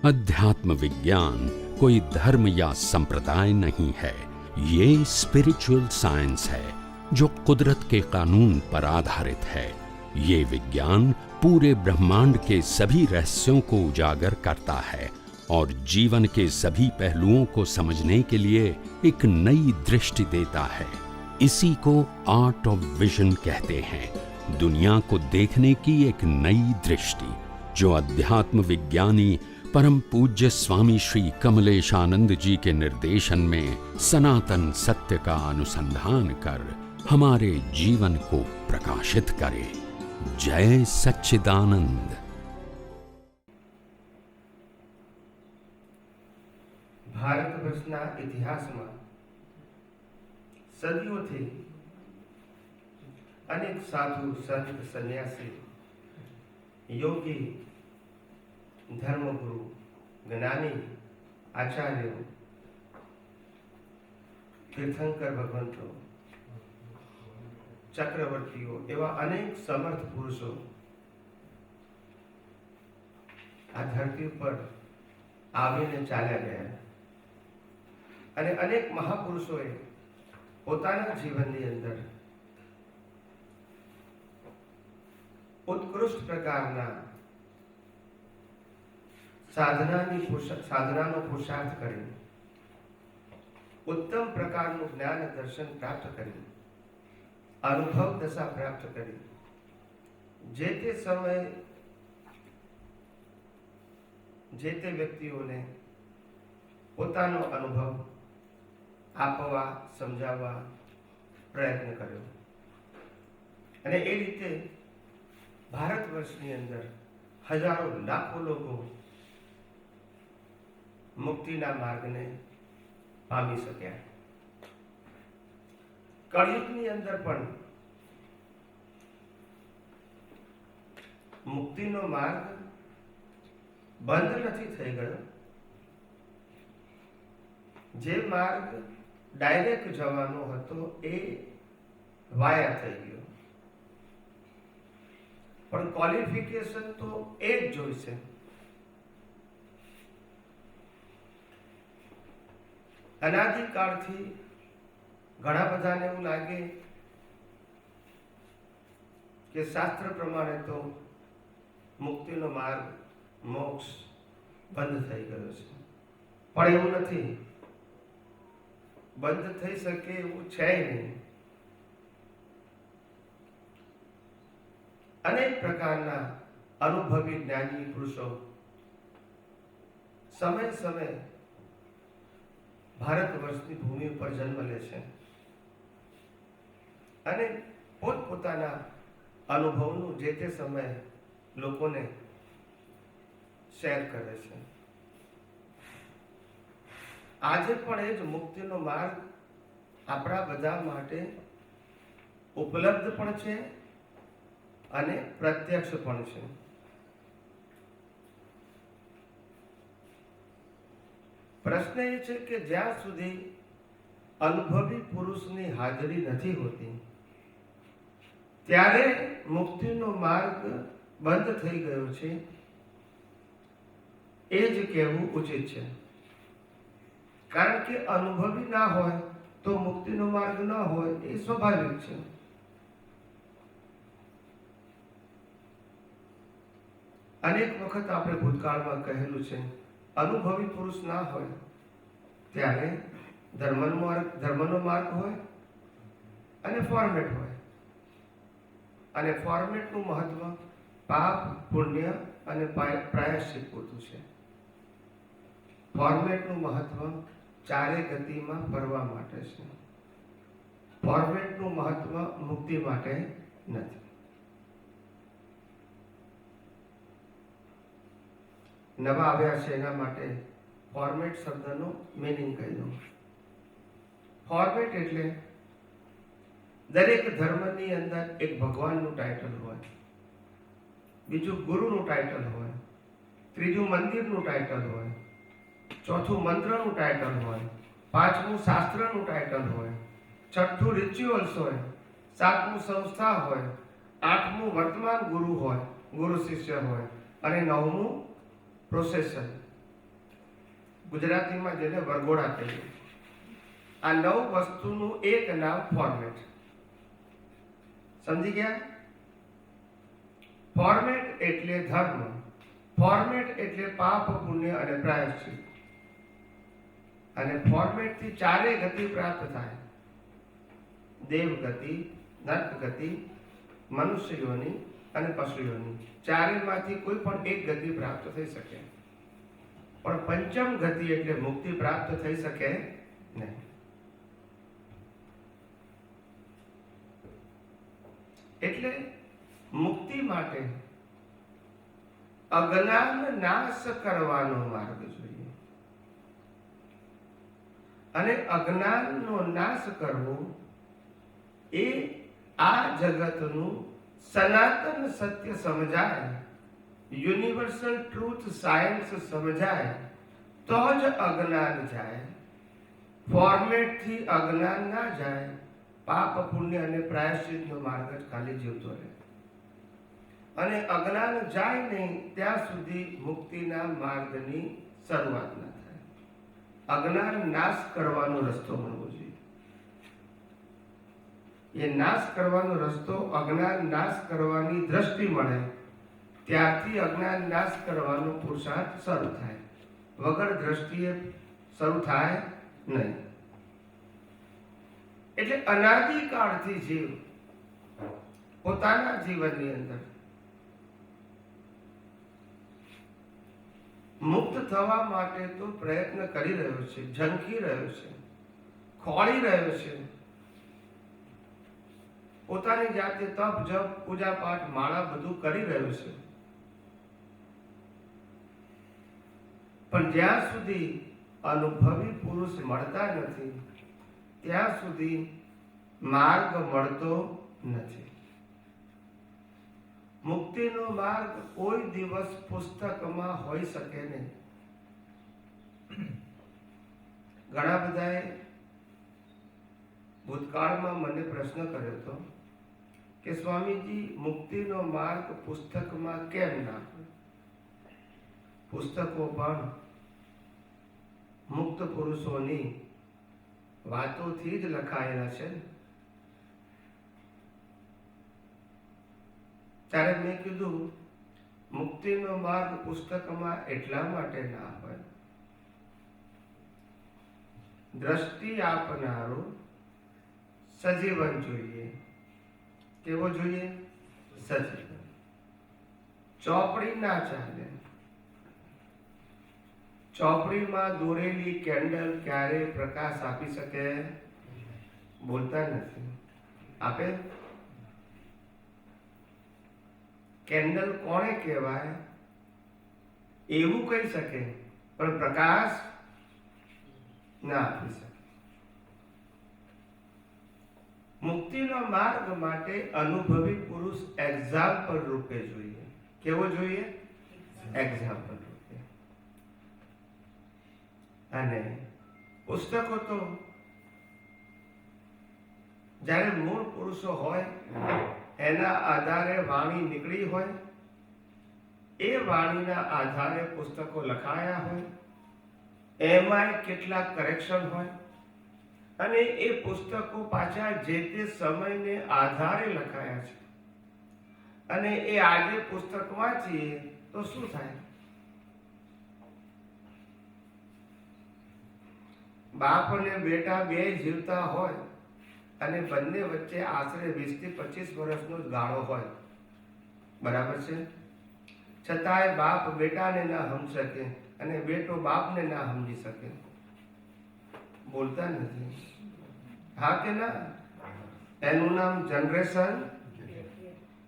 अध्यात्म विज्ञान कोई धर्म या संप्रदाय नहीं है, ये स्पिरिचुअल साइंस है जो कुदरत के कानून पर आधारित है। ये विज्ञान पूरे ब्रह्मांड के सभी रहस्यों को उजागर करता है और जीवन के सभी पहलुओं को समझने के लिए एक नई दृष्टि देता है। इसी को आर्ट ऑफ विजन कहते हैं, दुनिया को देखने की एक नई दृष्टि, जो अध्यात्म विज्ञानी परम पूज्य स्वामी श्री कमलेशानंद जी के निर्देशन में सनातन सत्य का अनुसंधान कर हमारे जीवन को प्रकाशित करे। जय सच्चिदानंद। ભારતવર્ષના ઇતિહાસમાં સદીઓથી અનેક સાધુ સંત સન્યાસી યોગી ધર્મગુરુ જ્ઞાની આચાર્યો તીર્થંકર ભગવંતો ચક્રવર્તીઓ એવા અનેક સમર્થ પુરુષો આ ધરતી ઉપર આવીને ચાલ્યા ગયા અને અનેક મહાપુરુષોએ પોતાના જીવનની અંદર ઉત્કૃષ્ટ પ્રકારના સાધનાનો પુરુષાર્થ કરી ઉત્તમ પ્રકારનું જ્ઞાન દર્શન પ્રાપ્ત કરી અનુભવ દશા પ્રાપ્ત કરી જે તે સમયે જે તે વ્યક્તિઓને પોતાનો અનુભવ આપવા સમજાવવા પ્રયત્ન કર્યો અને એ રીતે ભારત વર્ષની અંદર હજારો લાખો લોકો મુક્તિના માર્ગને પામી શક્યા। કળયુગની અંદર પણ મુક્તિનો માર્ગ બંધ નથી થઈ ગયો। જે માર્ગ ડાયરેક્ટ જવાનો હતો એ વાયા થઈ ગયો, પણ ક્વોલિફિકેશન તો એ જ જોઈશે। અનાદિકાળથી ઘણા બધાને એવું લાગે કે શાસ્ત્ર પ્રમાણે તો મુક્તિનો માર્ગ મોક્ષ બંધ થઈ ગયો છે, પણ એવું નથી, બંધ થઈ શકે એવું છે નહીં। અનેક પ્રકારના અનુભવી જ્ઞાની પુરુષો સમય સમય ભારત વર્ષની ભૂમિ ઉપર જન્મ લે છે અને પોતપોતાના અનુભવનું જે તે સમયે લોકોને શેર કરે છે। આજે પણ એ જ મુક્તિનો માર્ગ આપણા બધા માટે ઉપલબ્ધ પણ છે અને પ્રત્યક્ષ પણ છે। પ્રશ્ન એ છે કે જ્યાં સુધી અનુભવી પુરુષની હાજરી નથી હોતી ત્યારે મુક્તિનો માર્ગ બંધ થઈ ગયો છે એ જ કહેવું ઉચિત છે, કારણ કે અનુભવી ના હોય તો મુક્તિનો માર્ગ ન હોય એ સ્વાભાવિક છે। અનેક વખત આપણે ભૂતકાળમાં કહેલું છે, અનુભવી પુરુષ ના હોય ત્યારે ધર્મનો માર્ગ હોય અને ફોર્મેટ હોય, અને ફોર્મેટનું મહત્વ પાપ પુણ્ય અને પ્રાયશ્ચિત પૂરતું છે। ફોર્મેટનું મહત્વ ચારે ગતિમાં ફરવા માટે છે, ફોર્મેટનું મહત્વ મુક્તિ માટે નથી। નવા આવ્યા છે એના માટે ફોર્મેટ શબ્દનો મીનિંગ કહી દઉં। ફોર્મેટ એટલે દરેક ધર્મની અંદર એક ભગવાનનું ટાઇટલ હોય, બીજું ગુરુનું ટાઇટલ હોય, ત્રીજું મંદિરનું ટાઇટલ હોય, ચોથું મંત્રનું ટાઇટલ હોય, પાંચમું શાસ્ત્રનું ટાઇટલ હોય, છઠ્ઠું રિચ્યુઅલ્સ હોય, સાતમું સંસ્થા હોય, આઠમું વર્તમાન ગુરુ હોય, ગુરુ શિષ્ય હોય, અને નવમું પ્રોસેશન ગુજરાતીમાં જેને વરઘોડા કહીએ. આ 9 વસ્તુનું એક નામ ફોર્મેટ. સમજી ગયા? ફોર્મેટ એટલે ધર્મ, ફોર્મેટ એટલે પાપ પુણ્ય અને પ્રાયશ્ચિત. અને ફોર્મેટ થી 4 ગતિ પ્રાપ્ત થાય: દેવ ગતિ, નર્ક ગતિ, મનુષ્ય યોનિ અને પશુ યોનિ. 4 માંથી કોઈ પણ એક ગતિ પ્રાપ્ત થઈ શકે, પણ પંચમ ગતિ એટલે મુક્તિ પ્રાપ્ત થઈ શકે નહીં. એટલે મુક્તિ માટે અજ્ઞાન નાશ કરવાનો માર્ગ જોઈએ. અને અજ્ઞાનનો નાશ કરવો એ આ જગતનું સનાતન સત્ય સમજાય, યુનિવર્સલ ટ્રુથ સાયન્સ સમજાય તો જ અજ્ઞાન જાય. ફોર્મેટ થી અજ્ઞાન ના જાય. પાપ પુણ્ય અને પ્રાયશ્ચિતનો માર્ગ જ ખાલી જીવતો રહે. અને અજ્ઞાન જાય નહીં ત્યાં સુધી મુક્તિના માર્ગની શરૂઆત ના થાય. અજ્ઞાન નાશ કરવાનો રસ્તો મળવો જોઈએ. એ નાશ કરવાનો રસ્તો, અજ્ઞાન નાશ કરવાની દ્રષ્ટિ મળે ત્યારથી અજ્ઞાન નાશ કરવાનો પુરુષાર્થ શરૂ થાય. વગર દ્રષ્ટિએ શરૂ થાય નહીં. એટલે અનાદિકાળથી જીવ પોતાના જીવનની અંદર મુક્ત થવા માટે તો પ્રયત્ન કરી રહ્યો છે, ઝંખી રહ્યો છે, ખોળી રહ્યો છે. પોતાની જાતે તપ જપ પૂજા પાઠ માળા બધું કરી રહ્યો છે. પણ જ્યાં સુધી અનુભવી પુરુષ મળતા નથી ત્યાં સુધી માર્ગ મળતો નથી. મુક્તિનો માર્ગ કોઈ દિવસ પુસ્તકમાં હોઈ શકે નહીં. ઘણા બધાએ ભૂતકાળમાં મને પ્રશ્ન કર્યો હતો કે સ્વામીજી, મુક્તિનો માર્ગ પુસ્તકમાં કેમ ના હોય? પુસ્તકો પણ મુક્ત પુરુષોની વાતોથી જ લખાયેલા છે. ત્યારે મેં કીધું, મુક્તિનો માર્ગ પુસ્તકમાં એટલા માટે ના હોય, દ્રષ્ટિ આપનારો સજીવન જોઈએ. કેવો જોઈએ? સજીવન. ચોપડી ના ચાલે. ચોપડીમાં દોરેલી કેન્ડલ ક્યારે પ્રકાશ આપી શકે? બોલતા નથી. આપે? કેન્ડલ કોને કહેવાય? એવું કહી શકે પણ પ્રકાશ ના આપી શકે. મુક્તિનો માર્ગ માટે અનુભવી પુરુષ એક્ઝામ્પલ રૂપે જોઈએ. કેવો જોઈએ? એક્ઝામ્પલ રૂપે. અને પુસ્તકો તો જ્યારે મૂળ પુરુષો હોય એના આધારે વાણી નીકળી હોય, એ વાણીના આધારે પુસ્તકો લખાયા હોય, એમાંય કેટલાક કરેક્શન હોય, અને એ પુસ્તકો પાછા જે તે સમયને આધારે લખાયા છે. અને એ આજે પુસ્તક વાંચીએ તો શું થાય? બાપ અને બેટા બે જીવતા હોય અને બંને વચ્ચે આશરે 20 થી 25 વર્ષનો જ ગાળો હોય, બરાબર છે? છતાંય બાપ બેટાને ના સમજી શકે અને બેટો બાપને ના સમજી શકે. બોલતા નથી. હા કે ના? એનું નામ જનરેશન.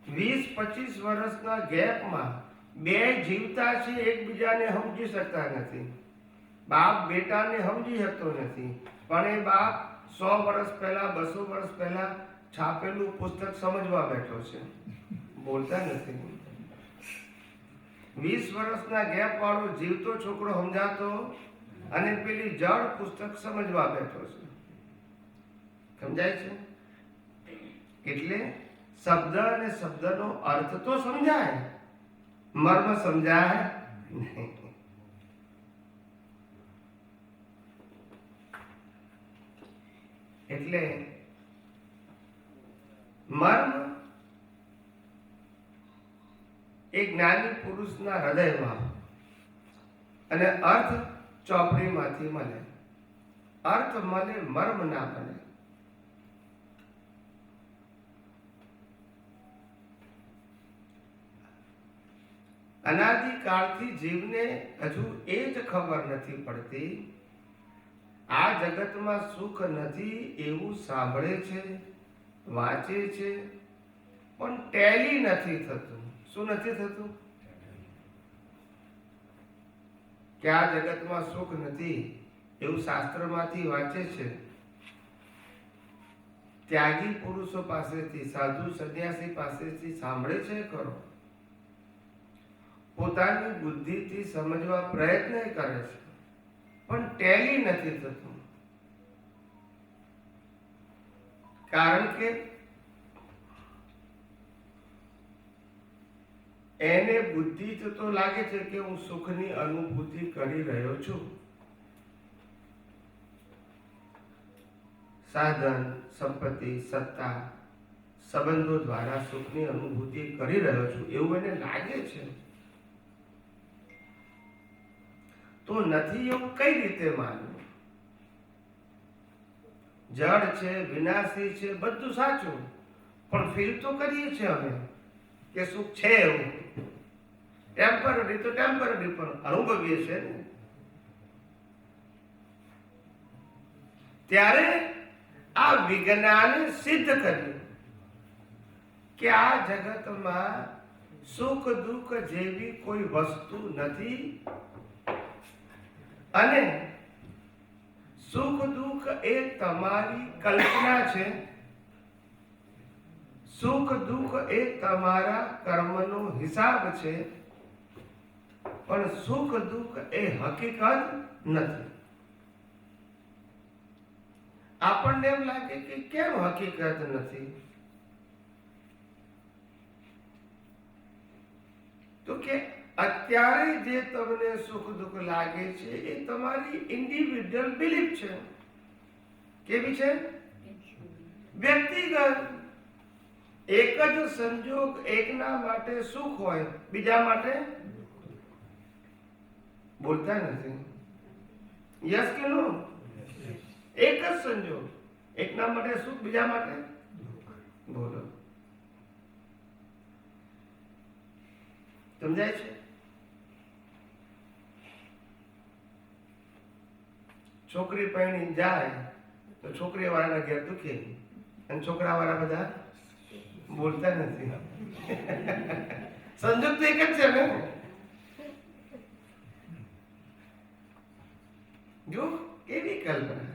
20-25 વર્ષના ગેપમાં બે જીવતા છે, એકબીજાને સમજી શકતા નથી. બાપ બેટાને સમજી શકતો નથી, પણ એ બાપ 100 વર્ષ પહેલા 200 વર્ષ પહેલા છાપેલું પુસ્તક સમજવા બેઠો છે. બોલતા નથી. 20 વર્ષના ગેપ વાળો જીવતો છોકરો સમજાતો અને પેલી જડ પુસ્તક સમજવા બેઠો છે. સમજાય છે? એટલે શબ્દ અને શબ્દનો અર્થ તો સમજાય, મર્મ સમજાય નહીં. એટલે મર્મ એ જ્ઞાની પુરુષના હૃદયમાં અને અર્થ ચોપડીમાંથી મળે. અર્થ મળે, મર્મ ના મળે. અનાદિકાળથી જીવને હજુ એ જ ખબર નથી પડતી, આ જગતમાં સુખ નથી એવું સાંભળે છે, વાંચે છે, પણ ટેલી નથી થતું. શું નથી થતું? કે આ જગતમાં સુખ નથી એવું શાસ્ત્રમાંથી વાંચે છે, ત્યાગી પુરુષો પાસેથી, સાધુ સંન્યાસી પાસેથી સાંભળે છે ખરો, પોતાની બુદ્ધિથી સમજવા પ્રયત્ન કરે છે, પણ ટેલી નથી થતું. કારણ કે એને બુદ્ધિથી તો લાગે છે કે હું સુખની અનુભૂતિ કરી રહ્યો છું, સાધન, સંપત્તિ, સત્તા, સંબંધો દ્વારા સુખની અનુભૂતિ કરી રહ્યો છું એવું એને લાગે છે. તો નથી એવું કઈ રીતે માનવું? જડ છે, વિનાશી છે, બધું સાચું, પણ ફીલ તો કરીએ છીએ અમે કે સુખ છે એવું. ટેમ્પરરી તો ટેમ્પરરી, પણ અનુભવીએ છે ને. ત્યારે આ વિજ્ઞાને સિદ્ધ કર્યું કે આ જગતમાં સુખ દુઃખ જેવી કોઈ વસ્તુ નથી, અને સુખ દુઃખ એ તમારી કલ્પના છે. સુખ દુઃખ એ તમારા કર્મનો હિસાબ છે, પણ સુખ દુઃખ એ હકીકત નથી. આપણને એમ લાગે કે કેમ હકીકત નથી? તો કે અત્યારે જે તમને સુખ દુઃખ લાગે છે એ તમારી ઇન્ડિવિડ્યુઅલ બિલીફ છે. કેવી છે? વ્યક્તિગત. એક જ સંજોગ એકના માટે સુખ હોય, બીજા માટે બોલતા નથી. યસ કે નો? એક જ સંજોગ, એકના માટે સુખ, બીજા માટે બોલો. સમજાય છે? છોકરી પરણી જાય તો છોકરી વાળાના ઘેર દુખે, અને છોકરા વાળા બધા બોલતા નથી. સંજોગ તો એક જ છે ને. જો કેવી કલ્પના.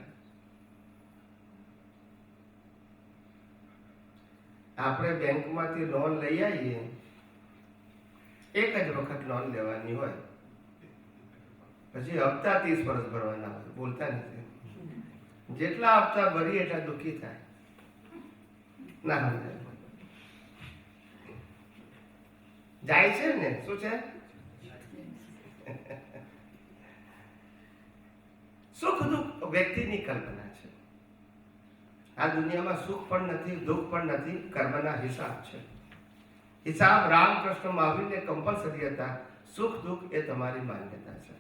આપણે બેંકમાંથી લોન લઈ આવીએ, એક જ વખત લોન લેવાની હોય, પછી હપ્તા 30 વર્ષ ભરવાના હોય. બોલતા નથી. જેટલા હપ્તા ભરીએ એટલા દુઃખી થાય. ના સમજાય. જાય છે ને. શું છે? સુખ દુઃખ વ્યક્તિની કલ્પના છે. આ દુનિયામાં સુખ પણ નથી, દુઃખ પણ નથી, કર્મના હિસાબ છે. હિસાબ રામકૃષ્ણ મહાવીરને કમ્પલસરી હતા. સુખ દુઃખ એ તમારી માન્યતા છે.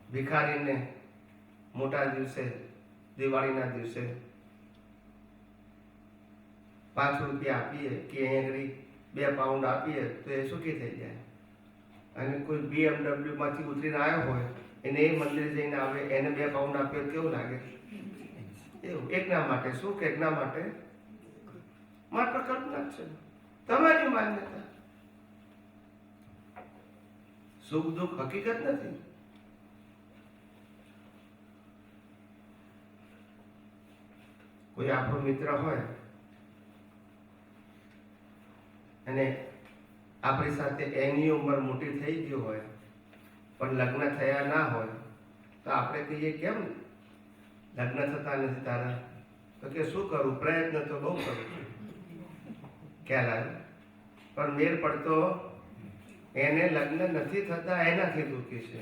ભિખારીને મોટા દિવસે, દિવાળીના દિવસે 5 રૂપિયા આપીએ કે અહીં 2 પાઉન્ડ આપીએ તો એ સુખી થઈ જાય. અને કોઈ BMW માંથી ઉતરીને આવ્યો હોય, એને એ મંદિર જઈને આવે, એને 2 પાઉન્ડ આપીએ કેવું લાગે? એવું. એકના માટે સુખ, એકના માટે માત્ર કલ્પના છે, તમારી માન્યતા. સુખ દુઃખ હકીકત નથી. કોઈ આપણો મિત્ર હોય અને આપણી સાથે એની ઉંમર મોટી થઈ ગઈ હોય પણ લગ્ન થયા ના હોય, તો આપણે કહીએ કેમ લગ્ન થતા નથી તારા? તો કે શું કરું, પ્રયત્ન તો બહુ કરું છું. ખ્યાલ આવે? પણ મેર પડતો એને લગ્ન નથી થતા એનાથી દુઃખી છે,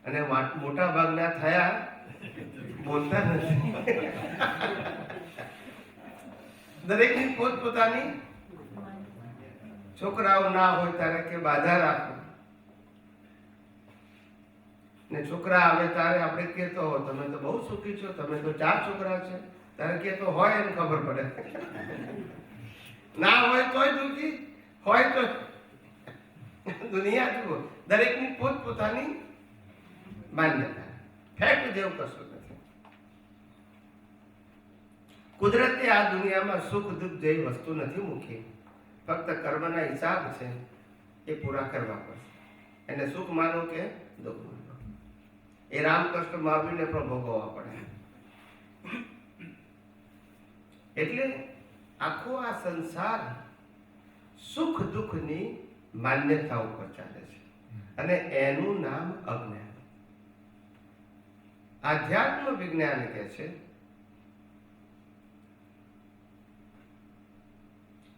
અને મોટા ભાગના થયા બોલતા નથી. દરેકની પોતપોતાની, છોકરાઓ ના હોય ત્યારે કે બાધા રાખો, ને છોકરા આવે ત્યારે આપણે કહેતો હો તમે તો બહુ સુખી છો, તમે તો 4 છોકરા છે, ત્યારે કહેતો હોય એને ખબર પડે. ના હોય તોય દુઃખી, હોય તો દુનિયા જુઓ, દરેકની પોતપોતાની માન્યતા, ફેક્ટ જેવું કશું નથી. કુદરતે આ દુનિયામાં સુખ દુઃખ જેવી વસ્તુ નથી મૂકી, ફક્ત કર્મના હિસાબ છે, એ પૂરા કરવા પડશે. એને સુખ માનો કે દુઃખ માનો, એ રામકૃષ્ણ મહાવીરને પણ ભોગવવા પડે. એટલે આખો આ સંસાર સુખ દુઃખની માન્યતા ઉપર ચાલે છે, અને એનું નામ અજ્ઞાન. આધ્યાત્મ વિજ્ઞાન કહે છે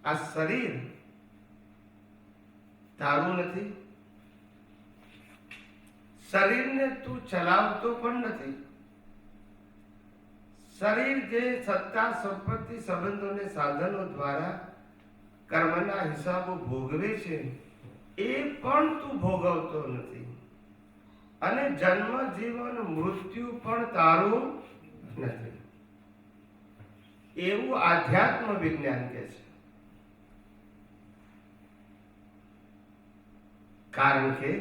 આ શરીર તારું નથી, શરીરને તું ચલાવતો પણ નથી. શરીર જે સત્તા સંપત્તિ સંબંધોને સાધનો દ્વારા કર્મના હિસાબો ભોગવે છે એ પણ તું ભોગવતો નથી, અને જન્મ જીવન મૃત્યુ પણ તારું નથી, એવું આધ્યાત્મ વિજ્ઞાન કહે છે. કારણ કે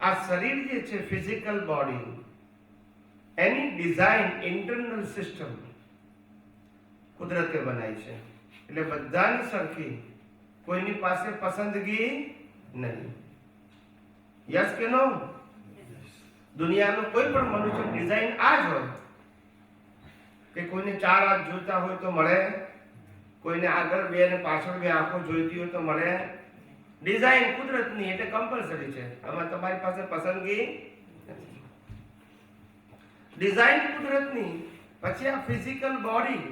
આ શરીર જે છે ફિઝિકલ બોડી, એની ડિઝાઇન ઇન્ટરનલ સિસ્ટમ કુદરતે બનાવી છે, એટલે બધાની સરખી, કોઈની પાસે પસંદગી નહીં. યસ કે નો? દુનિયાનો કોઈ પણ મનુષ્ય ડિઝાઇન આ જ હોય કે કોઈને 4 હાથ જોઈતા હોય તો મળે, કોઈને આગળ 2 અને પાછળ 2 આંખો જોઈતી હોય તો મળે. ડિઝાઇન કુદરતની, એટલે કમ્પલસરી છે, આમાં તમારી પાસે પસંદગી નથી. ડિઝાઇન કુદરતની. પછી આ ફિઝિકલ બોડી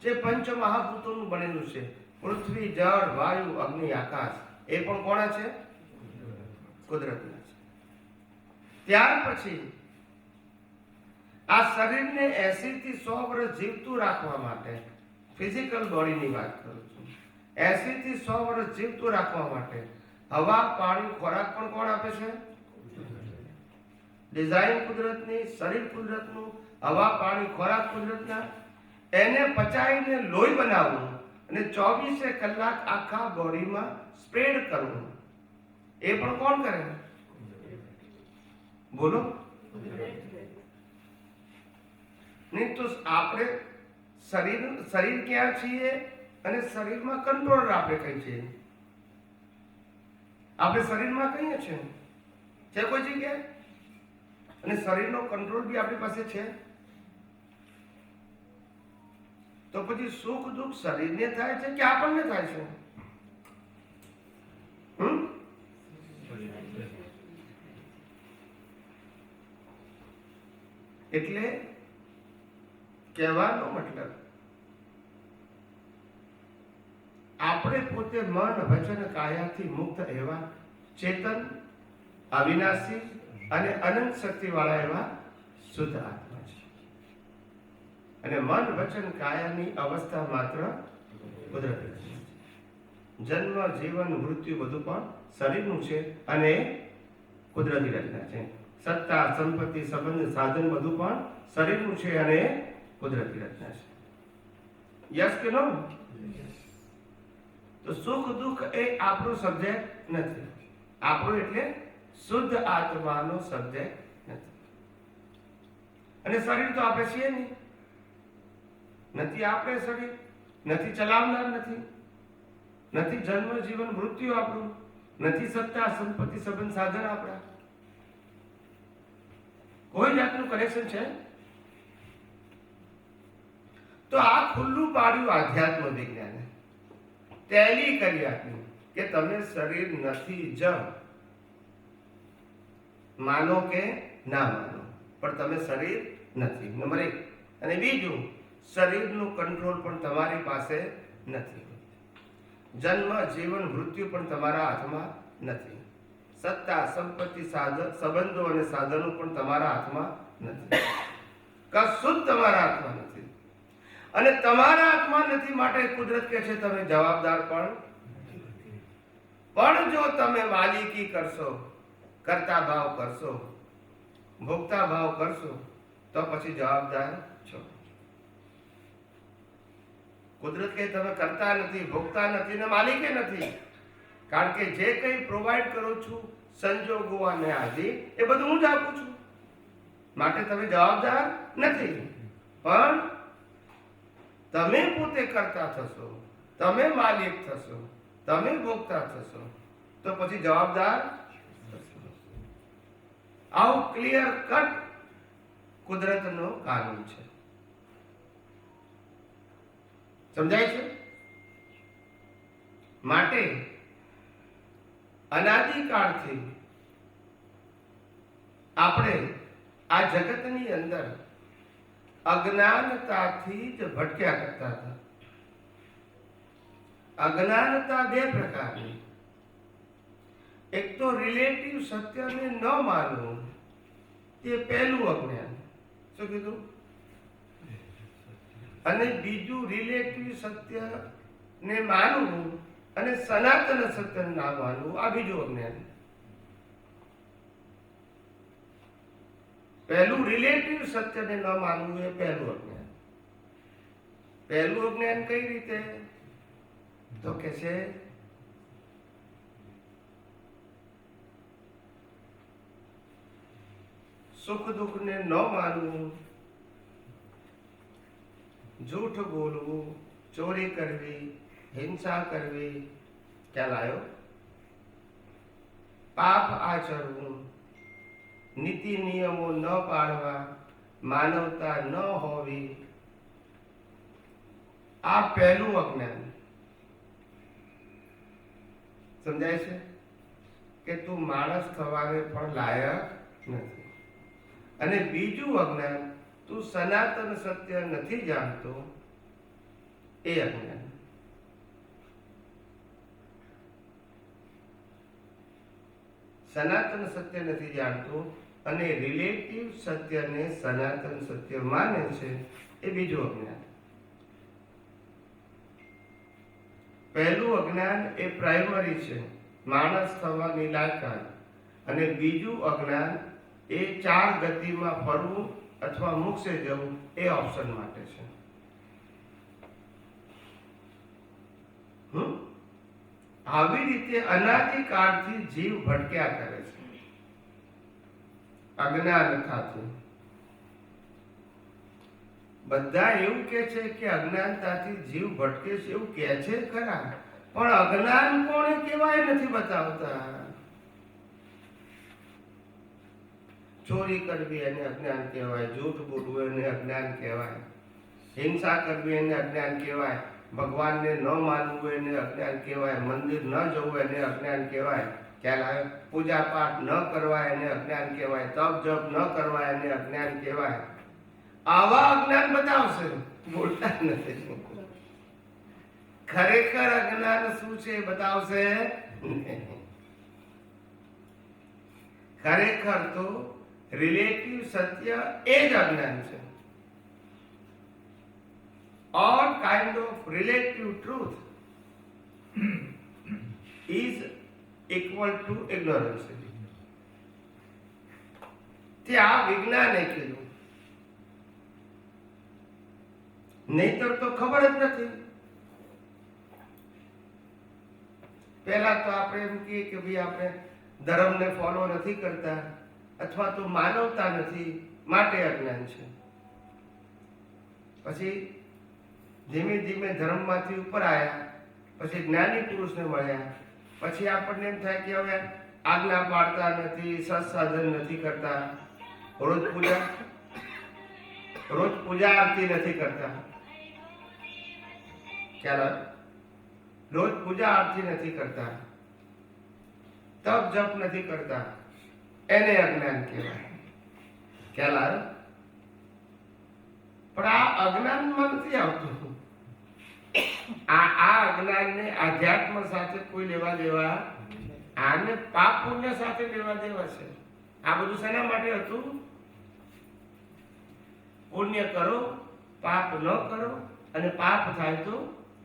જે પંચ મહાભૂતોનું બનેલું છે, પૃથ્વી જળ વાયુ અગ્નિ આકાશ, એ પણ કોના છે? કુદરતના છે. ત્યાર પછી આ શરીરને 80 થી 100 વર્ષ જીવતું રાખવા માટે, ફિઝિકલ બોડીની વાત કરું છું, 80 થી 100 વર્ષ જીવતું રાખવા માટે હવા પાણી ખોરાક પણ કોણ આપે છે? ડિઝાઇન કુદરતની, શરીર કુદરતનું, હવા પાણી ખોરાક કુદરતના. એને પચાવીને લોહી બનાવવું અને 24 કલાક આખા બોડીમાં સ્પ્રેડ કરવું, એ પણ કોણ કરે? બોલો. નહીં તો આપણે શરીર ક્યાં છીએ અને શરીરમાં કંટ્રોલર આપણે કઈ છીએ? આપણે શરીરમાં કહીએ છીએ છે કોઈ જગ્યાએ, અને શરીરનો કંટ્રોલ બી આપણી પાસે છે. તો પછી સુખ દુઃખ શરીરને થાય છે કે આપણને થાય છે? એટલે કહેવાનો મતલબ, આપણે પોતે મન વચન કાયાથી મુક્ત એવા ચેતન, અવિનાશી અને અનંત શક્તિ વાળા એવા શુદ્ધ આત્મા છે. અને મન વચન કાયાની અવસ્થા માત્ર કુદરતી છે. જન્મ જીવન મૃત્યુ બધું પણ શરીરનું છે, અને કુદરતી રચના છે. સત્તા સંપત્તિ સંબંધ સાધન બધું પણ શરીરનું છે અને કુદરતી રચના છે. યસ કે નો? તો સુખ દુઃખ એ આપણો સબ્જેક્ટ નથી. આપણો એટલે શુદ્ધ આત્માનો સબ્જેક્ટ નથી. અને શરીર તો આપણે છીએ નહીં, નથી આપણે શરીર, નથી ચલાવનાર, નથી જન્મ જીવન મૃત્યુ આપણું, નથી સત્તા સંપત્તિ સંબંધ સાધન આપણા. કોઈ જાતનું કનેક્શન છે? તો આ ખુલ્લું પાડ્યું આધ્યાત્મ વિજ્ઞાને, ટેલી કરી આપ્યું કે તમે શરીર નથી જ, માનો કે ના માનો, પણ તમે શરીર નથી, નંબર 1. અને બીજું, શરીરનું કંટ્રોલ પણ તમારી પાસે નથી. જન્મ જીવન મૃત્યુ પણ તમારા હાથમાં નથી. સત્તા, સંપત્તિ, સાધન, સંબંધો અને સાધનો પણ તમારા હાથમાં નથી. કશું જ તમારા હાથમાં નથી. અને તમારા હાથમાં નથી માટે કુદરત કહે છે તમે જવાબદાર પણ જો તમે માલિકી કરશો, કરતા ભાવ કરશો, ભોગતા ભાવ કરશો તો પછી જવાબદાર છો. કુદરત કે તમે કરતા નથી, ભોગતા નથી ને માલિકે નથી. કારણ કે જે કંઈ પ્રોવાઈડ કરું છું, સંજોગો અને આદિ એ બધું હું જ આપું છું. માટે તમે જવાબદાર નથી. પણ તમે પોતે કરતા થશો, તમે માલિક થશો, તમે ભોગતા થશો તો પછી જવાબદાર થશો. આવું ક્લિયર કટ કુદરતનો કાનૂન છે. સમજાય છે? માટે અનાદિકાળથી આપણે આ જગતની અંદર અજ્ઞાનતાથી જ ભટક્યા કરતા હતા. અજ્ઞાનતા બે પ્રકારની. એક તો રિલેટિવ સત્યને ન માનવું, એ પહેલું અજ્ઞાન. શું કીધું? અને બીજું રિલેટિવ સત્યને માનવું અને સનાતન સત્ય ના માનવું, આ બીજું અજ્ઞાન. પહેલું રિલેટિવ સત્યને ન માનવું એ પહેલું અજ્ઞાન. પહેલું અજ્ઞાન કઈ રીતે? તો કે છે સુખ દુઃખને ન માનવું, જૂઠ બોલવું, ચોરી કરવી, હિંસા કરવી, ખ્યાલ આવ્યો? પાપ આચરવું, નીતિ નિયમો ન પાળવા, માનવતા ન હોવી, આ પહેલું અજ્ઞાન. સમજાય છે કે તું માણસ થવાને પણ લાયક નથી. અને બીજું અજ્ઞાન, તું સનાતન સત્ય નથી જાણતો, એ અજ્ઞાન. સનાતન સત્ય નથી જાણતો અને રિલેટિવ સત્યને સનાતન સત્ય માને છે, એ બીજું અજ્ઞાન. પહેલું અજ્ઞાન એ પ્રાઇમરી છે, માણસ થવાની લાયકાત. અને બીજું અજ્ઞાન એ ચાર ગતિમાં ફરવું અથવા મોક્ષે જવું, એ ઓપ્શન માટે છે. આવી રીતે અનાદિકાળથી જીવ ભટક્યા કરે છે અજ્ઞાનતાથી. બધા એવું કે છે કે અજ્ઞાનતાથી જીવ ભટકે છે, એવું કે છે ખરા, પણ અજ્ઞાન કોને કહેવાય નથી બતાવતા. ચોરી કરવી એને અજ્ઞાન કહેવાય, જૂઠ બોલવું એને અજ્ઞાન કહેવાય, હિંસા કરવી એને અજ્ઞાન કહેવાય, ભગવાનને ન માનવું એને અજ્ઞાન કહેવાય, મંદિર ન જવું એને અજ્ઞાન કહેવાય, ખ્યાલ આવે? પૂજા પાઠ ન કરવા એને અજ્ઞાન કહેવાય, તપ જપ ન કરવા એને અજ્ઞાન કહેવાય. આવા અજ્ઞાન બતાવશે, બોલતા નથી. ખરેખર અજ્ઞાન શું છે બતાવશે. ખરેખર તો રિલેટિવ સત્ય એ જ અજ્ઞાન છે. All kind of relative truth is equal to ignorance. ત્યાં વિજ્ઞાને કીધું, નહીતર તો ખબર જ નથી. પહેલા તો આપણે એમ કહીએ કે ભાઈ આપણે ધર્મને ફોલો નથી કરતા અથવા તો માનવતા નથી માટે અજ્ઞાન છે. પછી ધીમે ધીમે ધર્મમાંથી ઉપર આવ્યા, પછી જ્ઞાની પુરુષને મળ્યા, પછી આપણને એમ થાય કે હવે આજ્ઞા પાડતા નથી, સત્સાધન નથી કરતા, રોજ પૂજા આરતી નથી કરતા, ખ્યાલ? રોજ પૂજા આરતી નથી કરતા, તપ જપ નથી કરતા, એને અજ્ઞાન કહેવાય, ખ્યાલ? પણ આ અજ્ઞાનમાં નથી આવતું. આ અજ્ઞાનને આધ્યાત્મ સાથે કોઈ લેવા દેવા આને પાપ પુણ્ય સાથે લેવા દેવા છે. આ બધું શેના માટે હતું? પુણ્ય કરો, પાપ ન કરો, અને પાપ થાય તો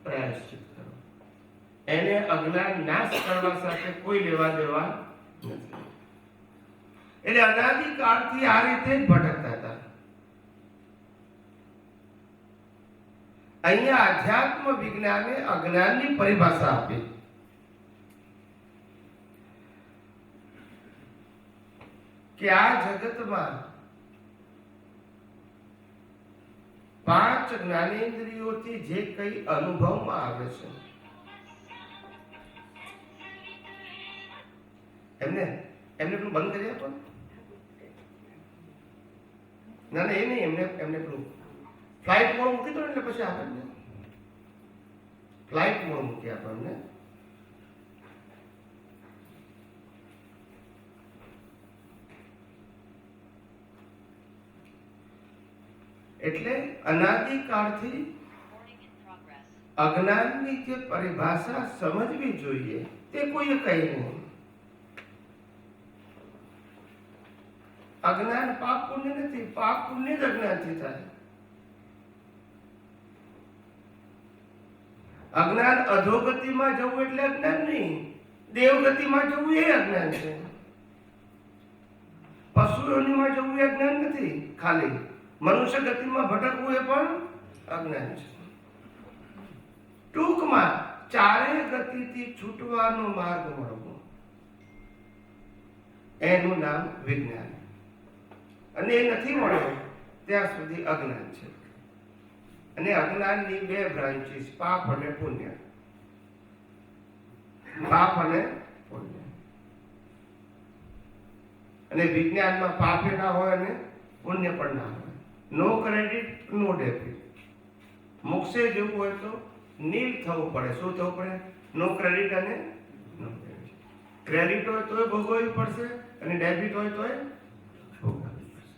પ્રાયશ્ચિત કરો. એને અજ્ઞાન નાશ કરવા સાથે કોઈ લેવા દેવા નથી. એટલે અનાદિકાળથી આ રીતે જ ભટકતા હતા. અહીંયા આધ્યાત્મ વિજ્ઞાને અજ્ઞાનની પરિભાષા આપી. કે આ જગતમાં 5 જ્ઞાનેન્દ્રિયોથી જે કઈ અનુભવમાં આવે છે એમને પેલું બંધ કરી આપો. ના એ નહીં, એમને પેલું ફ્લાઇટ મોડ મૂકી દો એટલે પછી આપણને ફ્લાઇટ મોડ મૂકી આપણને. એટલે અનાદિકાળથી અજ્ઞાનની જે પરિભાષા સમજવી જોઈએ તે કોઈએ કહી નહીં. અજ્ઞાન પાપ પુણ્ય નથી, પાપ પુણ્ય જ અજ્ઞાનથી થાય. અજ્ઞાન અધોગતિમાં જવું એટલે અજ્ઞાન નહીં, દેવગતિમાં જવું એ અજ્ઞાન છે. પશુઓમાં જવું એ અજ્ઞાન નથી, ખાલી મનુષ્ય ગતિમાં ભટકવું એ પણ અજ્ઞાન છે. ટૂંકમાં ચારે ગતિથી છૂટવાનો માર્ગ મળવો એનું નામ વિજ્ઞાન. અને એ નથી મળ્યો ત્યાં સુધી અજ્ઞાન છે. અને અજ્ઞાનની 2 બ્રાન્ચીસ, પાપ અને પુણ્ય. પાપ અને પુણ્ય. અને વિજ્ઞાનમાં પાપે ના હોય અને પુણ્ય પણ ના હોય. નો ક્રેડિટ નો ડેબિટ. મોક્ષે જવું હોય તો નીલ થવું પડે. શું થવું પડે? નો ક્રેડિટ અને નો ડેબિટ. ક્રેડિટ હોય તોય ભોગવવી પડશે અને ડેબિટ હોય તોય ભોગવવી પડશે.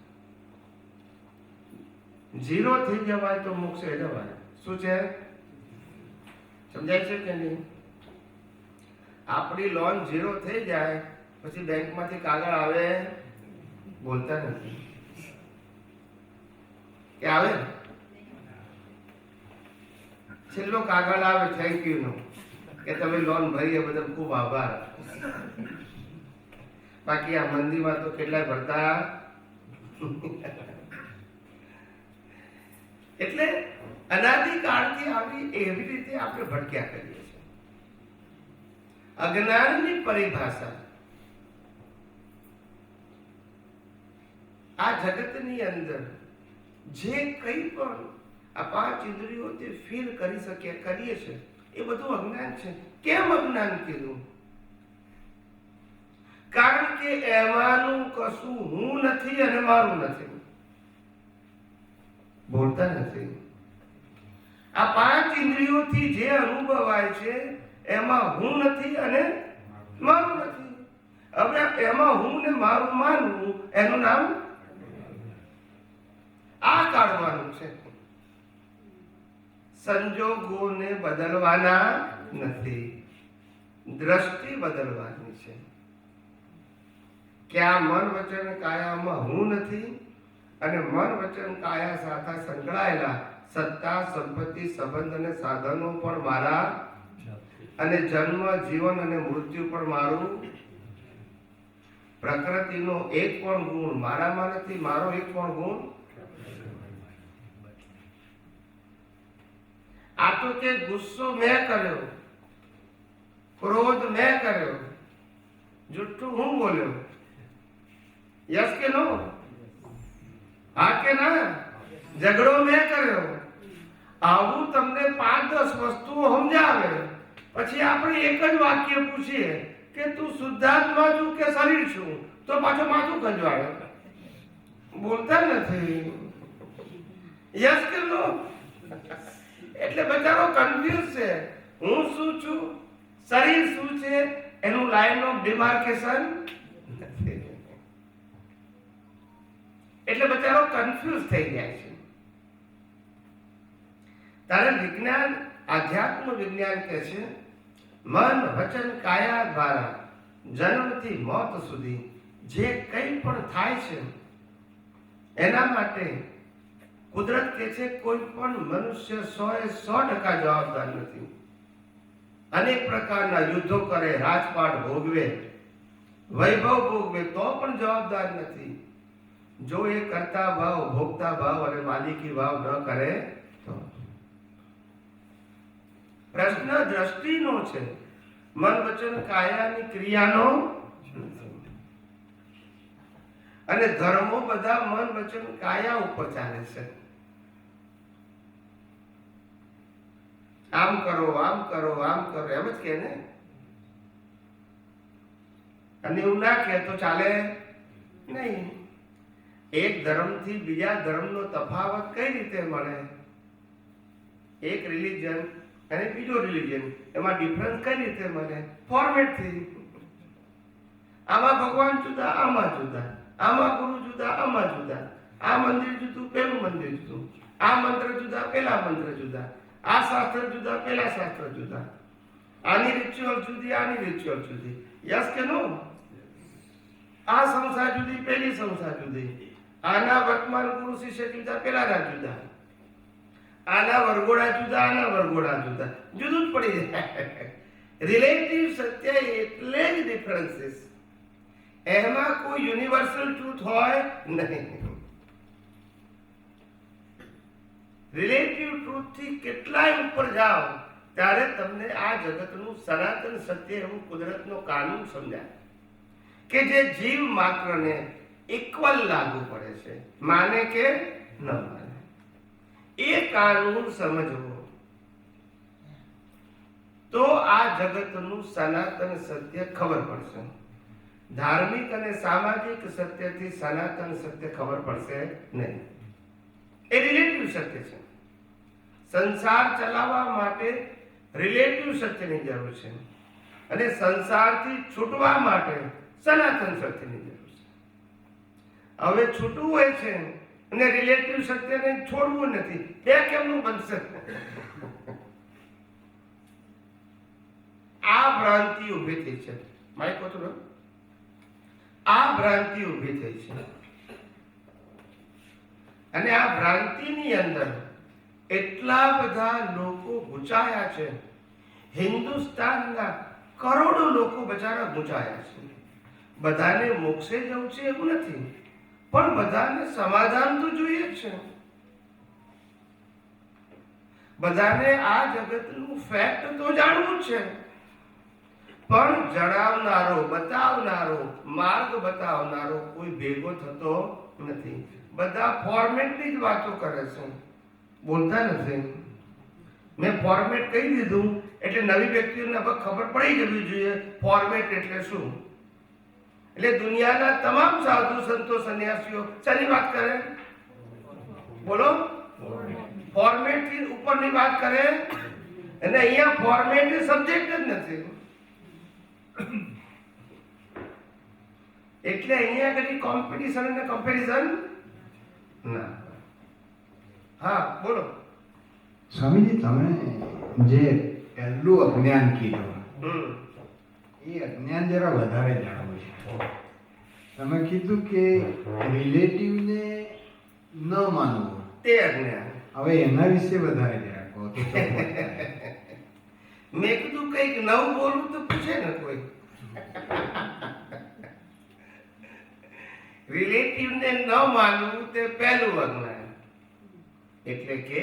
ઝીરો થઈ જવાય તો મોક્ષે જવાય. શું છે? સમજાય છે કે નહીં? આપણી લોન ઝીરો થઈ જાય પછી બેંકમાંથી કાગળ આવે, બોલતા નથી કે આવે? છેલ્લો કાગળ આવે થેન્ક યુ નો કે તમે લોન ભરી એ બદલ ખૂબ આભાર. બાકી આ મંદીમાં તો કેટલાય ભરતા. એટલે અનાદિકાળથી આવી એવી રીતે આપણે ભટક્યા કરીએ છીએ. અજ્ઞાનની પરિભાષા આ જગતની અંદર જે કંઈ પણ આ 5 ઇન્દ્રિયોથી ફીલ કરી શકીએ કરીએ છે એ બધું અજ્ઞાન છે. કેમ અજ્ઞાન કીધું? કારણ કે એમાંનું કશું હું નથી અને મારું નથી. બોલતા નથી. આ 5 ઇન્દ્રિયોથી જે અનુભવાય છે એમાં હું નથી અને મારું નથી. હવે એમાં હું ને મારું માનવું એનું નામ આ કાઢવાનું છે. સંજોગોને બદલવાના નથી, દ્રષ્ટિ બદલવાની છે. કે આ મન વચન કાયામાં હું નથી અને મન વચન કાયા સાથે સંકળાયેલા સત્તા, સંપત્તિ, સંબંધ અને સાધનો પણ મારા અને જન્મ, જીવન અને મૃત્યુ પણ મારું. પ્રકૃતિનો એક પણ ગુણ મારામાં નથી, મારો એક પણ ગુણ. આ તો કે ગુસ્સો મેં કર્યો, ક્રોધ મેં કર્યો, જુઠ્ઠું હું બોલ્યો. યસ કે નો? હા કે ના? ઝઘડો મેં કર્યો. આવું તમને 5-10 વસ્તુઓ સમજાવે પછી આપણે એક જ વાક્ય પૂછીએ કે તું શુદ્ધાત્મા છું કે શરીર છું, તો પાછો માથું ખંજવાળે. બોલતા નથી. યસ કે નો? એટલે બચારો કન્ફ્યુઝ છે. હું શું છું, શરીર શું છે, એનું લાઈન ઓફ ડિમાર્કેશન નથી. એટલે બચારો કન્ફ્યુઝ થઈ જાય છે. તારે વિજ્ઞાન, આધ્યાત્મ વિજ્ઞાન કહે છે મન, વચન, કાયા દ્વારા જન્મથી મોત સુધી જે કંઈ પણ થાય છે એના માટે કુદરત કહે છે કોઈ પણ મનુષ્ય 100% જવાબદાર નથી. અનેક પ્રકારના યુદ્ધો કરે, રાજપાટ ભોગવે, વૈભવ ભોગવે, તો પણ જવાબદાર નથી. જો એ કરતા ભાવ, ભોગતા ભાવ અને માલિકી ભાવ ન કરે તો. પ્રશ્ન દ્રષ્ટિનો છે, મન વચન કાયાની ક્રિયાનો નથી. અને ધર્મો બધા મન વચન કાયા ઉપર ચાલે છે. આમ કરો, આમ કરો, આમ કરો, એમ જ કે ને. અને એવું ના કહે તો ચાલે નહીં. એક ધર્મથી બીજા ધર્મનો તફાવત કઈ રીતે મળે? એક રિલિજન અને બીજો રિલિજન, એમાં ડિફરન્સ કઈ રીતે મળે? ફોર્મેટથી. આમાં ભગવાન જુદા, આમાં જુદા, આમાં ગુરુ જુદા, આમાં જુદા, આ મંદિર જુદું, પેલું મંદિર જુદું, આ મંત્ર જુદા, પેલા મંત્ર જુદા, આ શાસ્ત્ર જુદા, પેલા શાસ્ત્ર જુદા, આની રિચ્યુઅલ જુદી, આની રિચ્યુઅલ જુદી. યસ કે નો? આ સંસ્થા જુદી, પેલી સંસ્થા જુદી, આના વર્તમાન ગુરુ શિષ્ય જુદા, પેલાના જુદા, આના વરઘોડા જુદા, આના વરઘોડા જુદા, જુદું જ પડી જાય. રિલેટિવ સત્ય એટલે જ ડિફરન્સીસ. એમાં કોઈ યુનિવર્સલ ટ્રુથ હોય નહીં. રિલેટિવ ટ્રુથથી કેટલાય ઉપર જાઓ ત્યારે તમને આ જગતનું સનાતન સત્ય એવું કુદરતનો કાનૂન સમજાય કે જે જીવ માત્રને ઇક્વલ લાગુ પડે છે, માને કે ન માને. એ કાનૂન સમજવો તો આ જગતનું સનાતન સત્ય ખબર પડશે. ધાર્મિક અને સામાજિક સત્યથી સનાતન સત્ય ખબર પડશે નહીં. એ રિલેટિવ સત્ય છે. સંસાર ચલાવવા માટે રિલેટિવ સત્યની જરૂર છે અને સંસારથી છૂટવા માટે સનાતન સત્યની જરૂર છે. હવે છૂટવું હોય છે અને રિલેટિવ સત્યને છોડવું નથી, બે કેમનું બનશે? આ ભ્રાંતિ ઊભી થઈ છે. માઇક ઓછું. આ ભ્રાંતિ ઊભી થઈ છે અને આ ભ્રાંતિની અંદર એટલા બધા લોકો ગૂંચાયા છે. હિન્દુસ્તાનના કરોડો લોકો બચારા ગૂંચાયા છે. બધાને મોક્ષે જવું છે એવું નથી, પણ બધાને સમાધાન તો જોઈએ જ છે. બધાને આ જગતનું ફેક્ટ તો જાણવું જ છે, પણ જણાવનારો, બતાવનારો, માર્ગ બતાવનારો કોઈ ભેગો થતો નથી. બધા ફોર્મેટની જ વાતો કરે છે, બોલતા નથી. મેં ફોર્મેટ કહી દીધું એટલે નવી વ્યક્તિઓને ખબર પડી જવી જોઈએ ફોર્મેટ એટલે શું. એટલે દુનિયાના તમામ સાધુ સંતો સંન્યાસીઓ શાની વાત કરે? બોલો. ફોર્મેટ થી ઉપરની વાત કરે. અને અહીંયા ફોર્મેટ એ સબ્જેક્ટ જ નથી. એટલે અહીંયા કદી કોમ્પિટિશન અને કમ્પેરિઝન ના. હા બોલો. સ્વામીજી, તમે જે પહેલું અજ્ઞાન કીધું એ અજ્ઞાન જરા વધારે જાણવું છે. તમે કીધું કે રિલેટિવને ન માનવું તે અજ્ઞાન. હવે એના વિશે વધારે જરા કહો તો. મેં કીધું કંઈક નવું બોલવું તો પૂછે ને કોઈ. રિલેટિવને ન માનવું તે પહેલું અજ્ઞાન. એટલે કે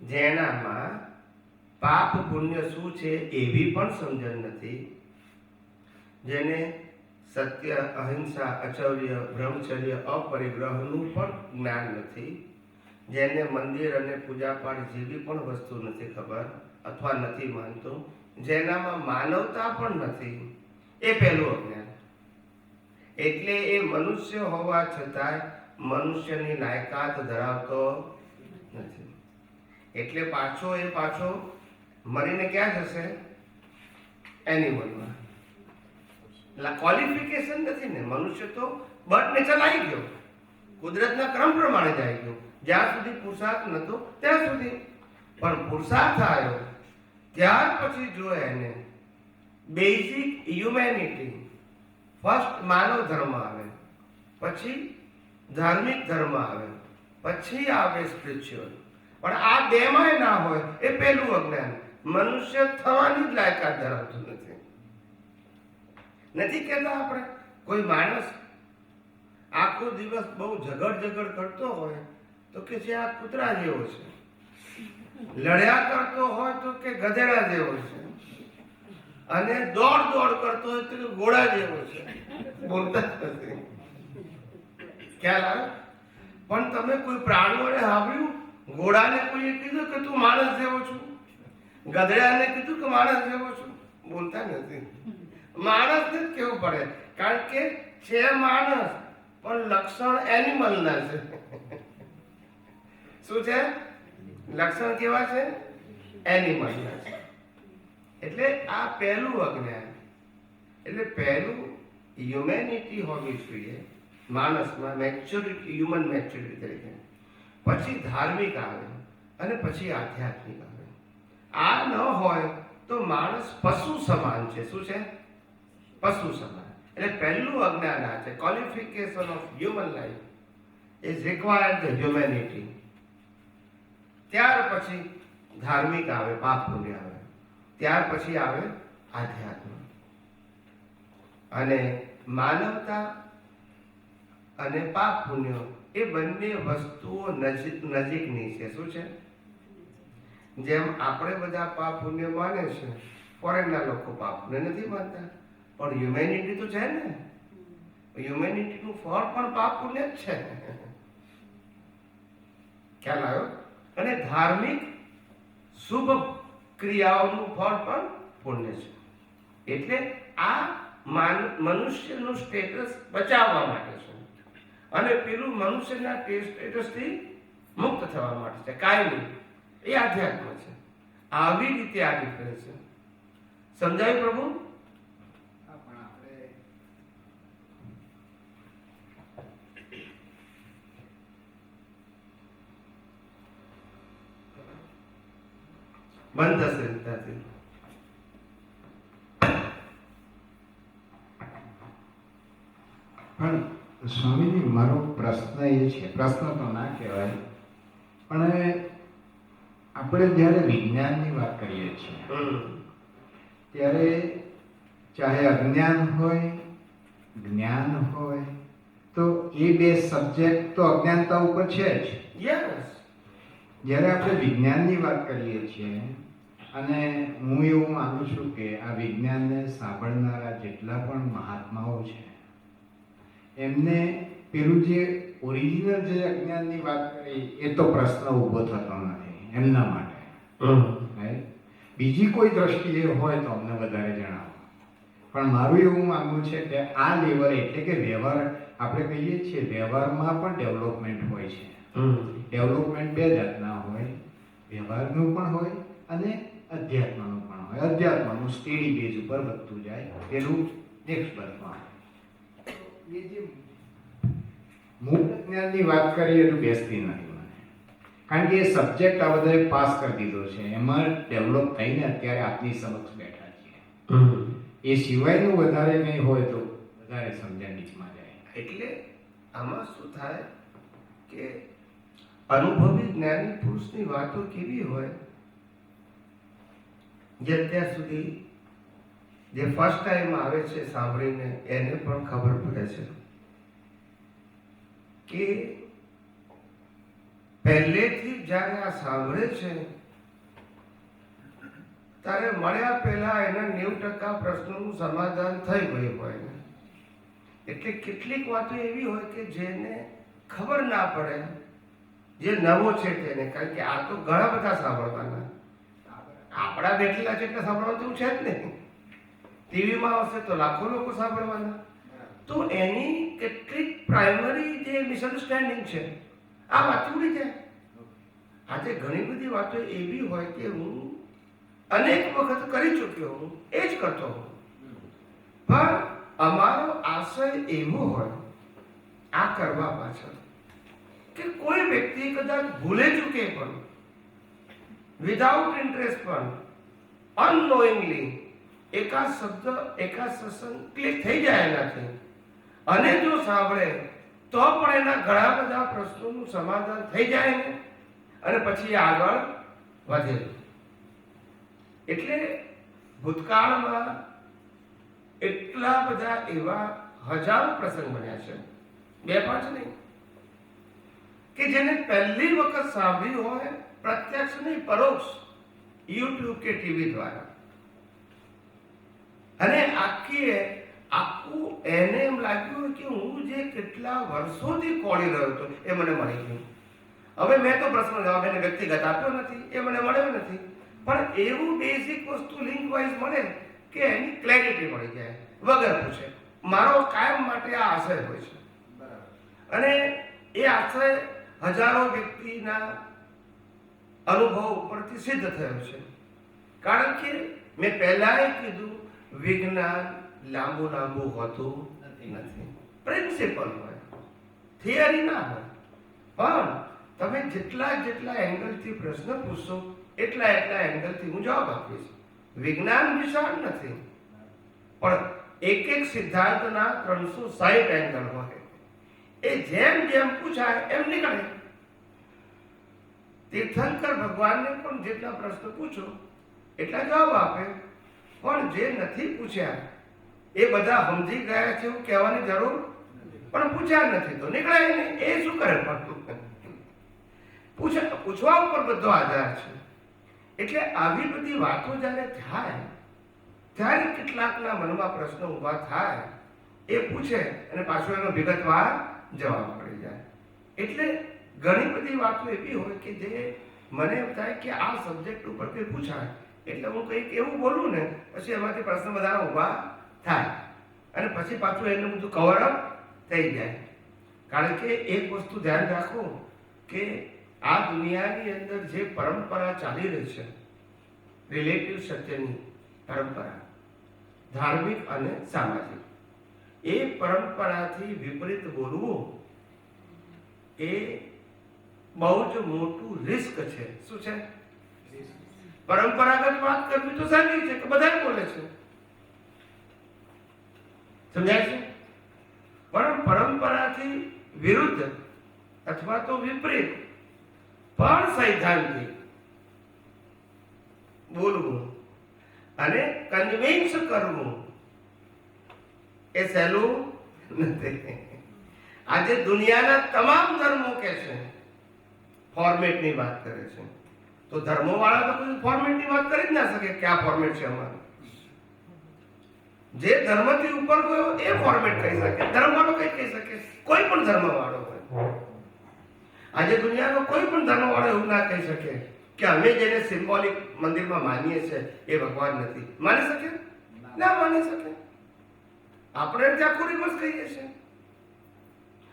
જેનામાં પાપ પુણ્ય શું છે એવી પણ સમજણ નથી, જેને સત્ય, અહિંસા, અચૌર્ય, બ્રહ્મચર્ય, અપરિગ્રહનું પણ જ્ઞાન નથી, જેને મંદિર અને પૂજાપાઠ જેવી પણ વસ્તુ નથી ખબર અથવા નથી માનતો, જેનામાં માનવતા પણ નથી, એ પહેલું અજ્ઞાન. એટલે એ મનુષ્ય હોવા છતાંય મનુષ્યની લાયકાત ધરાવતો નથી. એટલે પાછો મરીને ક્યાં જશે? એનિમલમાં. ક્વોલિફિકેશન નથી ને. મનુષ્ય તો બર્થ નેચર આવી ગયો, કુદરતના ક્રમ પ્રમાણે જાય ગયો. જ્યાં સુધી પુરુષાર્થ નતો ત્યાં સુધી. પણ પુરુષાર્થ આવ્યો ત્યાર પછી જો એને બેઝિક હ્યુમેનિટી ફર્સ્ટ માનવ ધર્મ આવે, પછી ધાર્મિક ધર્મ આવે, પછી આવે સ્પિરિચ્યુઅલ. પણ આ બેમાંય ના હોય એ પહેલું અજ્ઞાન. મનુષ્ય થવાની જ લાયકાત ધરાવતું નથી. નથી કહેતા આપણે કોઈ માણસ આખો દિવસ બહુ ઝઘડ કરતો હોય તો કે જે આ કૂતરા જેવો છે, લડ્યા કરતો હોય તો કે ગધેડા જેવો છે, અને દોડ કરતો હોય તો કે ઘોડા જેવો છે. બોલતા જ નથી. ખ્યાલ આવે? પણ તમે કોઈ પ્રાણીઓને સાંભળ્યું? ઘોડાને કોઈએ કીધું કે તું માણસ જેવો છું, ગધેડાને કીધું કે માણસ જેવો છું? બોલતા નથી. માણસને જ કહેવું પડે, કારણ કે છે માણસ પણ લક્ષણ એનિમલના છે. શું છે? લક્ષણ કેવા છે? એનિમલના છે. એટલે આ પહેલું અજ્ઞાન. એટલે પહેલું હ્યુમેનિટી હોવી જોઈએ માણસમાં, મેચ્યોરિટી, હ્યુમન મેચ્યોરિટી તરીકે. પછી ધાર્મિક આવે અને પછી આધ્યાત્મિક આવે. આ ન હોય તો માણસ પશુ સમાન છે. શું છે? પશુ સમાન. એટલે પહેલું અજ્ઞાન આ છે. Qualification of human life is required the humanity. ત્યાર પછી ધાર્મિક આવે, પાપ પુણ્ય આવે. ત્યાર પછી આવે આધ્યાત્મ. અને માનવતા અને પાપ પુણ્ય એ બંને વસ્તુઓ નજીકની છે. શું છે? જેમ આપણે બધા પાપ પુણ્ય માને છે, ફોરેનના લોકો પાપ પુણ્ય નથી માનતા, પણ હ્યુમેનિટી તો છે ને. હ્યુમેનિટીનું ફળ પણ પાપ પુણ્ય જ છે. ખ્યાલ આવ્યો? અને ધાર્મિક શુભ ક્રિયાઓનું ફળ પણ પુણ્ય છે. એટલે આ મનુષ્યનું સ્ટેટસ બચાવવા માટે છે, અને પેલું મનુષ્યના સ્ટેટસથી મુક્ત થવા માટે છે, કાયમી. એ આધ્યાત્મ છે. આવી રીતે આ ડિફરન્સ છે. સમજાયું પ્રભુ? બંધ થશે ત્યાંથી. પણ સ્વામીજી, મારો પ્રશ્ન એ છે, પ્રશ્ન તો ના કહેવાય, પણ આપણે જ્યારે વિજ્ઞાનની વાત કરીએ છીએ ત્યારે ચાહે અજ્ઞાન હોય, જ્ઞાન હોય, તો એ બે સબ્જેક્ટ તો અજ્ઞાનતા ઉપર છે જ. યસ. જ્યારે આપણે વિજ્ઞાનની વાત કરીએ છીએ, અને હું એવું માનું છું કે આ વિજ્ઞાનને સાંભળનારા જેટલા પણ મહાત્માઓ છે એમને પેલું જે ઓરિજિનલ જે અજ્ઞાનની વાત કરી એ તો પ્રશ્ન ઊભો થતો નથી એમના માટે. બીજી કોઈ દ્રષ્ટિએ હોય તો અમને વધારે જણાવો. પણ મારું એવું માનવું છે કે આ લેવલ એટલે કે વ્યવહાર, આપણે કહીએ છીએ વ્યવહારમાં પણ ડેવલપમેન્ટ હોય છે. ડેવલપમેન્ટ બે જાતના હોય, વ્યવહારનું પણ હોય અને અધ્યાત્મનું પણ હોય. અધ્યાત્મનું સ્ટેડી બેઝ ઉપર વધતું જાય, પેલું નેક્સ્ટ બર્થમાં. એ જે મૂળ જ્ઞાનની વાત કરીએ તો બેસતી નથી મને, કારણ કે એ સબ્જેક્ટ આ બધાએ પાસ કરી દીધો છે, એમાં ડેવલપ થઈને અત્યારે આપની સમક્ષ બેઠા છીએ. એ સિવાયનું વધારે નહીં હોય તો વધારે સમજણ નીચમાં જાય. એટલે આમાં શું થાય કે અનુભવી જ્ઞાની પુરુષની વાતો કેવી હોય, જે અત્યાર સુધી જે ફર્સ્ટ ટાઈમ આવે છે સાંભળીને એને પણ ખબર પડે છે કે પહેલેથી જ્યારે આ સાંભળે છે ત્યારે મળ્યા પહેલા એના 90% પ્રશ્નોનું સમાધાન થઈ ગયું હોય ને. એટલે કેટલીક વાતો એવી હોય કે જેને ખબર ના પડે, જે નવો છે તેને, કારણ કે આ તો ઘણા બધા સાંભળવાના, આપણા બેઠેલા છે એટલે સાંભળવાનું છે જ નહીં. ટીવીમાં આવશે તો લાખો લોકો સાંભળવાના. તો એની કેટલીક પ્રાઇમરી જે મિસઅન્ડરસ્ટેન્ડિંગ છે આ વાત ઉડી જાય. આજે ઘણી બધી વાતો એવી હોય કે હું અનેક વખત કરી ચૂક્યો હું, એ જ કરતો હું, પણ અમારો આશય એવો હોય આ કરવા પાછળ કે કોઈ વ્યક્તિ કદાચ ભૂલે ચૂકે પણ, વિધાઉટ ઇન્ટરેસ્ટ પણ, અનનોઈંગલી એકાદ શબ્દ એકાદ સત્સંગ ક્લિક થઈ જાય એનાથી, અને જો સાંભળે તો પણ એના ઘણા બધા પ્રશ્નોનું સમાધાન થઈ જાય ને, અને પછી આગળ વધે. એટલે ભૂતકાળમાં એટલા બધા એવા હજારો પ્રસંગ બન્યા છે, 2-5 નહીં, કે જેને પહેલી વખત સાંભળ્યું હોય, પ્રત્યક્ષ નહીં પરોક્ષ, યુટ્યુબ કે ટીવી દ્વારા, અને આખું એને એમ લાગ્યું કે હું જે કેટલા વર્ષોથી ખોળી રહ્યો હતો એ મને મળી ગયું. હવે મેં તો પ્રશ્ન જવાબ એને વ્યક્તિગત આપ્યો નથી, એ મને મળ્યો નથી, પણ એવું બેઝિક વસ્તુ લિંક વાઇઝ મળે કે એની ક્લેરિટી મળી જાય વગર પૂછે. મારો કાયમ માટે આ આશય હોય છે, અને એ આશય હજારો વ્યક્તિના અનુભવ ઉપરથી સિદ્ધ થયો છે. કારણ કે મેં પહેલાંય કીધું, વિજ્ઞાન લાંબુ હોતું નથી, પ્રિન્સિપલ હોય, થિયરી ના હોય. પણ તમે જેટલા એંગલથી પ્રશ્ન પૂછશો એટલા એંગલથી હું જવાબ આપીશ. વિજ્ઞાન વિશાળ નથી, પણ એક સિદ્ધાંતના 360 એંગલ હોય, એ જેમ પૂછાય એમ નીકળે. તીર્થંકર ભગવાનને પણ જેટલા પ્રશ્ન પૂછો એટલા જવાબ આપે, પણ જે નથી પૂછ્યા એ બધા સમજી ગયા છે એવું કહેવાની જરૂર, પણ પૂછ્યા નથી તો નીકળે નહીં. એ શું કરે? પણ પૂછવા ઉપર બધો આધાર છે. એટલે આવી બધી વાતો જ્યારે થાય ત્યારે કેટલાકના મનમાં પ્રશ્ન ઊભા થાય, એ પૂછે અને પાછો એનો વિગતવાર જવાબ મળી જાય. એટલે ઘણી બધી વાતો એવી હોય કે જે મને એમ થાય કે આ સબ્જેક્ટ ઉપર કંઈ પૂછાય એટલે હું કંઈક એવું બોલું ને, પછી એમાંથી પ્રશ્ન બધા ઊભા થાય, અને પછી પાછું એનું બધું કવર અપ થઈ જાય. કારણ કે એક વસ્તુ ધ્યાન રાખો કે આ દુનિયાની અંદર જે પરંપરા ચાલી રહી છે, રિલેટિવ સત્યની પરંપરા, ધાર્મિક અને સામાજિક, એ પરંપરાથી વિપરીત બોલવું એ બહુ જ મોટું રિસ્ક છે. શું છે? પરંપરાગત વાત કરવી તો સારી છે કે બધા બોલે છે, સમજાય છે, પણ પરંપરાથી વિરુદ્ધ અથવા તો વિપરીત પણ સૈદ્ધાંતિક બોલવું અને કન્વિન્સ કરવું એ સહેલું નથી. આજે દુનિયાના તમામ ધર્મો કે છે ફોર્મેટની વાત કરે છે, તો ધર્મો વાળા તો કોઈ ફોર્મેટની વાત કરી જ ના શકે કે આ ફોર્મેટ છે અમારું. જે ધર્મથી ઉપર ગયો એ ફોર્મેટ કહી શકે, ધર્મ વાળો કઈ કહી શકે, કોઈ પણ ધર્મ વાળો હોય. આજે દુનિયાનો કોઈ પણ ધર્મ વાળો એવું ના કહી શકે કે અમે જેને સિમ્બોલિક મંદિરમાં માનીએ છીએ એ ભગવાન નથી. માની શકે? ના માની શકે. આપણે ત્યાં આખું રિવર્સ કહીએ છીએ.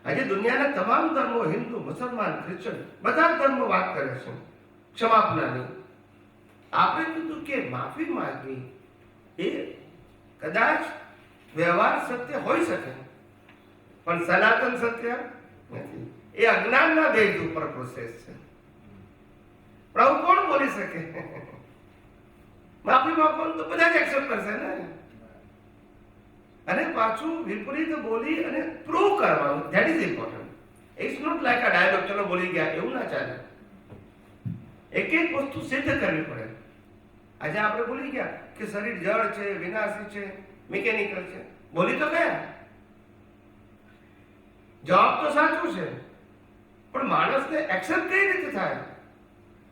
આજે દુનિયાના તમામ ધર્મો, હિન્દુ, મુસલમાન, ક્રિશ્ચન, બધા ધર્મો વાત કરે છે ક્ષમાપનાની. આપણે કીધું કે માફી માંગવી એ કદાચ વ્યવહાર સત્ય હોઈ શકે, પણ સનાતન સત્ય નથી. એ અજ્ઞાનના ભેદ ઉપર પ્રોસેસ છે. પ્રભુ કોણ બોલી શકે? માફી માંગો તો બધા જ એક્સેપ્ટ કરશે ને. અને પાછું વિપરીત બોલી અને પ્રૂવ કરવાનું, that is important. It's not like a dialogue, ચલો બોલી ગયા, એવું ના ચાલે. એક વસ્તુ સિદ્ધ કરવી પડે. આજે આપણે બોલી ગયા કે શરીર જળ છે, વિનાશી છે, મિકેનિકલ છે, બોલી તો ગયા, જવાબ તો સાચું છે, પણ માણસને એક્સેપ્ટ કઈ રીતે થાય?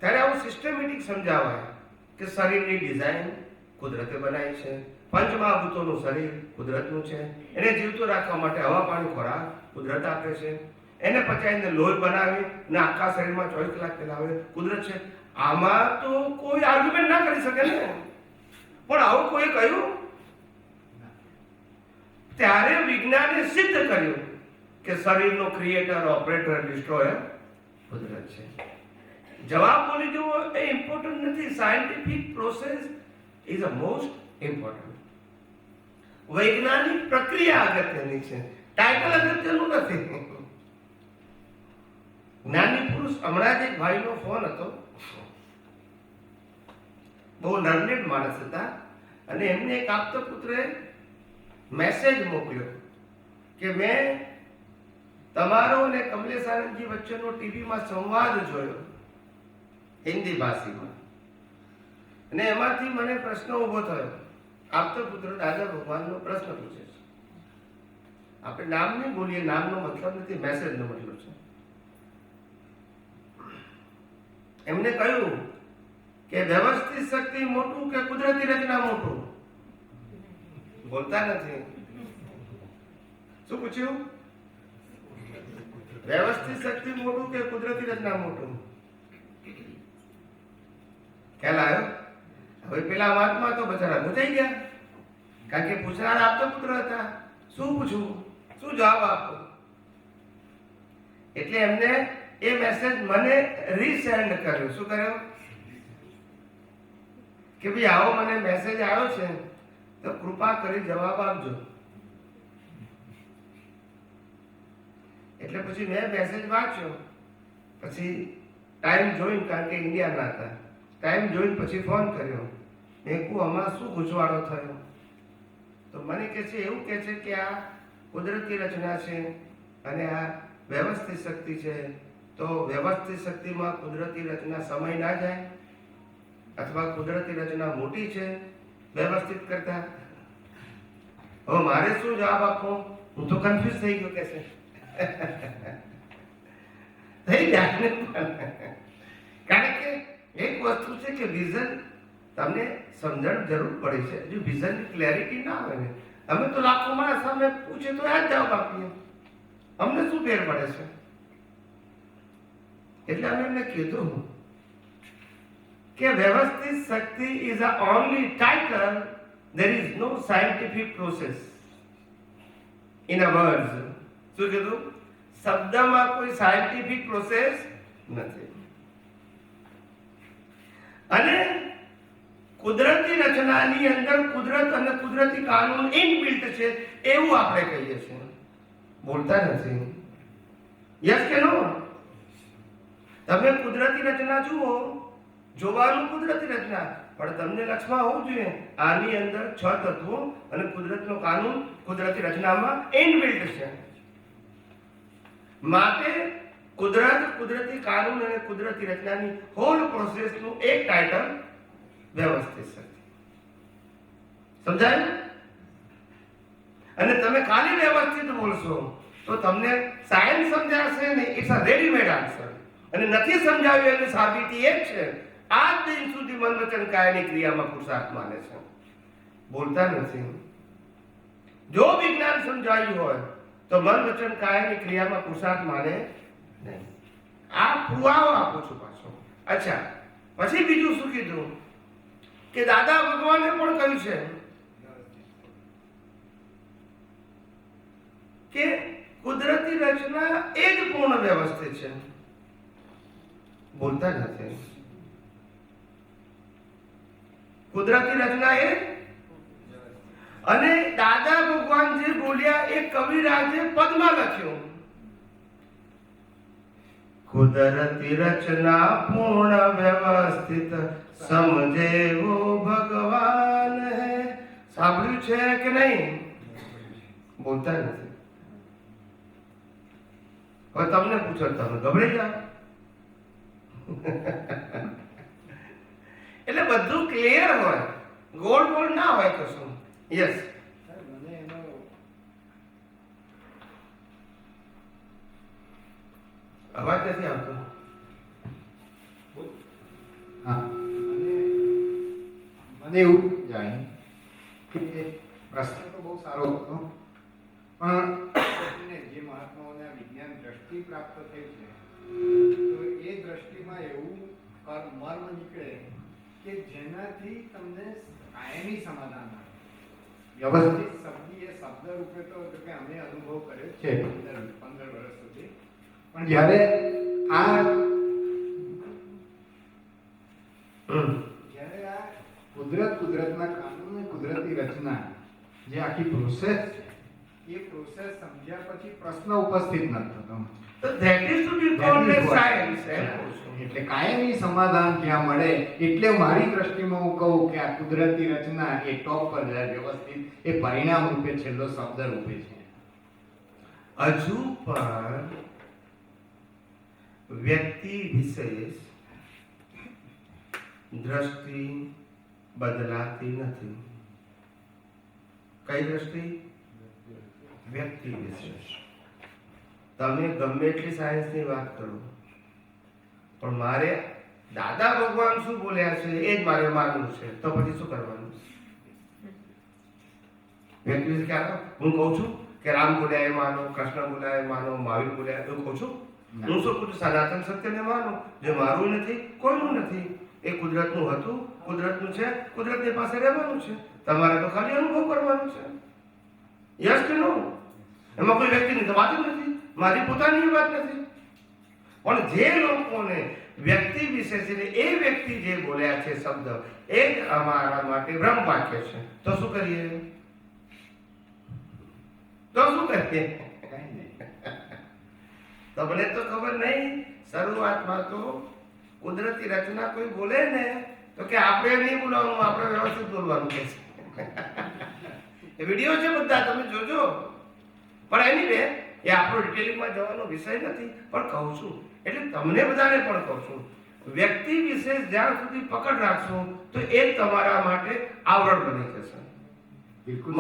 ત્યારે આવું સિસ્ટમેટિક સમજાવાય કે શરીરની ડિઝાઇન કુદરતે બનાવી છે, પંચમહાભૂતોનું શરીર કુદરતનું છે, એને જીવતું રાખવા માટે હવા, પાણી, ખોરાક કુદરત આપે છે, એને પચાવીને લોહી બનાવી ને આખા શરીરમાં 24 કલાક ચલાવે કુદરત છે. આમાં તો કોઈ આર્ગ્યુમેન્ટ ના કરી શકે ને. પણ આવું કોઈ કહ્યું? ત્યારે વિજ્ઞાને સિદ્ધ કર્યું કે શરીરનો ક્રિએટર, ઓપરેટર, ડિસ્ટ્રોયર કુદરત છે. જવાબ બોલી જવો એ ઇમ્પોર્ટન્ટ નથી. Scientific process is a most important. વૈજ્ઞાનિક પ્રક્રિયા અગત્યની છે, ટાઇટલ અગત્યનું નથી. જ્ઞાની પુરુષ, હમણાં જ એક ભાઈનો ફોન હતો, બહુ લર્નેડ માણસ હતા, અને એમને એક આપતા પુત્રે મેસેજ મોકલ્યો કે મેં તમારો અને કમલેશ આનંદજી વચ્ચેનો ટીવીમાં સંવાદ જોયો હિન્દી ભાષીમાં, અને એમાંથી મને પ્રશ્ન ઊભો થયો. આપતો પુત્ર દાદા ભગવાનનો પ્રશ્ન પૂછે છે. આપણે નામ નહીં બોલીએ, નામનો મતલબ નથી, મેસેજનો મતલબ છે. એમને કહ્યું કે વ્યવસ્થિત શક્તિ મોટું કે કુદરતી રચના મોટું? બોલતા નથી. શું પૂછ્યું? વ્યવસ્થિત શક્તિ મોટું કે કુદરતી રચના મોટું? ખ્યાલ આવ્યો? હવે પેલા વાતમાં તો બચારા મૂંઝાઈ ગયા, કારણ કે પૂછનાર આપતો પુત્ર હતા. શું પૂછવું, શું જવાબ આપો? એટલે એમને એ મેસેજ મને રીસેન્ડ કર્યો. શું કર્યો? કે ભાઈ આવો મને મેસેજ આવ્યો છે, તો કૃપા કરી જવાબ આપજો. એટલે પછી મેં મેસેજ વાંચ્યો, પછી ટાઈમ જોઈને, કારણ કે ઇન્ડિયાના હતા, ટાઈમ જોઈને પછી ફોન કર્યો. મેં કહું આમાં શું ગૂંચવાડો થયો? તો મને કહે છે, એવું કહે છે કે આ કુદરતી રચના છે અને આ વ્યવસ્થિત શક્તિ છે. તો વ્યવસ્થિત શક્તિમાં કુદરતી રચના સમય ના જાય, અથવા કુદરતી રચના મોટી છે વ્યવસ્થિત કરતા? હવે મારે શું જવાબ આપવો? હું તો કન્ફ્યુઝ થઈ ગયો. કે છે થઈ જાય ને, કારણ કે એક વસ્તુ છે કે વિઝન તમને સમજણ જરૂર પડે છે. જો વિઝનની ક્લેરિટી ના આવે ને, અમે તો લાખો માણસ સામે પૂછે તો આ જ જવાબ આપીએ, અમને શું ફેર પડે છે? એટલે અમે એમને કીધું કે વ્યવસ્થિત શક્તિ is a only title, there is no scientific process in a words. શું કીધું? શબ્દમાં કોઈ સાયન્ટિફિક પ્રોસેસ નથી. અને કુદરતી રચનાની અંદર કુદરત અને કુદરતી કાનૂન ઇનબિલ્ટ છે એવું આપણે કહીએ છીએ. બોલતા નથી. યસ કે નો? તમે કુદરતી રચના જુઓ, જોવાનું કુદરતી રચના, પણ તમને લક્ષમાં હોવું જોઈએ આની અંદર 6 તત્વો અને કુદરતનો કાનૂન કુદરતી રચનામાં ઇનબિલ્ટ છે. માટે કુદરત, કુદરતી કાનૂન અને કુદરતી રચનાની હોલ પ્રોસેસનું એક ટાઇટલ વ્યવસ્થિત શક્તિ. સમજાયું? અને તમે ખાલી વ્યવસ્થિત બોલશો તો તમને સાયન્સ સમજાશે ને, ઇટ્સ અ રેડીમેડ આન્સર. અને નથી સમજાવ્યું એની સાબિતી એ છે, આજ દિન સુધી મન વચન કાયની ક્રિયામાં પુરુષાર્થ માને છે. બોલતા નથી. જો વિજ્ઞાન સમજાયું હોય તો મન વચન કાયની ક્રિયામાં પુરુષાર્થ માને નહીં. આ પુરાવો આપું છું પાછો. અચ્છા, પછી બીજું શું કીધું? કે દાદા ભગવાને પણ કહ્યું છે કે કુદરતી રચના એ જ પૂર્ણ વ્યવસ્થિત છે. બોલતા નથી. કુદરતી રચના એ, અને દાદા ભગવાન જે બોલ્યા એ કવિરાજે પદમાં લખ્યું, કુદરતી રચના પૂર્ણ વ્યવસ્થિત સમજેવો ભગવાન હે. સાંભળ્યું છે કે નહીં? બોલતા નથી. હવે તમને પૂછો, તમે ગભરાઈ જાઓ? એટલે બધું ક્લિયર હોય, ગોળ ગોળ ના હોય કશું. યસ, મને એનો અવાજ નથી આવતો. હા, મને એવું જાય કે પ્રશ્ન તો બહુ સારો હતો, પણ જે મહાત્માઓને વિજ્ઞાન દ્રષ્ટિ પ્રાપ્ત થઈ છે, તો એ દ્રષ્ટિમાં એવું મર્મ નીકળે કે જેનાથી તમને કાયમી સમાધાન મળે. વ્યવસ્થિત શબ્દ એ શબ્દ રૂપે તો કે અમે અનુભવ કર્યો છે 15 વર્ષ સુધી, પણ જ્યારે આ કુદરતના કાનૂન, કુદરતી રચના, જે આખી પ્રોસેસ છે, એ પ્રોસેસ સમજ્યા પછી પ્રશ્ન ઉપસ્થિત નથી થતો. તો that is to be called as science. એટલે કાયમી સમાધાન ત્યાં મળે. એટલે મારી દ્રષ્ટિમાં હું કહું કે આ કુદરતી રચના એ ટોપ પર જાય વ્યવસ્થિત, એ પરિણામ રૂપે છેલ્લો શબ્દ રૂપે છે. હજુ પણ વ્યક્તિ વિશેષ દ્રષ્ટિ બદલાતી નથી. કઈ દ્રષ્ટિ? વ્યક્તિ વિશેષ. તમે ગમે એટલી સાયન્સની વાત કરો, પણ મારે દાદા ભગવાન શું બોલ્યા છે એ જ મારે માનવું છે. તો પછી શું કરવાનું? વ્યક્તિ વિશેષ ક્યારે હું કહું છું કે રામ બોલ્યા એ માનો, કૃષ્ણ બોલ્યા એ માનો, મહાવીર બોલ્યા એવું કહું છું? હું શું કહું છું? સનાતન સત્યને માનો, જે મારું નથી, કોઈનું નથી. એ કુદરતનું હતું, કુદરતનું છે, કુદરતની પાસે રહેવાનું છે. તમારે તો ખાલી અનુભવ કરવાનો છે. યસ કે નો? એમાં કોઈ વ્યક્તિની તો વાત જ નથી, મારી પોતાની વાત નથી. પણ જે લોકોને વ્યક્તિ વિશે છે એ વ્યક્તિ જે બોલ્યા છે શબ્દ એ જ અમારા માટે બ્રહ્મ વાક્ય છે. તો શું કરીએ? તમને તો ખબર નહીં. શરૂઆતમાં તો કુદરતી રચના કોઈ બોલે ને તો કે આપણે નહીં બોલવાનું, આપણે વ્યવસ્થિત બોલવાનું કે છે. એ વિડીયો છે બધા, તમે જોજો. પણ એની એ આપણો ડિટેલિંગમાં જવાનો વિષય નથી, પણ કહું છું એટલે તમને બધાને પણ કહું છું, વ્યક્તિ વિશેષ જ્યાં સુધી પકડ રાખશો તો એ તમારા માટે આવરણ બની જશે.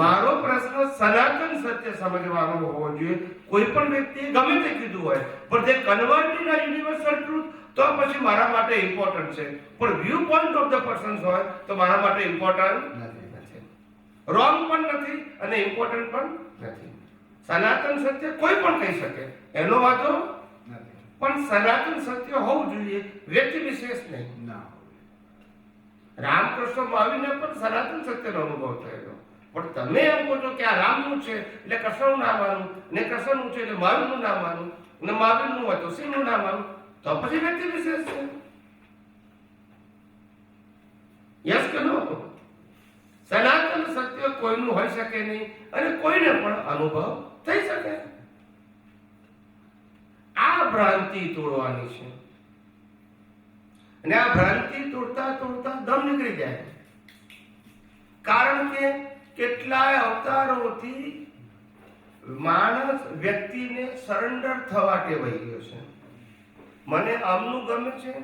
મારો પ્રશ્ન સનાતન સત્ય સમજવાનો હોવો જોઈએ. કોઈ પણ વ્યક્તિએ ગમે તે કીધું હોય, પણ તે કન્વર્ટેડ યુનિવર્સલ ટ્રુથ તો પછી મારા માટે ઇમ્પોર્ટન્ટ છે. પણ view point of the persons હોય તો મારા માટે ઇમ્પોર્ટન્ટ નથી, રોંગ પણ નથી અને ઇમ્પોર્ટન્ટ પણ નથી. સનાતન સત્ય કોઈ પણ કહી શકે, એનો વાંધો નથી, પણ સનાતન સત્ય હોવું જોઈએ, વ્યક્તિ વિશેષ નહીં. રામકૃષ્ણ મહાવીરને પણ સનાતન સત્યનો અનુભવ થયેલો. પણ તમે એમ કહો છો કે આ રામનું છે એટલે કૃષ્ણનું ના માનવું, ને કૃષ્ણનું છે એટલે મહાવીરનું ના માનવું, ને મહાવીરનું હોય તો સિંહનું ના માનવું, તો પછી વ્યક્તિ વિશેષ છે. યસ કે નો? સનાતન સત્ય કોઈનું હોઈ શકે નહીં અને કોઈને પણ અનુભવ થઈ શકે. આ ભ્રાંતિ તોડવાની છે અને આ ભ્રાંતિ તોડતા તોડતા દમ નીકળી જાય. કારણ કે કેટલાય અવતારોથી માણસ વ્યક્તિને સરેન્ડર થવા ટેવાઈ ગયો છે. મને આમનું ગમે છે,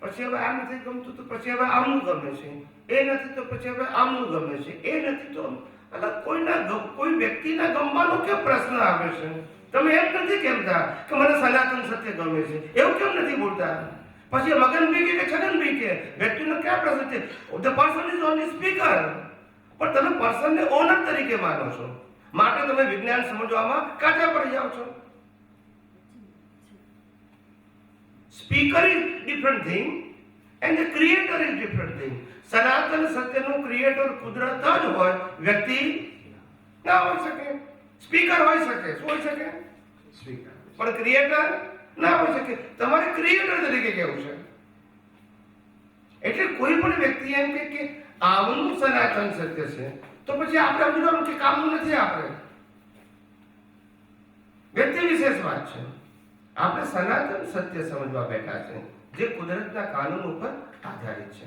પછી હવે આ નથી ગમતું તો પછી હવે આમનું ગમે છે, એ નથી તો પછી હવે આમનું ગમે છે, એ નથી તો કોઈ વ્યક્તિના ગમવાનો કેમ પ્રશ્ન આવે છે? તમે એમ નથી કહેતા કે મને સનાતન સત્ય ગમે છે, એવું કેમ નથી બોલતા? પછી મગન બી કે છગન બી કે વ્યક્તિનો ક્યાં પ્રશ્ન છે? The person is only speaker. પણ તમે પર્સનને ઓનર તરીકે માનો છો, માટે તમે વિજ્ઞાન સમજવામાં કાચા પડી જાઓ છો. Speaker is different thing and the creator is different thing. સનાતન સત્યનો ક્રિએટર કુદરત જ હોય, વ્યક્તિ ના હોઈ શકે. સ્પીકર હોઈ શકે, શું હોઈ શકે? સ્પીકર. પણ ક્રિએટર ના હોઈ શકે. તમારે ક્રિએટર તરીકે કેવું છે? એટલે કોઈ પણ વ્યક્તિ એમ કે આમનું સનાતન સત્ય છે તો પછી આપણે સમજવાનું કે કામનું નથી. આપણે વ્યક્તિ વિશેષ વાત છે. આપણે સનાતન સત્ય સમજવા બેઠા છે જે કુદરતના કાનૂન ઉપર આધારિત છે.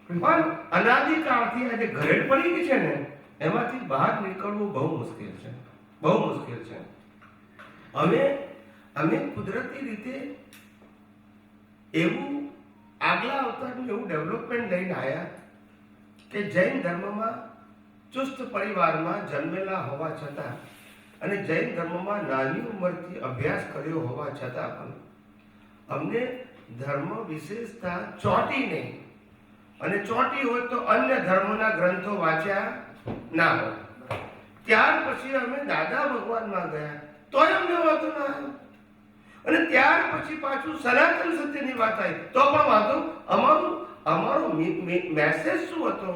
પણ અનાદિકાળથી આ જે ઘરેડ પડી ગઈ છે ને એમાંથી બહાર નીકળવું બહુ મુશ્કેલ છે, બહુ મુશ્કેલ છે. અમે કુદરતી રીતે એવું આગલા અવતારનું એવું ડેવલપમેન્ટ લઈને આવ્યા કે જૈન ધર્મમાં ચુસ્ત પરિવારમાં જન્મેલા હોવા છતાં અને જૈન ધર્મમાં નાની ઉંમરથી અભ્યાસ કર્યો હોવા છતાં પણ અમને ધર્મ વિશેષતા ચોંટી નહીં. અને ચોંટી હોય તો અન્ય ધર્મોના ગ્રંથો વાંચ્યા ના હોય. ત્યાર પછી અમે દાદા ભગવાનમાં ગયા તોય અમને વાંધો ના આવ્યો. અને ત્યાર પછી પાછું સનાતન સત્યની વાત આવી તો પણ વાંધો. અમારો મેસેજ શું હતો,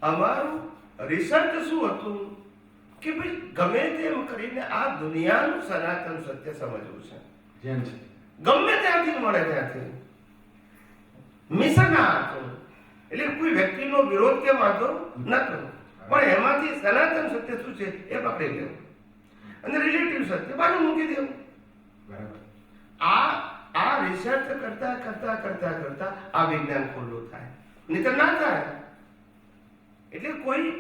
અમારું રિસર્ચ શું હતું કે ભાઈ ગમે તેમ કરીને આ દુનિયાનું સનાતન સત્ય સમજવું છે. જેમ છે ગમે ત્યાંથી મળે ત્યાંથી મિશન આ હતું. એટલે કોઈ વ્યક્તિનો વિરોધ કે વાંધો નતો, પણ એમાંથી સનાતન સત્ય શું છે એ પકડી લેવું અને રિલેટિવ સત્ય બાજુ મૂકી દેવું. બરાબર. આ આ રિસર્ચ કરતા કરતા કરતા કરતા આ વિજ્ઞાન ખુલ્લું થાય, નહીંતર ના થાય. એટલે કોઈ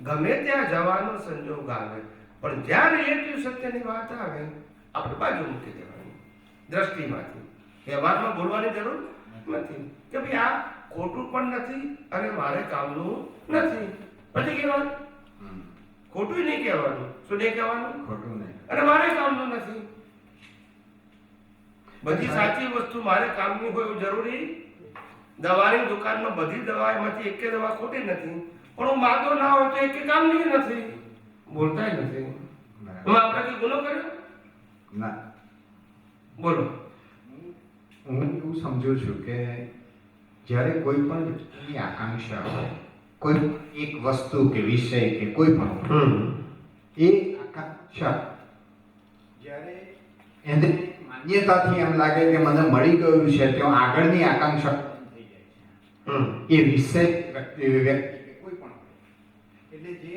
ગમે ત્યાં જવાનો સંજોગ આવે, પણ જ્યાં રિલેટિવ સત્યની વાત આવે આપણે બાજુ મૂકી દેવાની દ્રષ્ટિમાંથી. વ્યવહારમાં બોલવાની જરૂર નથી કે ભાઈ આ ખોટું પણ નથી અને મારે કામનું નથી. પછી કહેવાનું ખોટું નહીં કહેવાનું. શું નહીં કહેવાનું? ખોટું નહીં. અને મારે કામનું નથી. બધી સાચી વસ્તુ મારે કામની હોય એવું જરૂરી. દવાની દુકાનમાં બધી દવામાંથી એક દવા ખોટી નથી, પણ હું માગો ના હોય તો એક કામની નથી. બોલતા નથી. હું આપણાથી ગુનો કર્યો? ના. બોલો. હું એવું સમજુ છું કે જ્યારે કોઈ પણ વ્યક્તિની આકાંક્ષા હોય, કોઈ એક વસ્તુ કે વિષય કે કોઈ પણ એ આકાંક્ષા જ્યારે એને માન્યતાથી એમ લાગે કે મને મળી ગયું છે, તો આગળની આકાંક્ષા થઈ જાય છે. એ વિષય વ્યક્તિ કે કોઈ પણ. એટલે જે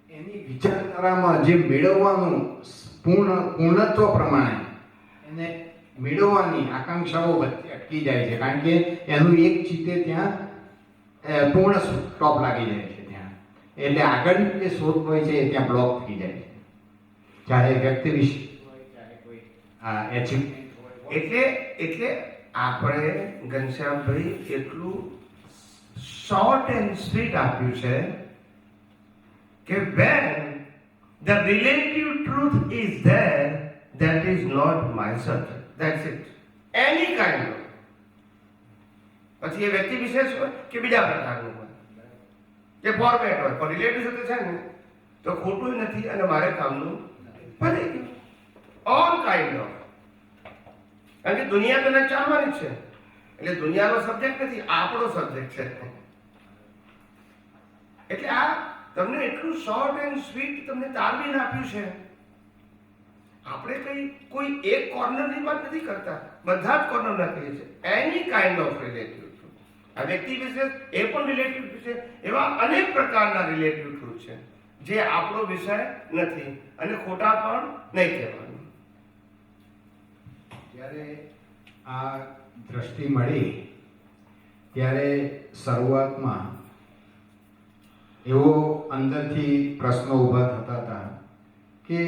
એની વિચારધારામાં જે મેળવવાનું પૂર્ણત્વ પ્રમાણે એને મેળવવાની આકાંક્ષાઓ વચ્ચે અટકી જાય છે, કારણ કે એનું એક ચિત્તે ત્યાં પૂર્ણ સ્ટોપ લાગી જાય છે ત્યાં. એટલે આગળની જે શોધ હોય છે એ ત્યાં બ્લોક થઈ જાય છે, ચાહે વ્યક્તિ વિશે હોય ચાહે કોઈ એચિવમેન્ટ હોય. એટલે આપણે ઘનશ્યામભાઈ એટલું શોર્ટ એન્ડ સ્વીટ આપ્યું છે કે when the relative truth is there, that is not my subject. That's it. Any kind of. પછી એ વ્યક્તિ વિશેષ હોય કે બીજા પ્રકારનું હોય કે ફોર્મેટ હોય, પણ રિલેટિવ સાથે છે ને તો ખોટું નથી અને મારે કામનું પતી ગયું. All kind of. કારણ કે દુનિયા તો ચાલવાની છે, એટલે દુનિયાનો સબ્જેક્ટ નથી, આપણો સબ્જેક્ટ છે. એટલે આ તમને એટલું શોર્ટ એન્ડ સ્વીટ તમને તારવીને આપ્યું છે. આપણે કઈ કોઈ એક કોર્નરની વાત નથી કરતા, બધા જ કોર્નરના કહીએ છીએ. એની કાઇન્ડ ઓફ રિલેટિવ ટ્રુથ. આ વ્યક્તિ વિશેષ એ પણ રિલેટિવ ટ્રુથ છે. એવા અનેક પ્રકારના રિલેટિવ ટ્રુથ છે જે આપણો વિષય નથી અને ખોટા પણ નહીં કહેવાનું. જ્યારે આ દ્રષ્ટિ મળી ત્યારે શરૂઆતમાં એવો અંદરથી પ્રશ્નો ઊભા થતા હતા કે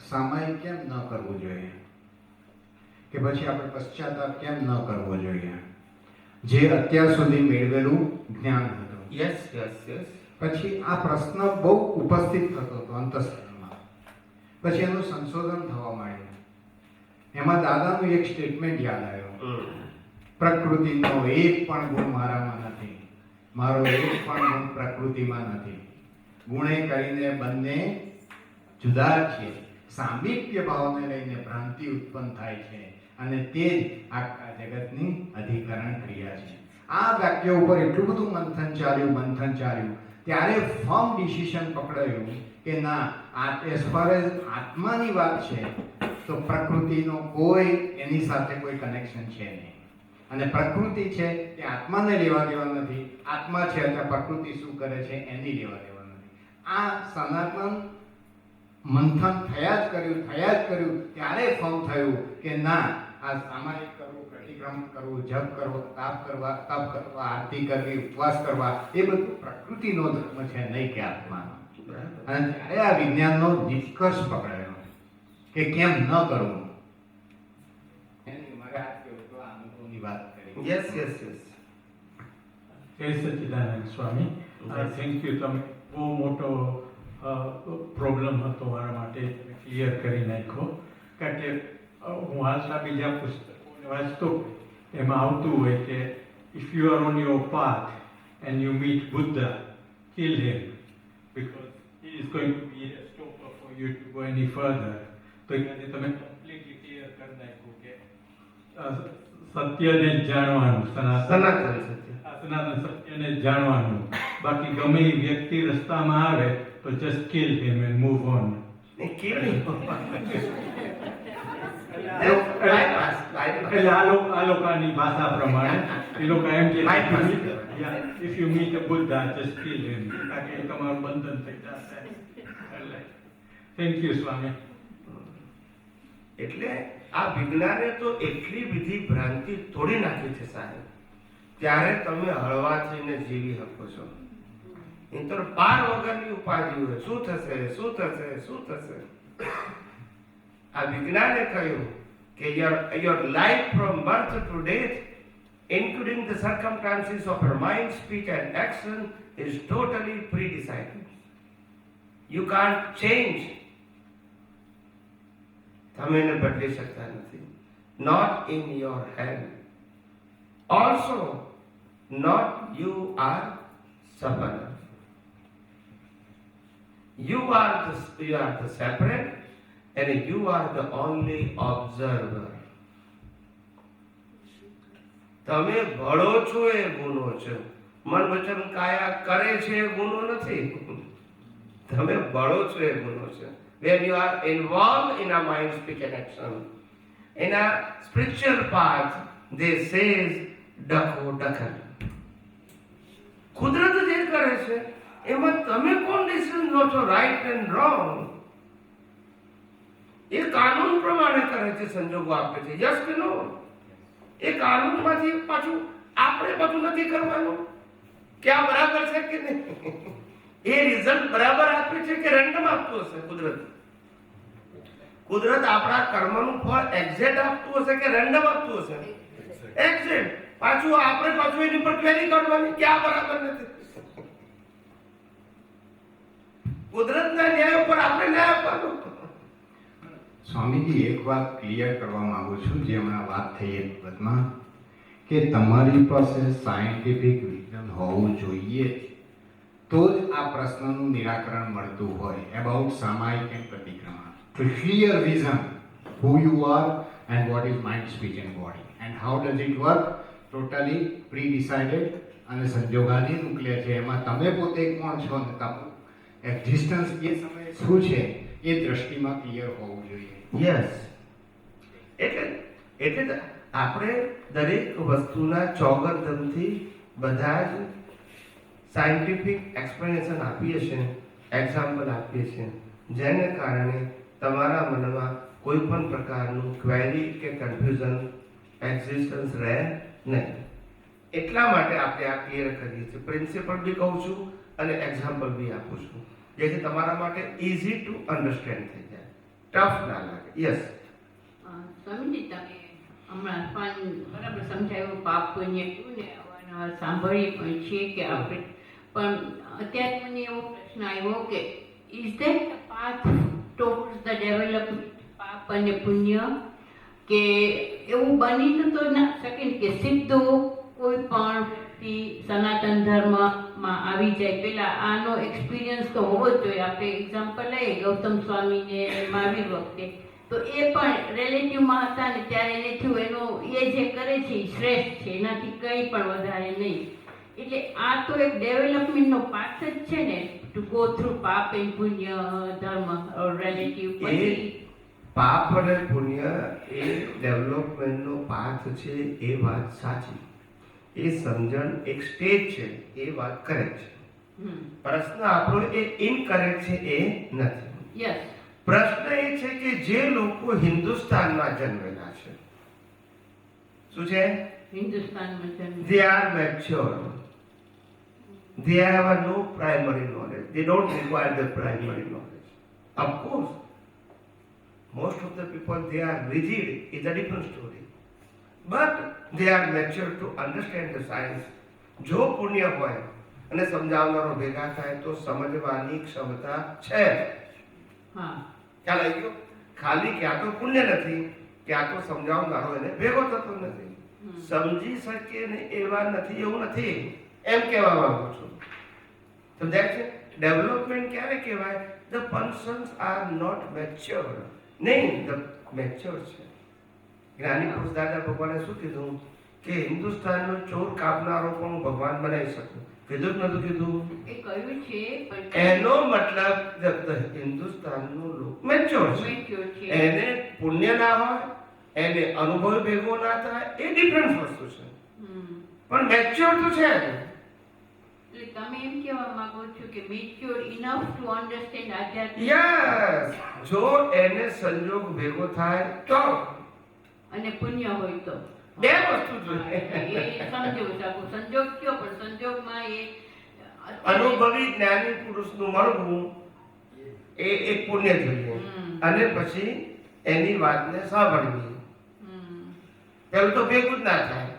સામાયિક કેમ ન કરવું જોઈએ, કે પછી આપણે પશ્ચાતાપ કેમ ન કરવો જોઈએ, જે અત્યાર સુધી મેળવેલું જ્ઞાન હતું. Yes yes yes. પછી આ પ્રશ્ન બહુ ઉપસ્થિત થતો હતો અંતઃસ્તરમાં. પછી એનું સંશોધન થવા માંડ્યું. એમાં દાદાનું એક સ્ટેટમેન્ટ યાદ આવ્યો, પ્રકૃતિનો એક પણ ગુણ મારામાં નથી, મારો એક પણ ગુણ પ્રકૃતિમાં નથી, ગુણે કરીને બંને જુદા છે, સામીપ્ય ભાવને લઈને ભ્રાંતિ ઉત્પન્ન થાય છે અને તે જ આખા જગતની અધિકરણ ક્રિયા છે. આ વાક્ય ઉપર એટલું બધું મંથન ચાલ્યું ત્યારે ફર્મ ડિસિઝન પકડાયું કે ના, એઝ ફાર એઝ આત્માની વાત છે તો પ્રકૃતિનો કોઈ એની સાથે કોઈ કનેક્શન છે નહીં, અને પ્રકૃતિ છે તે આત્માને લેવા દેવા નથી, આત્મા છે એટલે પ્રકૃતિ શું કરે છે એની લેવા દેવા નથી. આ સનાતન મંથન થયા જ કર્યું ત્યારે ફર્મ થયું કે ના, આ સામાયિક કરવું, પ્રતિક્રમણ કરવું, જપ કરવો, તપ કરવા, આરતી કરવી, ઉપવાસ કરવા, એ બધું પ્રકૃતિનો ધર્મ છે, નહીં કે આત્માનો. અને ત્યારે આ વિજ્ઞાનનો નિષ્કર્ષ પકડાયો કે કેમ ન કરવું. એની મારે આ કેવું તો આ અનુભવની વાત કરી. Yes yes yes. જય સચ્ચિદાનંદ સ્વામી. Thank you. તમે બહુ મોટો પ્રોબ્લેમ હતો મારા માટે, તમે ક્લિયર કરી નાખ્યો. કારણ કે હું હાલના બીજા પુસ્તકોને વાંચતો, એમાં આવતું હોય કે if you are on your path and you meet Buddha, kill him because he is going to be a stopper for you to go any further. તો અહીંયાથી તમે કમ્પ્લીટલી ક્લિયર કરી નાખ્યું કે સત્યને જ જાણવાનું, સનાતન સત્ય. સનાતન સત્યને જ જાણવાનું, બાકી ગમે એ વ્યક્તિ રસ્તામાં આવે તો just kill him and move on. એટલે આ લોકોની ભાષા પ્રમાણે એ લોકો એમ કે if you meet a Buddha just kill him, કારણ કે તમારું બંધન થઈ જશે. Thank you Swami. એટલે આ વિજ્ઞાને તો એટલી બધી ભ્રાંતિ તોડી નાખી છે સાહેબ, ત્યારે તમે હળવા થઈને જીવી શકો છો. એ તો પાર વગરની ઉપાધિ હોય, શું થશે શું થશે શું થશે. આ વિજ્ઞાને કહ્યું કે your life from birth to death, including the circumstances of your mind, speech and action, is totally pre-decided. You can't change. તમે એને બદલી શકતા નથી. Not in your hand. Also, not you are separate. You are the separate, and you are the only observer. તમે ભળો છો એ ગુનો છે. મન વચન કાયા કરે છે એ ગુનો નથી. તમે ભળો છો એ ગુનો છે. When you are involved in a mind, speech and action, in a spiritual path, they says ડખો દખલ. કુદરત જે કરે છે એમાં તમે કોણ ડિસિઝન લો છો, રાઈટ એન્ડ રોંગ? એ કાનૂન પ્રમાણે કરે છે, સંજોગો આપે છે. યસ કે નો? એ કાનૂનમાંથી પાછું આપણે બધું નથી કરવાનું કે આ બરાબર છે કે નહીં. એ રિઝલ્ટ બરાબર આપે છે કે રેન્ડમ આપતું હશે કુદરત? કુદરત આપણા કર્મનું ફળ એક્ઝેક્ટ આપતું હશે કે રેન્ડમ આપતું હશે? એક્ઝેક્ટ. પાછું આપણે એની પર ક્વેરી કરવાની કે આ બરાબર નથી. કુદરતના ન્યાય ઉપર આપણે ન્યાય આપવાનો. સ્વામીજી, એક વાત ક્લિયર કરવા માંગુ છું, જે હમણાં વાત થઈ એ બાબતમાં, કે તમારી પાસે સાયન્ટિફિક વિઝન હોવું જોઈએ તો જ આ પ્રશ્નનું નિરાકરણ મળતું હોય. અબાઉટ સામાયિક એન્ડ પ્રતિક્રમણ, clear vision who you are and what is mind, speech and body and how does it work, totally pre-decided અને સંજોગાધીન ઉકેલે છે. એમાં તમે પોતે કોણ છો અને તમારું એક્ઝિસ્ટન્સ એ સમયે શું છે એ દ્રષ્ટિમાં ક્લિયર હોવું જોઈએ. યસ. એટલે આપણે દરેક વસ્તુના ચોગરધમથી બધા જ સાયન્ટિફિક એક્સપ્લેનેશન આપીએ છીએ, એક્ઝામ્પલ આપીએ છીએ, જેને કારણે તમારા મનમાં કોઈ પણ પ્રકારનું ક્વેરી કે કન્ફ્યુઝન એક્ઝિસ્ટન્સ રહે નહીં. એટલા માટે આપણે આ ક્લિયર કરીએ છીએ. પ્રિન્સિપલ બી કહું છું અને એક્ઝામ્પલ બી આપું છું, જેથી તમારા માટે ઇઝી ટુ અન્ડરસ્ટેન્ડ થઈ જાય, ટફ ના લાગે. યસ સ્વામીજી, તમે હમણાં બરાબર સમજાયું, પાપ પુણ્ય કહ્યું ને, અવારનવાર સાંભળીએ પણ છીએ કે આપણે, પણ અત્યારે મને એવો પ્રશ્ન આવ્યો કે is that the path towards the development, પાપ અને પુણ્ય? કે એવું બની તો ના શકે કે સીધું કોઈ પણ વ્યક્તિ સનાતન ધર્મમાં આવી જાય પહેલા આનો એક્સપિરિયન્સ તો હોવો જ જોઈએ. આપણે એક્ઝામ્પલ લઈએ ગૌતમ સ્વામીને મહાવીર વખતે, તો એ પણ રિલેટિવમાં હતા ને ત્યારે એને થયું એનો એ જે કરે છે એ શ્રેષ્ઠ છે, એનાથી કંઈ પણ વધારે નહીં. એટલે આ તો એક ડેવલપમેન્ટનો પાથ જ છે ને, ટુ ગો થ્રુ પાપ એન્ડ પુણ્ય ધર્મ રિલેટિવ. પછી પાપ અને પુણ્ય એ ડેવલપમેન્ટનો પાથ છે, એ વાત સાચી. એ સમજણ એક સ્ટેજ છે, એ વાત કરેક્ટ છે. પ્રશ્ન આપણો એ ઇનકરેક્ટ છે એ નથી. યસ. પ્રશ્ન એ છે કે જે લોકો હિન્દુસ્તાનમાં જન્મેલા છે, શું છે? હિન્દુસ્તાનમાં જન્મ, they are mature, they have no primary knowledge, they don't require the primary knowledge. Of course, most of the people, they are rigid, is a different story, but they are mature to understand the science. જો પુણ્ય હોય અને સમજાવનારો ભેગા થાય તો સમજવાની ક્ષમતા છે. હા, ખ્યાલ આવી ગયો? ખાલી ક્યાં તો પુણ્ય નથી, ક્યાં તો સમજાવનારો એને ભેગો થતો નથી. સમજી શકે ને એવા નથી એવું નથી, એમ કહેવા માંગુ છું. સમજાય છે? ડેવલપમેન્ટ ક્યારે કહેવાય? The persons are not mature. નહીં, ધ મેચ્યોર છે. જ્ઞાની પુરુષ દાદા ભગવાને શું કીધું કે હિન્દુસ્તાનનો ચોર કાપનારો પણ હું ભગવાન બનાવી શકું. કીધું કે નતું કીધું? એ કહ્યું છે, પણ એનો મતલબ હિન્દુસ્તાનનો લોક મેચ્યોર છે. mature છે. એને પુણ્ય ના હોય, એને અનુભવ ભેગો ના થાય, એ ડિફરન્ટ વસ્તુ છે. પણ મેચ્યોર તો છે જ. એટલે તમે એમ કહેવા માંગો છો કે મેચ્યોર ઇનફ ટુ અન્ડરસ્ટેન્ડ આધ્યાત્મિક. યસ. જો એને સંજોગ ભેગો થાય તો અને પુણ્ય હોય તો બે વસ્તુ જોઈએ. એ સમજો શકું. સંજોગ કયો પણ સંજોગમાં એ અનુભવી જ્ઞાની પુરુષનું મળવું એ એક પુણ્ય જોઈએ. અને પછી એની વાતને સાંભળવી. પેલું તો ભેગું જ ના થાય.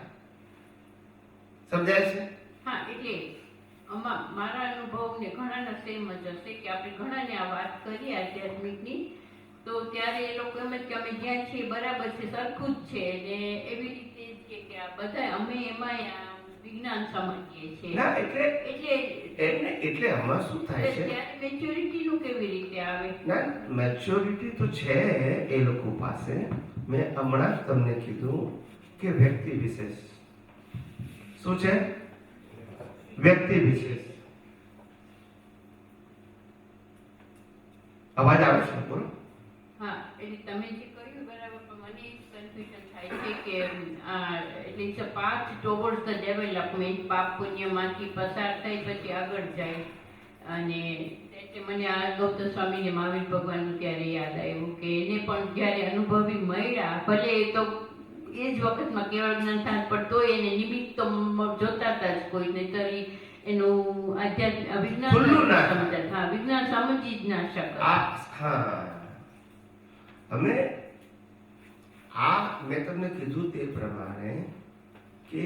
સમજાય છે? હા, એટલે મારા અનુભવ ને ઘણાના સેમ જ હશે કે આપણે ઘણાને આ વાત કરીએ આધ્યાત્મિકની, તો ત્યારે એ લોકો એમ જ કે અમે જ્યાં છીએ બરાબર છે, સરખું જ છે, ને એવી રીતે છે કે આ બધા અમે એમાં વિજ્ઞાન સમજીએ છીએ. ના એટલે એટલે એટલે આમાં શું થાય છે? ત્યારે મેચ્યોરિટીનું કેવી રીતે આવે? ના, મેચ્યોરિટી તો છે એ લોકો પાસે. મેં હમણાં જ તમને કીધું કે વ્યક્તિ વિશેષ શું છે? વ્યક્તિ વિશેષ. અવાજ આવે છે? બોલો. હા, એટલે તમે જે કહ્યું બરાબર, પણ મને કન્ફ્યુઝન થાય છે કે એટલે it's a path towards the development. પાપ પુણ્યમાંથી પસાર થઈ પછી આગળ જાય. અને એટલે મને આ ગૌતમ સ્વામી ને મહાવીર ભગવાનનું ત્યારે યાદ આવ્યું કે એને પણ જ્યારે અનુભવી મળ્યા, ભલે એ તો એ જ વખતમાં કેવળ જ્ઞાન થાય, પણ તોય એને નિમિત્ત તો જોતા હતા જ કોઈ, નહીંતર એનું વિજ્ઞાન ખુલ્લું ના સમજાય. હા, વિજ્ઞાન સમજી જ ના શકે. હા, અમે મેં તમને કીધું તે પ્રમાણે કે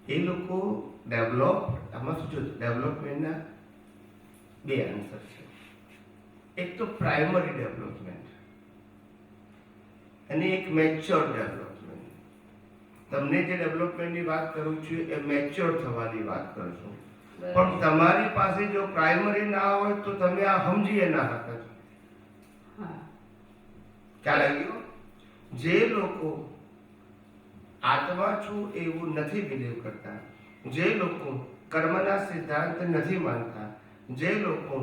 એ લોકો આમાં શું છે? ડેવલપમેન્ટના બે આન્સર છે. એક તો પ્રાઇમરી ડેવલપમેન્ટ અને એક મેચ્યોર ડેવલપમેન્ટ. તમને જે ડેવલપમેન્ટની વાત કરું છું એ મેચ્યોર થવાની વાત કરું છું. પણ તમારી પાસે જો પ્રાઇમરી ના હોય તો તમે આ સમજીએ ના હતા. ખ્યાલ આવી ગયો? જે લોકો આત્મા છું એવું નથી બિલીવ કરતા, જે લોકો કર્મના સિદ્ધાંત નથી માનતા, જે લોકો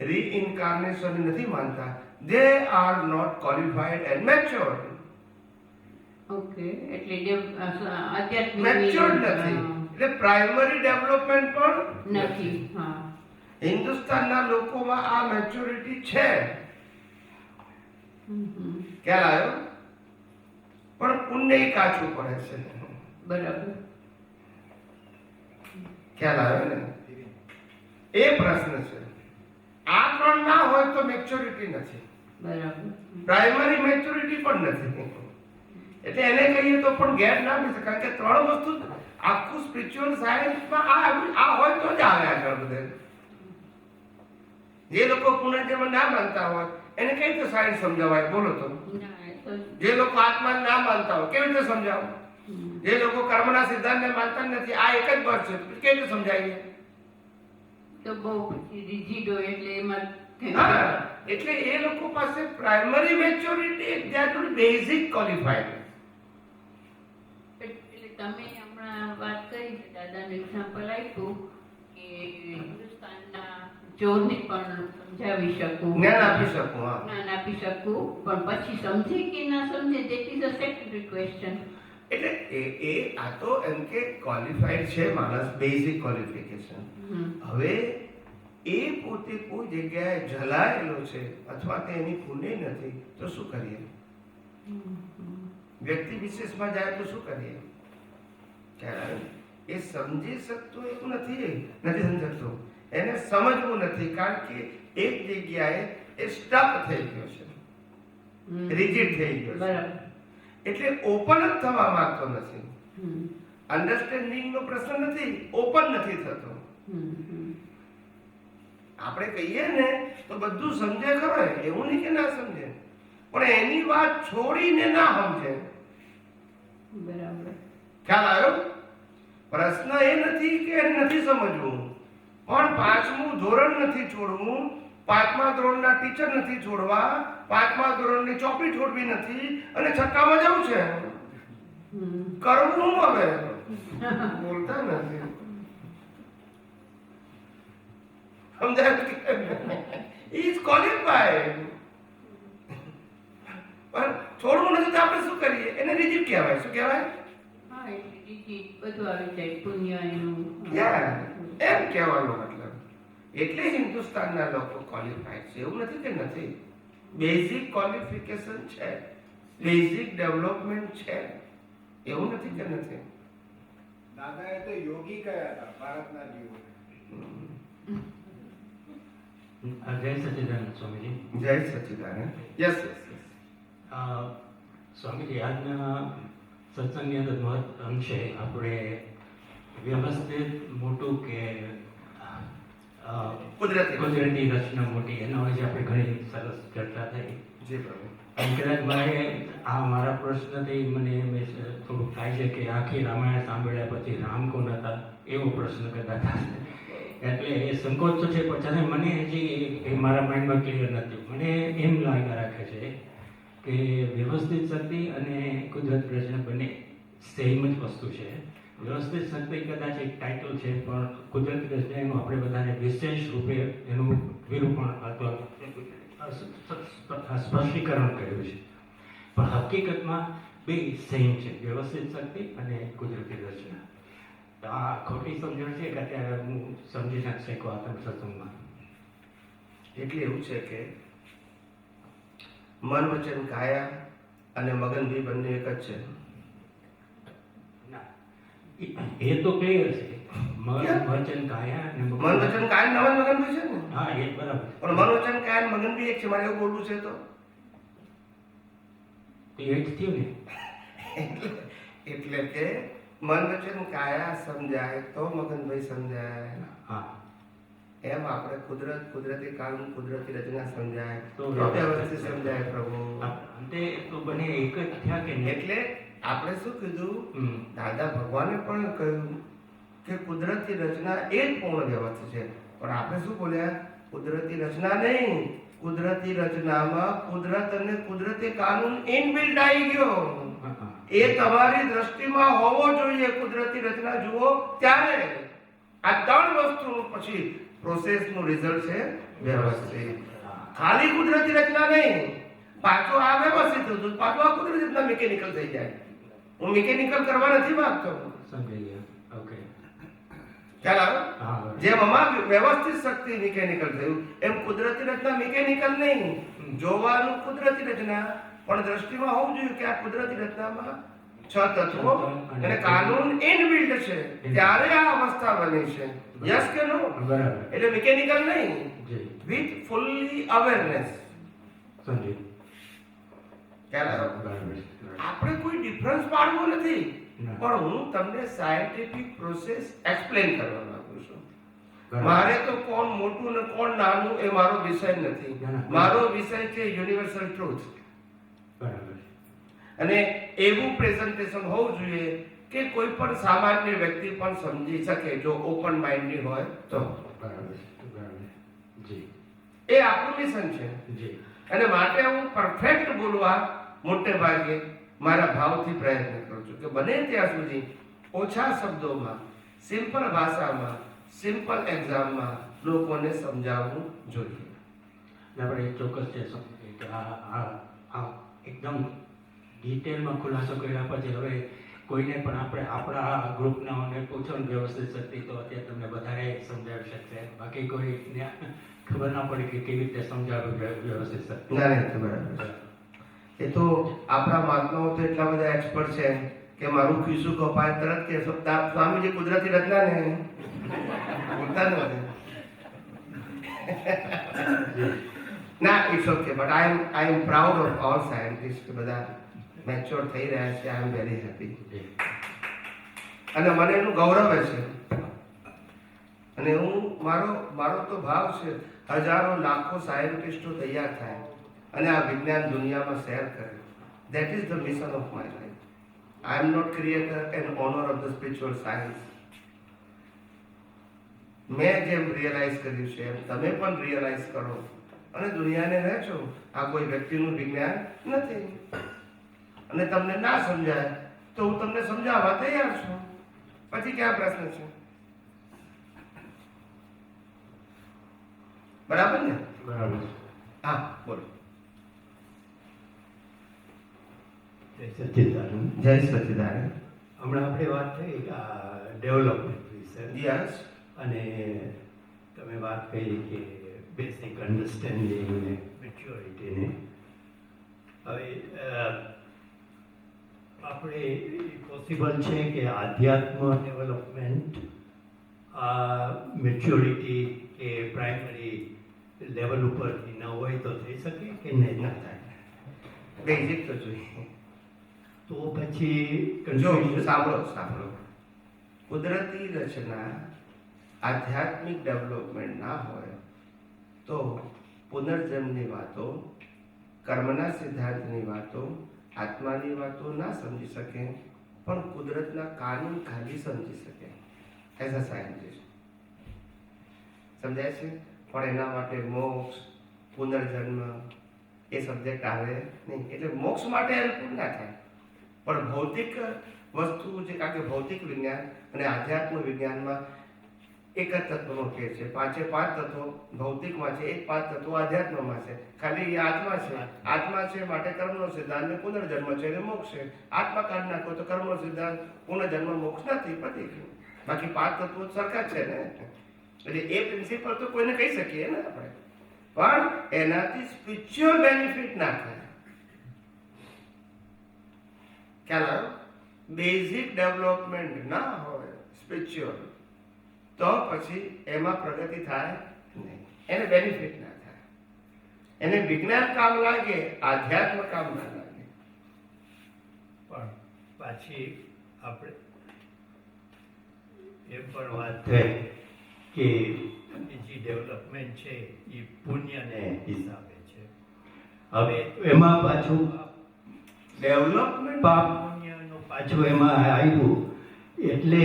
રીઇન્કાર્નેશન નથી માનતા, they are not qualified and matured. Okay, એટલે આધ્યાત્મિક મેચ્યોર્ડ નથી. એટલે પ્રાઇમરી ડેવલપમેન્ટ પણ નથી. હા, હિન્દુસ્તાનના લોકોમાં આ મેચ્યોરિટી છે. ખ્યાલ આવ્યો? પણ પુણ્ય કાચું પડે છે. બરાબર. ખ્યાલ આવ્યો ને? એ પ્રશ્ન છે. આ ત્રણ ના હોય તો મેચ્યોરિટી નથી. બરાબર. પ્રાઇમરી મેચ્યોરિટી પણ નથી. એટલે એને કહીએ તો પણ ગેર ના બની શકે. કારણ કે ત્રણ વસ્તુ આખું સ્પિરિચ્યુઅલ સાયન્સમાં આ હોય તો જ આવે આગળ બધે. જે લોકો પુનર્જન્મ ના માનતા હોય એને કઈ રીતે સાયન્સ સમજાવાય? બોલો તો. જે લોકો આત્માને ના માનતા હોય કેવી રીતે સમજાવો? જે લોકો કર્મના સિદ્ધાંતને માનતા નથી, આ એક જ બસ છે, કેવી રીતે સમજાવીએ? તો બહુ રિજિડ હોય એટલે એમાં હા, એટલે એ લોકો પાસે primary maturity they are not basic qualified. એટલે તમે હમણાં વાત કરી છે, દાદાનું એક્ઝામ્પલ આપ્યું કે હિન્દુસ્તાનના ચોરને પણ સમજાવી શકું, જ્ઞાન આપી શકું. હા, જ્ઞાન આપી શકું, પણ પછી સમજે કે ના સમજે that is a secondary question. એટલે એ આ તો એમ કે ક્વોલિફાઈડ છે માણસ, બેઝિક ક્વોલિફિકેશન. હવે એ પોતે કોઈ જગ્યાએ જલાયેલો છે અથવા તો એની પુણ્ય નથી તો શું કરીએ? વ્યક્તિ વિશેષમાં જાય તો શું કરીએ? એ સમજી શકતો એવું નથી સમજી શકતો. એને સમજવું નથી, કારણ કે એક જગ્યાએ એ સ્ટક થઈ ગયો છે, રિજિડ થઈ ગયો છે. એટલે ઓપન જ થવા માંગતો નથી. અન્ડરસ્ટેન્ડિંગ નો પ્રશ્ન નથી, ઓપન નથી થતો. આપણે કહીએ ને તો બધું સમજે ખબર, એવું નહીં કે ના સમજે, પણ એની વાત છોડીને ના સમજે. બરાબર. ખ્યાલ આવ્યો? પ્રશ્ન એ નથી કે નથી સમજવું, પણ 5મું ધોરણ નથી છોડવું, 5મા ધોરણના ટીચર નથી છોડવા, 5મા ધોરણની ચોપડી છોડવી નથી, અને 6મામાં જવું છે. કરવું હવે બોલતા નથી. સમજાય? ઇઝ ક્વોલિફાઈડ, પણ છોડવું નથી તો આપણે શું કરીએ? એને રિજિડ કહેવાય. શું કહેવાય? હા, એટલે રિજિડ બધું આવી જાય, પુણ્ય એનું એમ કહેવાનો મતલબ. એટલે હિન્દુસ્તાનના લોકો ક્વોલિફાઈડ છે, એવું નથી કે નથી. બેઝિક ક્વોલિફિકેશન છે. બેઝિક ડેવલપમેન્ટ છે, એવું નથી કે નથી. દાદાએ તો યોગી કયા હતા ભારતના જીવો. જય સચિદાનંદ સ્વામીજી. જય Sachchidanand. Yes yes yes. Swamiji, આજના સત્સંગની અંદર મહત્વ અંશે આપણે વ્યવસ્થિત મોટું કે કુદરતી રચના મોટી એના વિશે આપણે ઘણી સરસ ચર્ચા થઈ. જી પ્રભુ. અને કદાચ મારા પ્રશ્નથી મને થોડુંક થાય છે કે આખી રામાયણ સાંભળ્યા પછી રામ કોણ હતા એવો પ્રશ્ન કદાચ થશે. એટલે એ સંકોચ તો છે, પણ છતાં મને હજી એ મારા માઇન્ડમાં ક્લિયર નથી. મને એમ લાગ્યા રાખે છે કે વ્યવસ્થિત શક્તિ અને કુદરત રચના બંને સેમ જ વસ્તુ છે. વ્યવસ્થિત શક્તિ કદાચ એક ટાઇટલ છે, પણ કુદરતી રચના એનું આપણે બધાને વિશેષ રૂપે એનું વિરૂપણ અથવા સ્પષ્ટીકરણ કર્યું છે. પણ હકીકતમાં બે સેમ છે, વ્યવસ્થિત શક્તિ અને કુદરતી રચના. તો આ ખોટી સમજણ છે કે અત્યારે હું સમજી નથી શક્યો આત્મ સત્સંગમાં. એટલે એવું છે કે મન વચન કાયા અને મગનભી બંને એક જ છે. ના, એ તો ક્લિયર છે. મન વચન કાયા અને મન વચન કાયા નવન મગનભી છે ને. હા, એ બરાબર. પણ મન વચન કાયા અને મગનભી એક છે. મારે એવું બોલવું છે તો એ જ થયું ને. એટલે કે મન વચન કાયા સમજાય તો મગનભાઈ સમજાય. હા, એમ આપણે કુદરતી કાનૂન કુદરતી રચના સમજાય તો તો વ્યવસ્થિત સમજાય પ્રભુ. અંતે તો બંને એક જ થયા કે નહીં? એટલે આપણે શું કીધું, હમ. દાદા ભગવાને પણ કહ્યું કે કુદરતી રચના એ જ પૂર્ણ વ્યવસ્થિત છે. પણ આપણે શું બોલ્યા, કુદરતી રચના નહીં, કુદરતી રચનામાં કુદરત અને કુદરતી કાનૂન ઇનબિલ્ટ આવી ગયો. એ તમારી દ્રષ્ટિમાં હોવો જોઈએ. કુદરતી રચના જુઓ ત્યારે આ ત્રણ વસ્તુનું પછી પ્રોસેસનું રિઝલ્ટ છે વ્યવસ્થિત. ખાલી કુદરતી રચના નહીં, પાછો આ વ્યવસ્થિત હતું, પાછો આ કુદરતી રચના મિકેનિકલ થઈ જાય. હું મિકેનિકલ કરવા નથી માંગતો. સમજી ગયા. ઓકે. ખ્યાલ આવે? હા, બરાબર. જેમ અમાર વ્યવસ્થિત શક્તિ મિકેનિકલ થયું એમ કુદરતી રચના મિકેનિકલ નહીં. જોવાનું કુદરતી રચના, પણ દ્રષ્ટિમાં હોવું જોઈએ કે આ કુદરતી રચનામાં 6 તત્વો અને કાનૂન ઇનબિલ્ટ છે, ત્યારે આ અવસ્થા બની છે. યસ કે નો? બરાબર. એટલે મિકેનિકલ નહીં, જી, વિથ ફુલ્લી અવેરનેસ. સમજી. ખ્યાલ આવે? બરાબર. આપણે કોઈ ડિફરન્સ પાડવો નથી, ના. પણ હું તમને સાયન્ટિફિક પ્રોસેસ એક્સપ્લેન કરવા માંગુ છું. બરાબર. મારે તો કોણ મોટું ને કોણ નાનું એ મારો વિષય નથી. ના. મારો વિષય છે યુનિવર્સલ ટ્રુથ. બરાબર. અને એવું પ્રેઝન્ટેશન હોવું જોઈએ કે કોઈ પણ સામાન્ય વ્યક્તિ પણ સમજી શકે, જો ઓપન માઇન્ડની હોય તો. બરાબર. બરાબર. જી, એ આપણું મિશન છે. જી. અને માટે હું પરફેક્ટ બોલવા મોટે ભાગે મારા ભાવથી પ્રયત્ન કરું છું કે બને ત્યાં સુધી ઓછા શબ્દોમાં, સિમ્પલ ભાષામાં, સિમ્પલ એક્ઝામમાં લોકોને સમજાવવું જોઈએ. આપણે એક ચોક્કસ છે સમજીએ કે આ એકદમ ડિટેલમાં ખુલાસો કર્યા પછી હવે કોઈને પણ આપણે આપણા ગ્રુપનાઓને પૂછો ને વ્યવસ્થિત શક્તિ તો અત્યારે તમને વધારે સમજાવી શકશે. બાકી કોઈને ખબર ના પડે કે કેવી રીતે સમજાવવું વ્યવસ્થિત શક્તિ. ના નહીં તો બરાબર. એ તો આપણા મહાત્માઓ તો એટલા બધા એક્સપર્ટ છે કે મારું ખીસું કપાય તરત કે સ્વામીજી કુદરતી રચના ને બોલતા નથી. ના, it's okay, but I am proud of all scientist કે બધા મેચ્યોર થઈ રહ્યા છે. આઈ એમ વેરી હેપી અને મને એનું ગૌરવ છે. અને હું મારો તો ભાવ છે હજારો લાખો સાયન્ટિસ્ટો તૈયાર થાય અને આ વિજ્ઞાન દુનિયામાં શેર કરે. That is the mission of my life. I am not creator and owner of the spiritual science. મેં જેમ રિયલાઇઝ કર્યું છે એમ તમે પણ રિયલાઇઝ કરો અને દુનિયાને વહેંચો. આ કોઈ વ્યક્તિનું વિજ્ઞાન નથી. અને તમને ના સમજાય તો હું તમને સમજાવવા તૈયાર છું. પછી ક્યાં પ્રશ્ન છે? બરાબર ને? બરાબર. હા, બોલો. જય સચ્ચિદાનંદ. જય સચ્ચિદાનંદ. હમણાં આપણે વાત થઈ ડેવલપમેન્ટ વિશે યસ. અને તમે વાત કરી કે બેસિક અન્ડરસ્ટેન્ડિંગ ને મેચ્યોરિટીને. હવે આપણે પોસિબલ છે કે આધ્યાત્મ ડેવલપમેન્ટ મેચ્યોરિટી કે પ્રાઇમરી લેવલ ઉપરથી ન હોય તો થઈ શકે કે નહીં ના થાય. બેઝિક તો જોઈએ. તો પછી જો confusion- સાંભળો, કુદરતી રચના આધ્યાત્મિક ડેવલપમેન્ટ ના હોય તો પુનર્જન્મની વાતો, કર્મના સિદ્ધાંતની વાતો, આત્માની વાતો ના સમજી શકે, પણ કુદરતના કાનૂન ખાલી સમજી શકે એઝ અ સાયન્ટિસ્ટ. સમજાય છે? પણ એના માટે મોક્ષ, પુનર્જન્મ એ સબ્જેક્ટ આવે નહીં. એટલે મોક્ષ માટે હેલ્પફુલ ના થાય, પણ ભૌતિક વસ્તુ જે, કારણ કે ભૌતિક વિજ્ઞાન અને આધ્યાત્મ વિજ્ઞાનમાં એક જ તત્વનો ફેર છે. પાંચે પાંચ તત્વો ભૌતિકમાં છે, એક પાંચ તત્વો આધ્યાત્મમાં છે. ખાલી એ આત્મા છે. આત્મા છે માટે કર્મનો સિદ્ધાંત ને પુનર્જન્મ છે એટલે મોક્ષ છે. આત્મા કાઢી નાખો તો કર્મનો સિદ્ધાંત, પુનર્જન્મ, મોક્ષ નથી, પતી ગયું. બાકી પાંચ તત્વો સરખા જ છે ને. એટલે એ પ્રિન્સિપલ તો કોઈને કહી શકીએ ને આપણે, પણ એનાથી સ્પિરિચ્યુઅલ બેનિફિટ ના થાય. ખ્યાલ આવ્યો? બેઝિક ડેવલપમેન્ટ ના હોય સ્પિરિચ્યુઅલ, તો પછી એમાં પ્રગતિ થાય નહીં, એને બેનિફિટ ના થાય. એને વિજ્ઞાન કામ લાગે, આધ્યાત્મ કામ ના લાગે. પણ પાછી આપણે એ પણ વાત થઈ કે બીજી ડેવલપમેન્ટ છે એ પુણ્યને હિસાબે છે. હવે એમાં પાછું ડેવલપમેન્ટ પાપ પુણ્યનું પાછું એમાં આવ્યું એટલે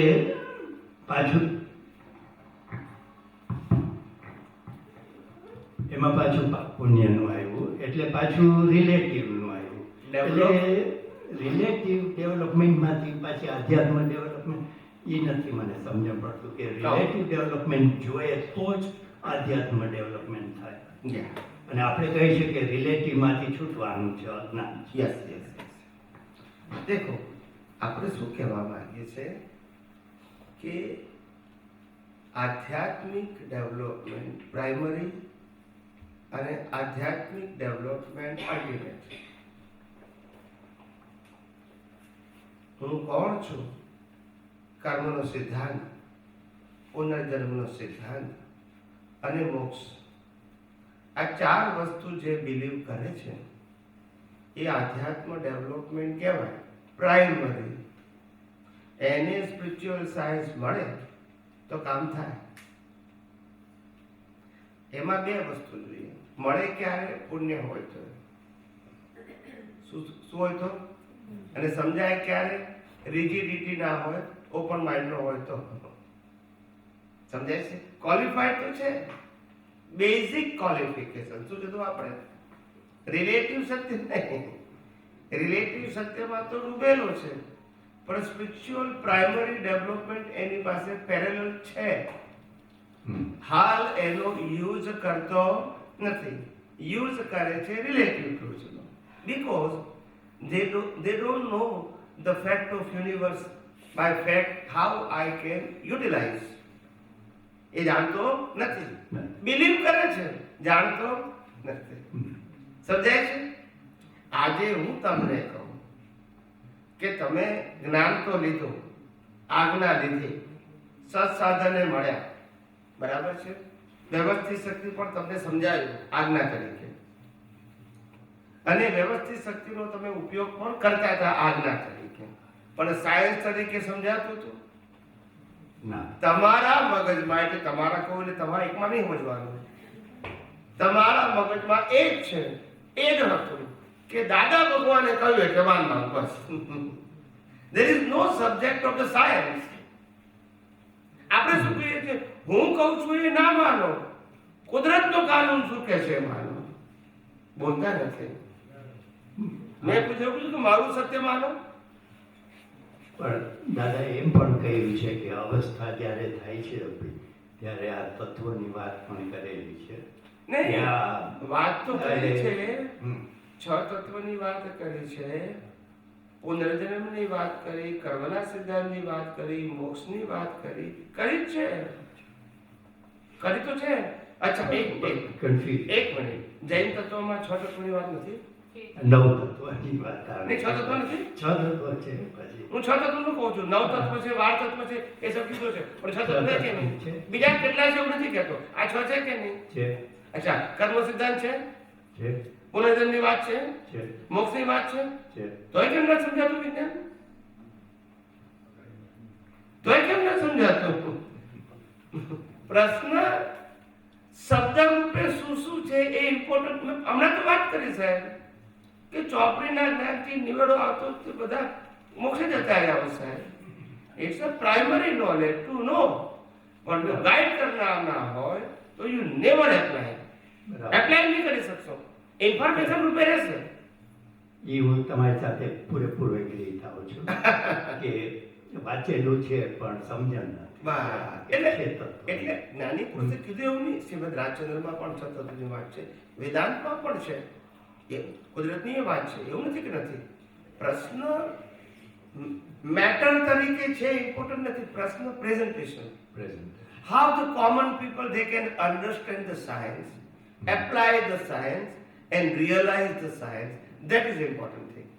પાછું એમાં પાછું પાપ પુણ્યનું આવ્યું એટલે પાછું રિલેટિવનું આવ્યું. એટલે રિલેટિવ ડેવલપમેન્ટમાંથી પાછી આધ્યાત્મ ડેવલપમેન્ટ એ નથી મને સમજણ પડતું કે રિલેટિવ ડેવલપમેન્ટ જોઈએ તો જ આધ્યાત્મ ડેવલપમેન્ટ થાય. Yeah. અને આપણે કહી શકીએ કે રિલેટિવમાંથી છૂટવાનું છે, અજ્ઞાન છે. યસ. દેખો, આપણે શું કહેવા માંગીએ છીએ કે આધ્યાત્મિક ડેવલપમેન્ટ પ્રાઇમરી અને આધ્યાત્મિક ડેવલપમેન્ટ અલ્ટિમેટ. હું કોણ છું, કર્મનો સિદ્ધાંત, પુનર્જન્મનો સિદ્ધાંત અને મોક્ષ, આ ચાર વસ્તુ જે બિલીવ કરે છે એ આધ્યાત્મ ડેવલપમેન્ટ કહેવાય, પ્રાઇમરી. એને સ્પિરિચ્યુઅલ સાયન્સ મળે તો કામ થાય. એમાં બે વસ્તુ જોઈએ. મળે ક્યારે? પુણ્ય હોય તો. શું હોય તો? અને સમજાય ક્યારે? રિજિડિટી ના હોય, ઓપન માઇન્ડ નો હોય તો. સમજાય છે? ક્વોલિફાઈડ તો છે, બેઝિક ક્વોલિફિકેશન. શું કીધું આપણે? રિલેટિવ સત્ય નહીં. રિલેટિવ સત્યમાં તો ડૂબેલો છે, પણ સ્પિરિચ્યુઅલ પ્રાઇમરી ડેવલપમેન્ટ એની પાસે પેરેલલ છે. હાલ એનો યુઝ કરતો નથી, યુઝ કરે છે રિલેટિવ ટ્રુથનો. Because they don't know the fact of universe by fact how I can utilize. એ જાણતો નથી, બિલીવ કરે છે, જાણતો નથી. સમજાય છે? આજે હું તમને કહું કે તમે જ્ઞાન તો લીધું, આજ્ઞા લીધી, સત્સાધને મળ્યા, બરાબર છે, વ્યવસ્થિત શક્તિ પણ તમને સમજાયું આજ્ઞા તરીકે, અને વ્યવસ્થિત શક્તિનો તમે ઉપયોગ પણ કરતા હતા આજ્ઞા તરીકે, પણ સાયન્સ તરીકે સમજાતું હતું ના. તમારા મગજમાં, એટલે તમારા કહું એટલે તમારા એકમાં નહીં સમજવાનું, તમારા મગજમાં એ જ છે, એ જ હતું કે દાદા ભગવાને કહ્યું એટલે માનવાનું, બસ. there is no subject of the science. આપણે શું કહીએ છીએ? હું કહું છું એ ના માનો, કુદરતનો કાનૂન શું કહે છે એ માનો. બોલતા નથી. મેં પૂછ્યું કે મારું સત્ય માનો. પણ દાદા એમ પણ કહ્યું છે કે અવસ્થા જ્યારે થાય છે ત્યારે આ તત્વની વાત પણ કરેલી છે. નહીં, ત્યાં વાત તો કરી છે, હમ. 6 તત્વની વાત કરી છે, પુનર્જન્મની વાત કરી, કર્મના સિદ્ધાંતની વાત કરી, મોક્ષની વાત કરી જ છે. કરી તો છે. અચ્છા, એક કન્ફ્યુઝ. મિનિટ, જૈન તત્વમાં 6 તત્વની વાત નથી? નવ તત્વની વાત આવે નહીં, છ તત્વ નથી? છ તત્વ છે પછી હું છ તત્વનું કહું છું. નવ તત્વ છે, 12 તત્વ છે, એ સબ કીધું છે, પણ છ તત્વ છે કે નહીં? છે. બીજા કેટલા છે એવું નથી કહેતો. આ છ છે કે નહીં? છે અચ્છા, કર્મ સિદ્ધાંત છે, છે પુનર્જન્મની વાત છે, છે મોક્ષની વાત છે, છે તોય કેમ ન સમજાતું વિજ્ઞાન? તોય કેમ ન સમજાતું? પ્રશ્ન શબ્દ રૂપે શું છે એ ઇમ્પોર્ટન્ટ. હમણાં તો વાત કરી સાહેબ કે ચોપડીના જ્ઞાનથી નિવેડો આવતો તે બધા મોક્ષે જતા રહ્યા હોય સાહેબ. It's a primary knowledge to know, પણ જો ગાઈડ કરનાર ના હોય તો યુ નેવર એપ્લાય. બરાબર એપ્લાય નહીં કરી શકશો, ઇન્ફોર્મેશન રૂપે રહેશે. એ હું તમારી સાથે પૂરેપૂરો એગ્રી થાઉં છું કે વાંચેલું છે પણ સમજણ નથી. એટલે છે તત્વ. એટલે જ્ઞાની પુરુષે કીધું એવું નહીં. શ્રીમદ રાજચંદ્રમાં પણ છતની વાત છે, વેદાંતમાં પણ છે, એ કુદરતની એ વાત છે, એવું નથી કે નથી. પ્રશ્ન મેટર તરીકે છે, ઇમ્પોર્ટન્ટ નથી. પ્રશ્ન presentation, Present. how the common people they can understand the science, apply the science and realize the science. That is the important thing.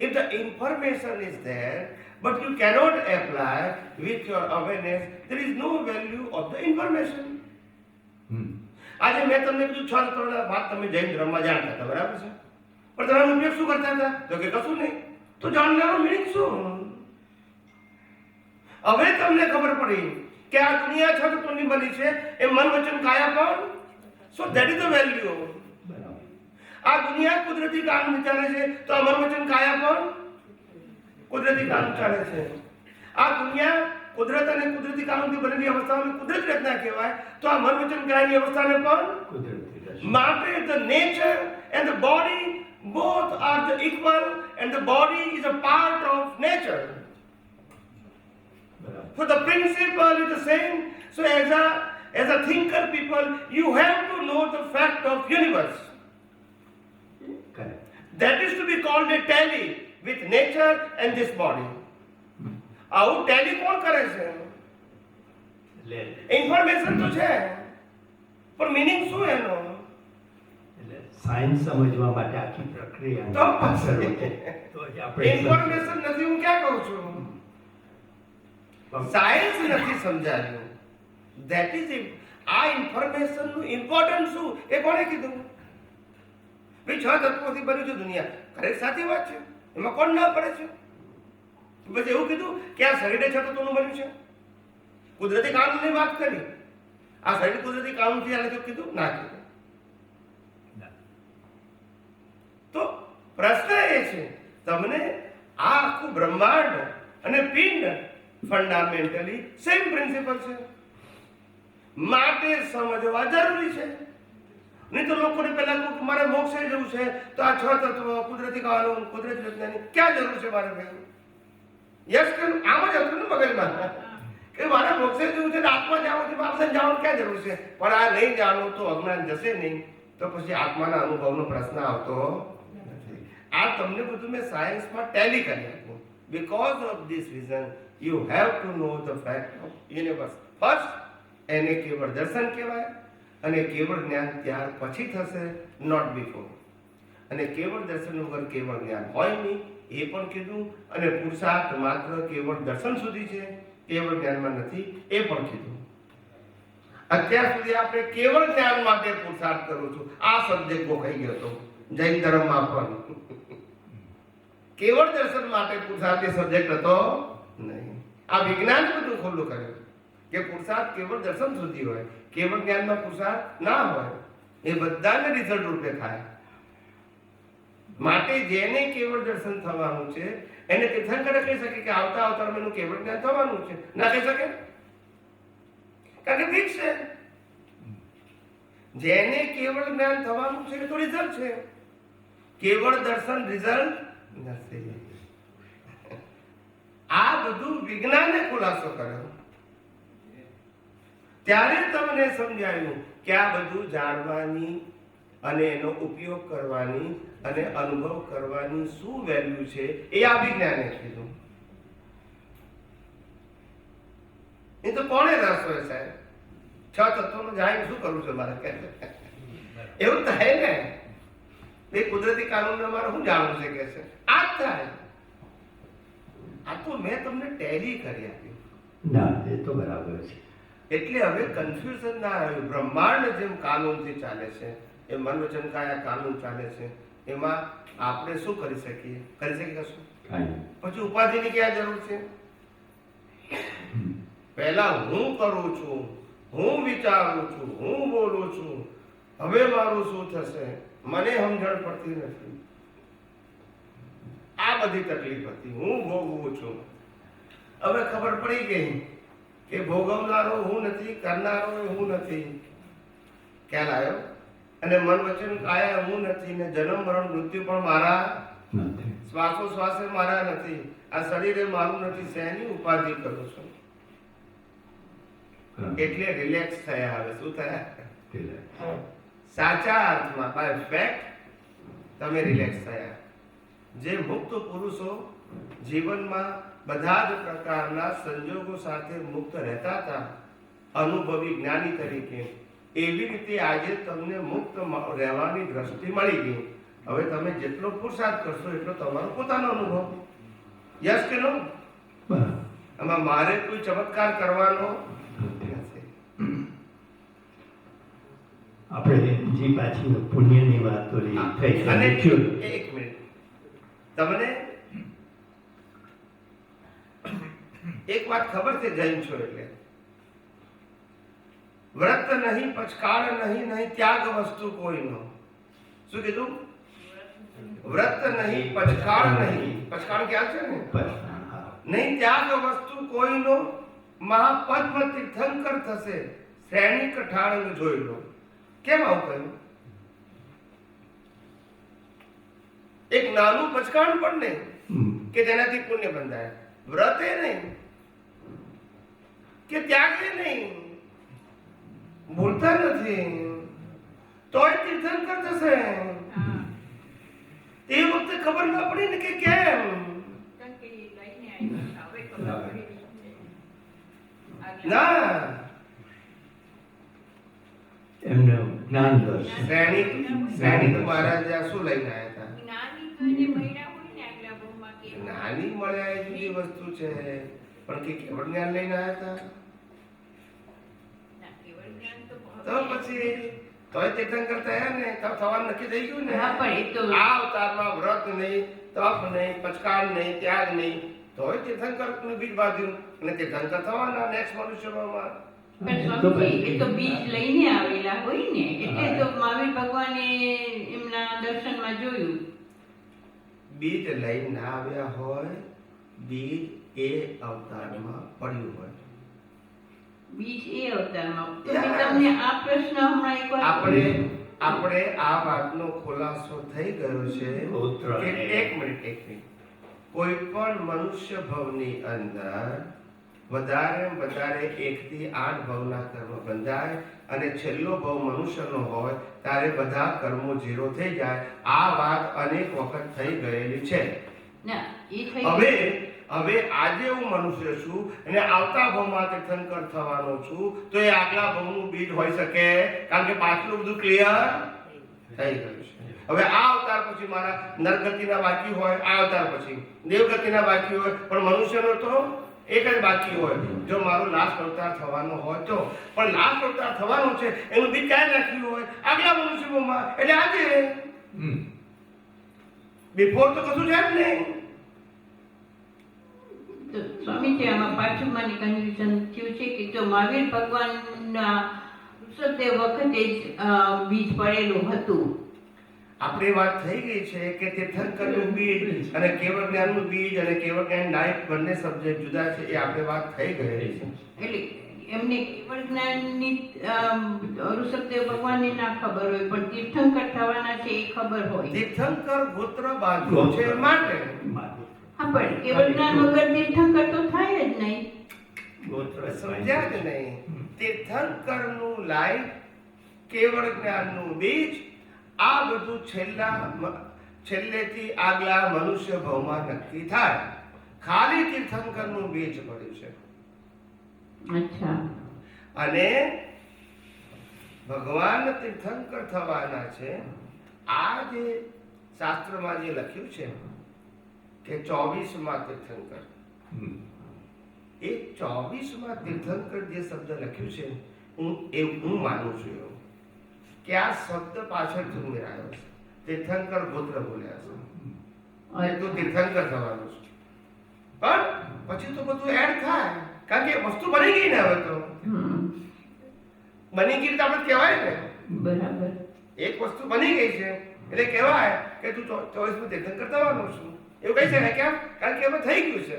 If the information is there but you cannot apply with your awareness, there is no value of the information. આજે મેં તમને કીધું 6 તત્વના વાત તમે જૈન ધર્મમાં જાણતા હતા, બરાબર છે, પણ તમારો ઉપયોગ શું કરતા હતા? તો કે કશું નહીં. તો જાણનારો મિનિંગ શું? હવે તમને ખબર પડી કે આ દુનિયા 6 તત્વોની બની છે, એ મન વચન કાયા પણ. So that is the value. બરાબર આ દુનિયા કુદરતી કાનૂન વિચારે છે, તો આ મન વચન કાયા પણ કુદરતી કાનૂન ચાલે છે. આ દુનિયા કુદરત અને કુદરતી કાનૂનથી બનેલી અવસ્થાઓને કુદરતી રચના કહેવાય, તો આ મન વચન કાયાની અવસ્થાને પણ કુદરતી રચના. માટે the nature and the body both are the equal and the body is a part of nature. બરાબર So the principle is the same. So as a thinker people, you have to know the fact of universe. correct. That is to be called a tally with nature and this body. આવું Tally કોણ કરે છે? એટલે information તો છે, પણ meaning શું એનો? એટલે સાયન્સ સમજવા માટે આખી પ્રક્રિયા તો અસર છે. તો જ આપણે ઇન્ફોર્મેશન નથી, હું ક્યાં કહું છું? સાયન્સ નથી સમજાયું. ધેટ ઇઝ આ ઇન્ફોર્મેશન નું ઇમ્પોર્ટન્સ શું એ કોણે કીધું? ભાઈ 6 તત્વોથી બની છે દુનિયા, ખરેખર સાચી વાત છે, એમાં કોણ ના પડે છે? બસ એવું કીધું કે આ શરીરે 6 તત્વોનું બન્યું છે, કુદરતી કાનૂનની વાત કરી. આ શરીર કુદરતી કાનૂનથી આલે તો કીધું ના કીધું? તો પ્રશ્ન એ છે, તમને આ આખું બ્રહ્માંડ અને પિંડ ફંડામેન્ટલી સેમ પ્રિન્સિપલ છે, માટે સમજવા જરૂરી છે. નહીં તો લોકોને પહેલા કહું કે મારે મોક્ષે જવું છે, તો આ 6 તત્વો, કુદરતી કાનૂન, કુદરતી રચનાની ક્યાં જરૂર છે મારે ભાઈ? યસ કે આમ જ હતું ને મગજમાં કે મારે મોક્ષે જવું છે, આત્મા જાણવું છે, બાપને જાણવું ક્યાં જરૂર છે? પણ આ નહીં જાણવું તો અજ્ઞાન જશે નહીં, તો પછી આત્માના અનુભવનો પ્રશ્ન આવતો નથી. આ તમને બધું મેં સાયન્સમાં ટેલી કરી આપ્યું. Because of this reason you have to know the fact of universe first. એને કેવળ દર્શન કહેવાય, અને કેવળ જ્ઞાન ત્યાર પછી થશે, નોટ બિફોર. અને કેવળ દર્શન વગર કેવળ જ્ઞાન હોય નહીં, એ પણ કીધું. અને પુરુષાર્થ માત્ર કેવળ દર્શન સુધી છે, કેવળ જ્ઞાનમાં નથી, એ પણ કીધું. અત્યાર સુધી આપણે કેવળ જ્ઞાન માટે પુરુષાર્થ કરું છું, આ સબ્જેક્ટ ગોખાઈ ગયો હતો જૈન ધર્મમાં પણ. કેવળ દર્શન માટે પુરુષાર્થ એ સબ્જેક્ટ હતો નહીં. આ વિજ્ઞાન બધું ખુલ્લું કર્યું કે પુરુષાર્થ કેવળ દર્શન સુધી હોય, કેવળ જ્ઞાનમાં પુરુષાર્થ ના હોય. એ બધાને રિઝલ્ટ રૂપે થાય. માટે જેને કેવળ દર્શન થવાનું છે એને તીર્થંકરે કહી શકે કે આવતા અવતારમાં એનું કેવળ જ્ઞાન થવાનું છે? ના કહી શકે, કારણ કે ફિક્સ છે. જેને કેવળ જ્ઞાન થવાનું છે એ તો રિઝલ્ટ છે. કેવળ દર્શન રિઝલ્ટ નથી. આ બધું વિજ્ઞાને ખુલાસો કર્યો. ત્યારે તમને સમજાયું કે આ બધું જાણવાની અને એનો ઉપયોગ કરવાની અને અનુભવ કરવાની શું વેલ્યુ છે, એ આ વિજ્ઞાને કીધું. એ તો કોણે રસ હોય સાહેબ? 6 તત્વોનું જાણીને શું કરવું છે મારે? એવું થાય ને. એ કુદરતી કાનૂન મારે શું જાણવું છે કે છે આ જ થાય. આ તો મેં તમને ટેલી કરી આપ્યું. ના એ તો બરાબર છે. એટલે હવે કન્ફ્યુઝન ના આવ્યું. બ્રહ્માંડ જેમ કાનૂનથી ચાલે છે, એ મન વચન કાયા કાનૂન ચાલે છે, એમાં આપણે શું કરી શકીએ? કરી શકીએ કશું? કાંઈ પછી ઉપાધિની ક્યાં જરૂર છે? પહેલા હું કરું છું, હું વિચારું છું, હું બોલું છું, હવે મારું શું થશે મને સમજણ પડતી નથી. આ બધી તકલીફ હતી. હું ભોગવું છું. હવે ખબર પડી ગઈ કે ભોગવનારો હું નથી, કરનારો હું નથી. ખ્યાલ આવ્યો? અને મન વચન કાયા હું નથી, ને જન્મ મરણ મૃત્યુ પણ મારા નથી. શ્વાસો શ્વાસે મારા નથી. આ શરીરે મારું નથી. શેની ઉપાધિ કરું છું? એટલે રિલેક્સ થયા. હવે શું થયા? સાચા અર્થમાં બાય ફેક્ટ તમે રિલેક્સ થયા. જે મુક્ત પુરુષો જીવનમાં બધા જ પ્રકારના સંજોગો સાથે મુક્ત રહેતા હતા, અનુભવી જ્ઞાની તરીકે, એવી રીતે આજે તમને મુક્ત રહેવાની દ્રષ્ટિ મળી ગઈ. હવે તમે જેટલો પુરુષાર્થ કરશો એટલો તમારો પોતાનો અનુભવ. યસ કે નો? બરાબર. આમાં મારે કોઈ ચમત્કાર કરવાનો નથી. આપણે જે પાછી પુણ્યની વાત તો થઈ અને છે. એક મિનિટ, તમને એક વાત ખબર છે? જૈન છો એટલે વ્રત નહીં, પચકાળ નહીં, નહીં ત્યાગ વસ્તુ કોઈનો. શું કીધું? વ્રત નહીં, પચકાળ નહીં. પચકાળ ખ્યાલ છે ને? નહીં ત્યાગ વસ્તુ કોઈનો, મહાપદ્મ તીર્થંકર થશે, શ્રેણી કઠાળંગ જોઈ લો. કેમ આવું કહ્યું? એક નાનું પચકાણ પણ નહીં કે જેનાથી પુણ્ય બંધાય. વ્રતે નહીં કે ત્યાગે નહીં, ભૂલતા નથી, તોય તીર્થંકર થશે. તે વખતે ખબર ના પડી ને કે કેમ. ના, એમને જ્ઞાન દર્શન. શ્રેણી મહારાજ શું લઈને આવ્યા હતા? જ્ઞાની તો એને મળ્યા હોય ને આગલા ભાવમાં કે નાની મળ્યા એ જુદી વસ્તુ છે, પણ કે કેવળ જ્ઞાન લઈને આવ્યા હતા. ના, કેવળ જ્ઞાન તો તો પછી તોય તીર્થંકર થયા ને, તો થવાનું નક્કી થઈ ગયું ને. હા, પણ એ તો આ અવતારમાં વ્રત નહીં, તપ નહીં, પચકાળ નહીં, ત્યાગ નહીં, તોય તીર્થંકરનું બીજ બાંધ્યું અને તીર્થંકર થવાના નેક્સ્ટ મનુષ્યમાં. પણ સ્વામીજી, એ તો બીજ લઈને આવેલા હોય ને, એટલે તો મહાવીર ભગવાને એમના દર્શનમાં જોયું. બીજ લઈને ના આવ્યા હોય, બીજ એ અવતારમાં પડ્યું હોય. બીજ એ અવતારમાં. તો મેં તમને આ પ્રશ્ન હમણાં એકવાર આપણે આ વાતનો ખુલાસો થઈ ગયો છે કે એક મિનિટ કોઈ પણ મનુષ્ય ભવની અંદર વધારે વધારે 1 થી 8 ભવના કર્મ બંધાય અને છેલ્લો ભવ મનુષ્યનો હોય ત્યારે બધા કર્મો 0 થઈ જાય. આ વાત અનેક વખત થઈ ગયેલી છે. ના, એ થઈ હવે આજે હું મનુષ્ય છું અને આવતા ભવમાં તીર્થંકર થવાનો છું, તો એ આગલા ભવનું બીજ હોઈ શકે, કારણ કે પાછલું બધું ક્લિયર થઈ ગયું છે. હવે આ અવતાર પછી મારા નરગતિના બાકી હોય, આ અવતાર પછી દેવગતિના બાકી હોય, પણ મનુષ્યનો તો એક જ બાકી હોય. જો મારો લાસ્ટ અવતાર થવાનો હોય તો, પણ લાસ્ટ અવતાર થવાનો છે એનું બીજ ક્યાં નાખ્યું હોય? આગલા મનુષ્યમાં. એટલે આજે બિફોર તો કશું છે જ નહીં. તો સ્વામીજી, આમાં પાછું મને કન્ફ્યુઝન થયું છે કે જો મહાવીર ભગવાનના ઋષભદેવ વખતે જ બીજ પડેલું હતું. આપણી વાત થઈ ગઈ છે કે તીર્થંકરનું બીજ અને કેવળ જ્ઞાનનું બીજ અને કેવળ જ્ઞાન નાયક બંને સબ્જેક્ટ જુદા છે, એ આપણે વાત થઈ ગયેલી છે. એટલે એમને કેવળ જ્ઞાનની ઋષભદેવ ભગવાનને ના ખબર હોય, પણ તીર્થંકર થવાના છે એ ખબર હોય. તીર્થંકર ગોત્ર બાંધ્યું છે માટે. હા, પણ કેવળ જ્ઞાન વગર તીર્થંકર તો થાય જ નહીં. સમજ્યા જ નહીં? તીર્થંકરનું લાઈફ, કેવળ જ્ઞાનનું બીજ, આ બધું છેલ્લેથી આગલા મનુષ્ય ભવમાં નક્કી થાય. ખાલી તીર્થંકરનું બીજ પડ્યું છે. અચ્છા. અને ભગવાન તીર્થંકર થવાના છે. આ જે શાસ્ત્રમાં જે લખ્યું છે કે 24માં તીર્થંકર, એ 24માં તીર્થંકર જે શબ્દ લખ્યું છે, હું માનું છું એવું કે આ શબ્દ પાછળથી ઉમેરાયો છે. તીર્થંકર ગોત્ર બોલ્યા છે, તું તીર્થંકર થવાનું છે, પણ પછી તો બધું એડ થાય, કારણ કે વસ્તુ બની ગઈ ને. હવે તો બની ગઈ તો આપણે કહેવાય ને, બરાબર. એક વસ્તુ બની ગઈ છે એટલે કહેવાય કે તું 24માં તીર્થંકર થવાનું છું, એવું કહી શકાય. કેમ? કારણ કે હવે થઈ ગયું છે.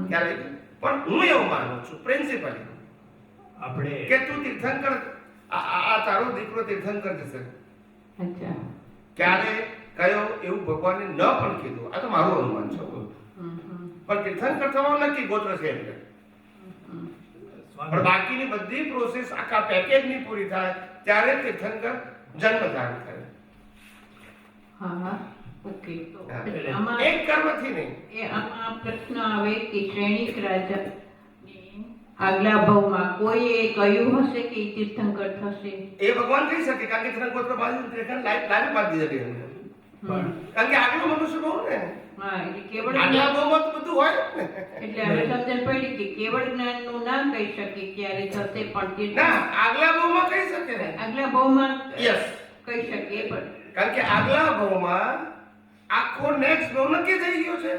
ખ્યાલ આવી? પણ હું એવું માનું છું પ્રિન્સિપલી આપણે કે તું તીર્થંકર, આ તારો દીકરો તીર્થંકર જશે. અચ્છા. ક્યારે કયો એવું ભગવાને ન પણ કીધું, આ તો મારું અનુમાન છે. પણ તીર્થંકર થવાનું નક્કી ગોત્ર છે એટલે. પણ બાકીની બધી પ્રોસેસ આખા પેકેજની પૂરી થાય ત્યારે તીર્થંકર જન્મ ધારણ કરે. હા, ઓકે. તો એટલે આમાં એક કર્મથી નહીં. આમાં પ્રશ્ન આવે કે શ્રેણિક રાજા આગલા ભાવમાં કોઈએ કહ્યું હશે કે ઈ તીર્થંકર થશે? એ ભગવાન કહી શકે, કારણ કે તને ગોત્ર બાજુ લાઈફ બાંધી દીધી એમને. કારણ કે આગળ મનુષ્ય બહુ ને, હા, એટલે કેવળ આગલા બહુમાં તો બધું હોય ને. એટલે હવે સમજણ પડી કે કેવળ જ્ઞાનનું ના કહી શકે ક્યારે થશે, પણ તીર્થ ના, આગલા બહુમાં કહી શકે ને. આગલા ભાવમાં યસ, કહી શકે પણ. કારણ કે આગલા બહુમાં આખો નેક્સ્ટ બહુ નક્કી થઈ ગયો છે.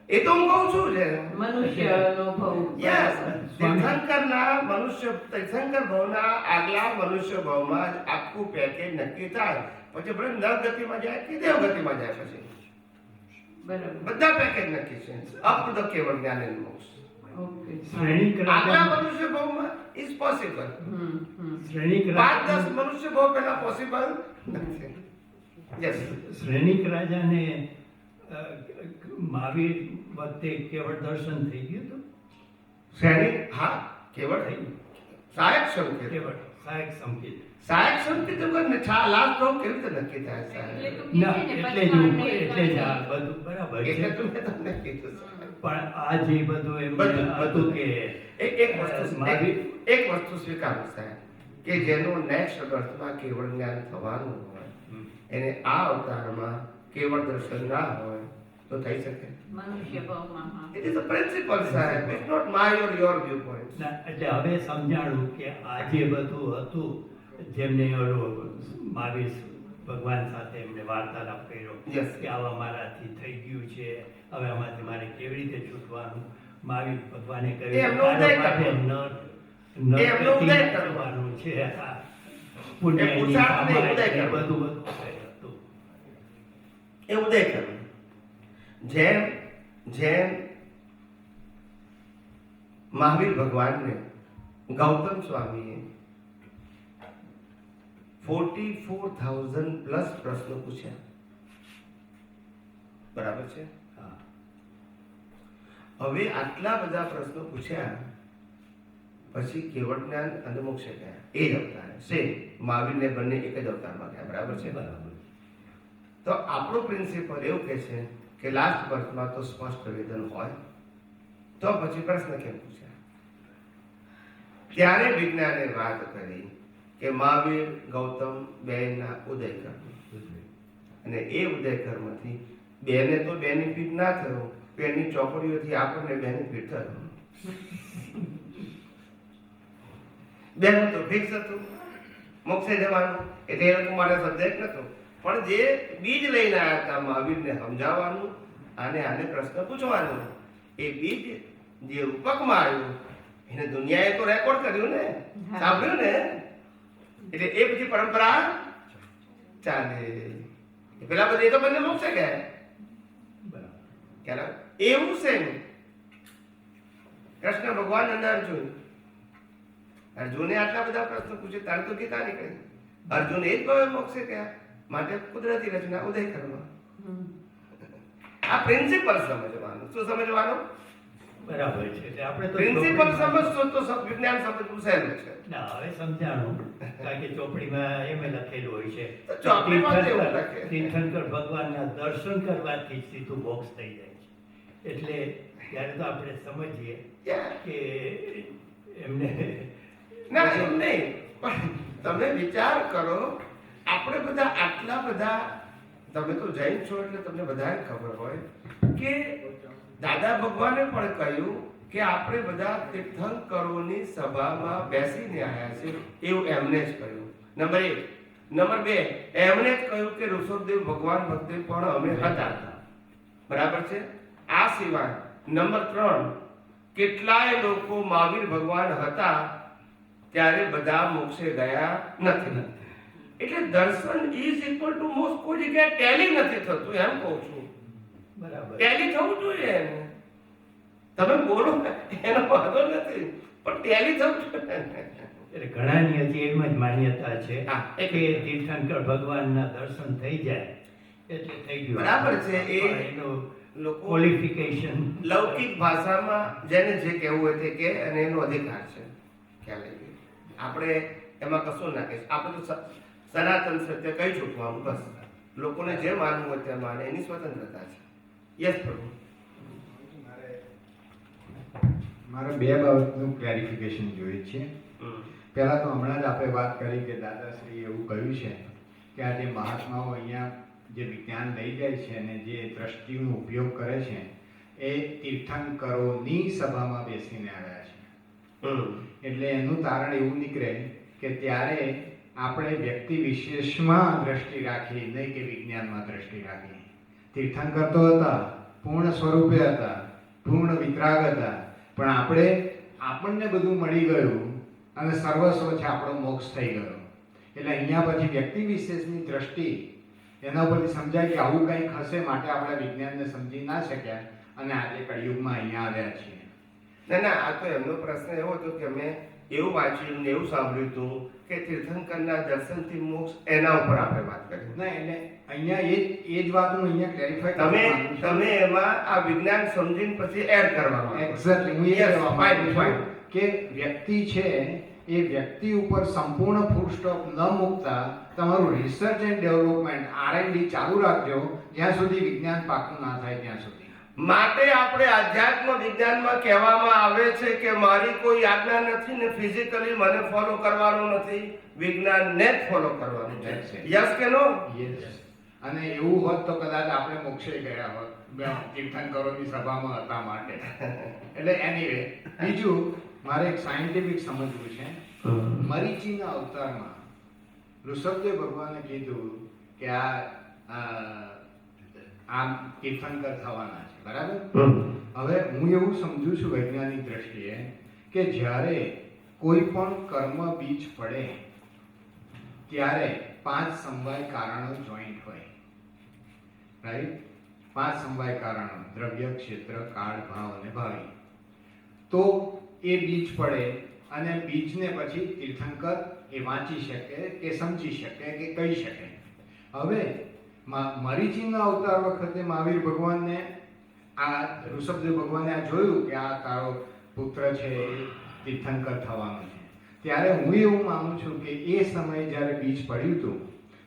એ તો હું કહું છું છે મનુષ્યનો ભાવ. યસ, તીર્થંકરના મનુષ્ય તીર્થંકર ભાવના આગલા મનુષ્ય ભાવમાં જ આખું પેકેજ નક્કી થાય. પછી ભલે નર ગતિમાં જાય કે દેવ ગતિમાં જાય, પછી બરાબર. બધા પેકેજ નક્કી છે. અપ ટુ ધ કેવળ જ્ઞાન એન્ડ મોક્ષ. ઓકે. શ્રેણિક આગલા રાજા મનુષ્ય ભાવમાં ઇઝ પોસિબલ. શ્રેણિક 5-10 મનુષ્ય ભાવ પહેલા પોસિબલ નથી. યસ, શ્રેણિક રાજાને મહાવીર વખતે કેવળ દર્શન થઈ ગયું હતું. શ્રેણી, હા, કેવળ થઈ ગયું. સહાયક સંકેત, કેવળ સહાયક સંકેત. સહાયક સંકેત વગર લાસ્ટ ભાવ કેવી રીતે નક્કી થાય સાહેબ? ના, એટલે જ આ બધું બરાબર છે. એટલે તો મેં તમને કીધું છે. પણ આ જે બધું એમ બધું હતું કે એક વસ્તુ સ્વીકારો સાહેબ કે જેનું નેક્સ્ટ બર્થમાં કેવળ જ્ઞાન થવાનું હોય, એને આ અવતારમાં કેવળ દર્શન ના હોય તો થઈ શકે. મનુષ્ય ભાવમાં, હા. ઇટ ઇઝ અ પ્રિન્સિપલ સાહેબ, it's not my or your view point. ના, એટલે હવે સમજાણું કે આ જે બધું હતું, જેમને મહાવીર ભગવાન સાથે એમને વાર્તાલાપ કર્યો Yes. કે આવા મારાથી થઈ ગયું છે, હવે આમાંથી મારે કેવી રીતે છૂટવાનું. મહાવીર ભગવાને એ કહ્યું એમનો તારા ઉદય માટે કરવાનો. ન એ એમનો ઉદય ગતિમાં કરવાનો. જવાનું છે. આ એ પુણ્યની પુરુષાર્થ નહીં, કમાઈ ઉદય છે, કરવાનો. બધું હતું. એ ઉદય કરવું. જેમ મહાવીર ભગવાનને ગૌતમ સ્વામીએ 44,000 પ્લસ પ્રશ્નો પૂછ્યા, બરાબર છે? હા. હવે આટલા બધા પ્રશ્નો પૂછ્યા પછી કેવળ જ્ઞાન અને મોક્ષ ગયા. એ જ અવતાર સેમ મહાવીરને બંને એક જ અવતારમાં ગયા, બરાબર છે? બરાબર. તો આપણો પ્રિન્સિપલ એવું કહે છે કે લાસ્ટ બર્થમાં તો સ્પષ્ટ વેદન હોય, તો પછી પ્રશ્ન કેમ પૂછ્યા? ત્યારે વિજ્ઞાને વાત કરી કે મહાવીર ગૌતમ બેના ઉદય કર્મ, અને એ ઉદય કર્મથી બેને તો બેનિફિટ ના થયો, પેનની ચોપડીઓથી આપણને બેનિફિટ થયો. બેનું તો ફિક્સ હતું, મોક્ષે જવાનું, એટલે એ લોકો માટે સબ્જેક્ટ નતો. પણ જે બીજ લઈને આવ્યા હતા મહાવીરને સમજાવવાનું અને આને પ્રશ્ન પૂછવાનું, એ બીજ જે રૂપકમાં આવ્યું એને દુનિયાએ તો રેકોર્ડ કર્યું ને, સાંભળ્યું ને, એટલે એ પછી પરંપરા ચાલે. પેલા બધા એ તો બંને મોક્ષે ગયા. બરાબર. ખ્યાલ આવે? એવું છે ને કૃષ્ણ ભગવાન અને અર્જુન. અર્જુને આટલા બધા પ્રશ્નો પૂછે તારે તો ગીતા નીકળી. અર્જુન એ જ ભાવે મોક્ષે ગયા, માટે કુદરતી રચના ઉદય કરવા. આ પ્રિન્સિપલ સમજવાનું. શું સમજવાનું? બરાબર છે. એટલે આપણે તો પ્રિન્સિપલ ચોપડીમાં- સમજશો તો વિજ્ઞાન સમજવું સહેલું છે. ના, હવે સમજાણું. કારણ કે ચોપડીમાં એમ લખેલું હોય છે તો ચોપડીમાં જ એવું લખે. તીર્થંકર ભગવાનના દર્શન કરવાથી જ સીધું મોક્ષ થઈ જાય છે. એટલે ત્યારે તો આપણે સમજીએ Yeah. કે એમને ના એમ નહીં, પણ તમે વિચાર કરો આપણે બધા આટલા બધા, તમે તો જૈન છો એટલે તમને બધાને ખબર હોય કે દાદા ભગવાને પણ કહ્યું કે આપણે બધા તીર્થંકરોની સભામાં બેસીને આવ્યા છે, એવું એમને જ કહ્યું. નંબર 1. નંબર 2, એમણે જ કહ્યું કે ઋષભદેવ ભગવાન ભક્તિ પણ અમે હતા. બરાબર છે. આ સિવાય નંબર 3, કેટલાય લોકો મહાવીર ભગવાન હતા ત્યારે બધા મોક્ષે ગયા નથી. એટલે દર્શન ઇઝ ઇક્વલ ટુ મોક્ષ. કોઈ જગ્યાએ ટેલી નથી થતું, એમ કહું છું. બરાબર. ટેલી થવું જોઈએ એને. તમે બોલો એનો વાંધો નથી, પણ ટેલી થવું જોઈએ. એટલે ઘણાની હજી એમ જ માન્યતા છે હા, કે તીર્થંકર ભગવાનના દર્શન થઈ જાય એટલે થઈ ગયું. બરાબર છે. એ પણ એનું લોકો ક્વોલિફિકેશન લૌકિક ભાષામાં જેને જે કહેવું હોય તે કહે, અને એનો અધિકાર છે. ખ્યાલ આવી ગયો. આપણે એમાં કશું ના કહીશું. આપણે તો સનાતન સત્ય કહી ચૂકવાનું, બસ. લોકોને જે માનવું હોય તે માને, એની સ્વતંત્રતા છે. યસ પ્રભુ. મારે 2 બાબતનું ક્લેરિફિકેશન જોઈએ છે. પહેલાં તો હમણાં જ આપણે વાત કરી કે દાદાશ્રીએ એવું કહ્યું છે કે આ જે મહાત્માઓ અહીંયા જે વિજ્ઞાન લઈ જાય છે અને જે દ્રષ્ટિનો ઉપયોગ કરે છે એ તીર્થંકરોની સભામાં બેસીને આવ્યા છે. એટલે એનું તારણ એવું નીકળે કે ત્યારે આપણે વ્યક્તિ વિશેષમાં દ્રષ્ટિ રાખી, નહીં કે વિજ્ઞાનમાં દ્રષ્ટિ રાખી. તીર્થંકર તો હતા, પૂર્ણ સ્વરૂપે હતા, પૂર્ણ વિતરાગ હતા, પણ આપણને બધું મળી ગયું અને સર્વસ્વ છે, આપણો મોક્ષ થઈ ગયો. એટલે અહીંયા પછી વ્યક્તિ વિશેષની દ્રષ્ટિ એના ઉપરથી સમજાય કે આવું કંઈક હશે, માટે આપણે વિજ્ઞાનને સમજી ના શક્યા અને આજે કળિયુગમાં અહીંયા આવ્યા છીએ. ના, આ તો એમનો પ્રશ્ન એવો હતો કે અમે એવું વાંચ્યું ને એવું સાંભળ્યું હતું કે તીર્થંકરના દર્શનથી મોક્ષ, એના ઉપર આપણે વાત કરી. ના, એટલે અહીંયા એ જ વાતનું અહીંયા ક્લેરિફાય તમે એમાં આ વિજ્ઞાન સમજીને પછી એડ કરવાનું. એક્ઝેક્ટલી હું એ કહેવા માંગુ છું કે વ્યક્તિ છે એ વ્યક્તિ ઉપર સંપૂર્ણ ફૂલ સ્ટોપ ન મૂકતા તમારું રિસર્ચ એન્ડ ડેવલપમેન્ટ R&D ચાલુ રાખજો જ્યાં સુધી વિજ્ઞાન પાકું ના થાય ત્યાં સુધી. માટે આપણે આધ્યાત્મ વિજ્ઞાનમાં કહેવામાં આવે છે કે મારી કોઈ આજ્ઞા નથી ને ફિઝિકલી મને ફોલો કરવાનું નથી, વિજ્ઞાનને જ ફોલો કરવાનું છે. યસ કે નો? યસ. અને એવું હોત તો કદાચ આપણે મોક્ષે ગયા હોત, તીર્થંકરોની સભામાં હતા માટે. એટલે એનીવે, બીજું મારે એક સાયન્ટિફિક સમજવું છે. મરીચીના અવતારમાં ઋષભદેવ ભગવાને કીધું કે આ તીર્થંકર થવાના છે, બરાબર? હવે હું એવું સમજુ છું વૈજ્ઞાનિક દ્રષ્ટિએ કે જ્યારે કોઈ પણ કર્મ બીજ પડે ત્યારે 5 સમવાય કારણો જોઈન્ટ હોય, રાઈટ? 5 સમવાય કારણો: દ્રવ્ય, ક્ષેત્ર, કાળ, ભાવ અને ભાવિ. તો એ બીજ પડે અને બીજને પછી તીર્થંકર એ વાંચી શકે કે સમજી શકે કે કહી શકે. હવે મરીચીના અવતાર વખતે મહાવીર ભગવાનને આ ઋષભદેવ ભગવાને આ જોયું કે આ તારો પુત્ર છે એ તીર્થંકર થવાનો છે, ત્યારે હું એવું માનું છું કે એ સમયે જ્યારે બીજ પડ્યું હતું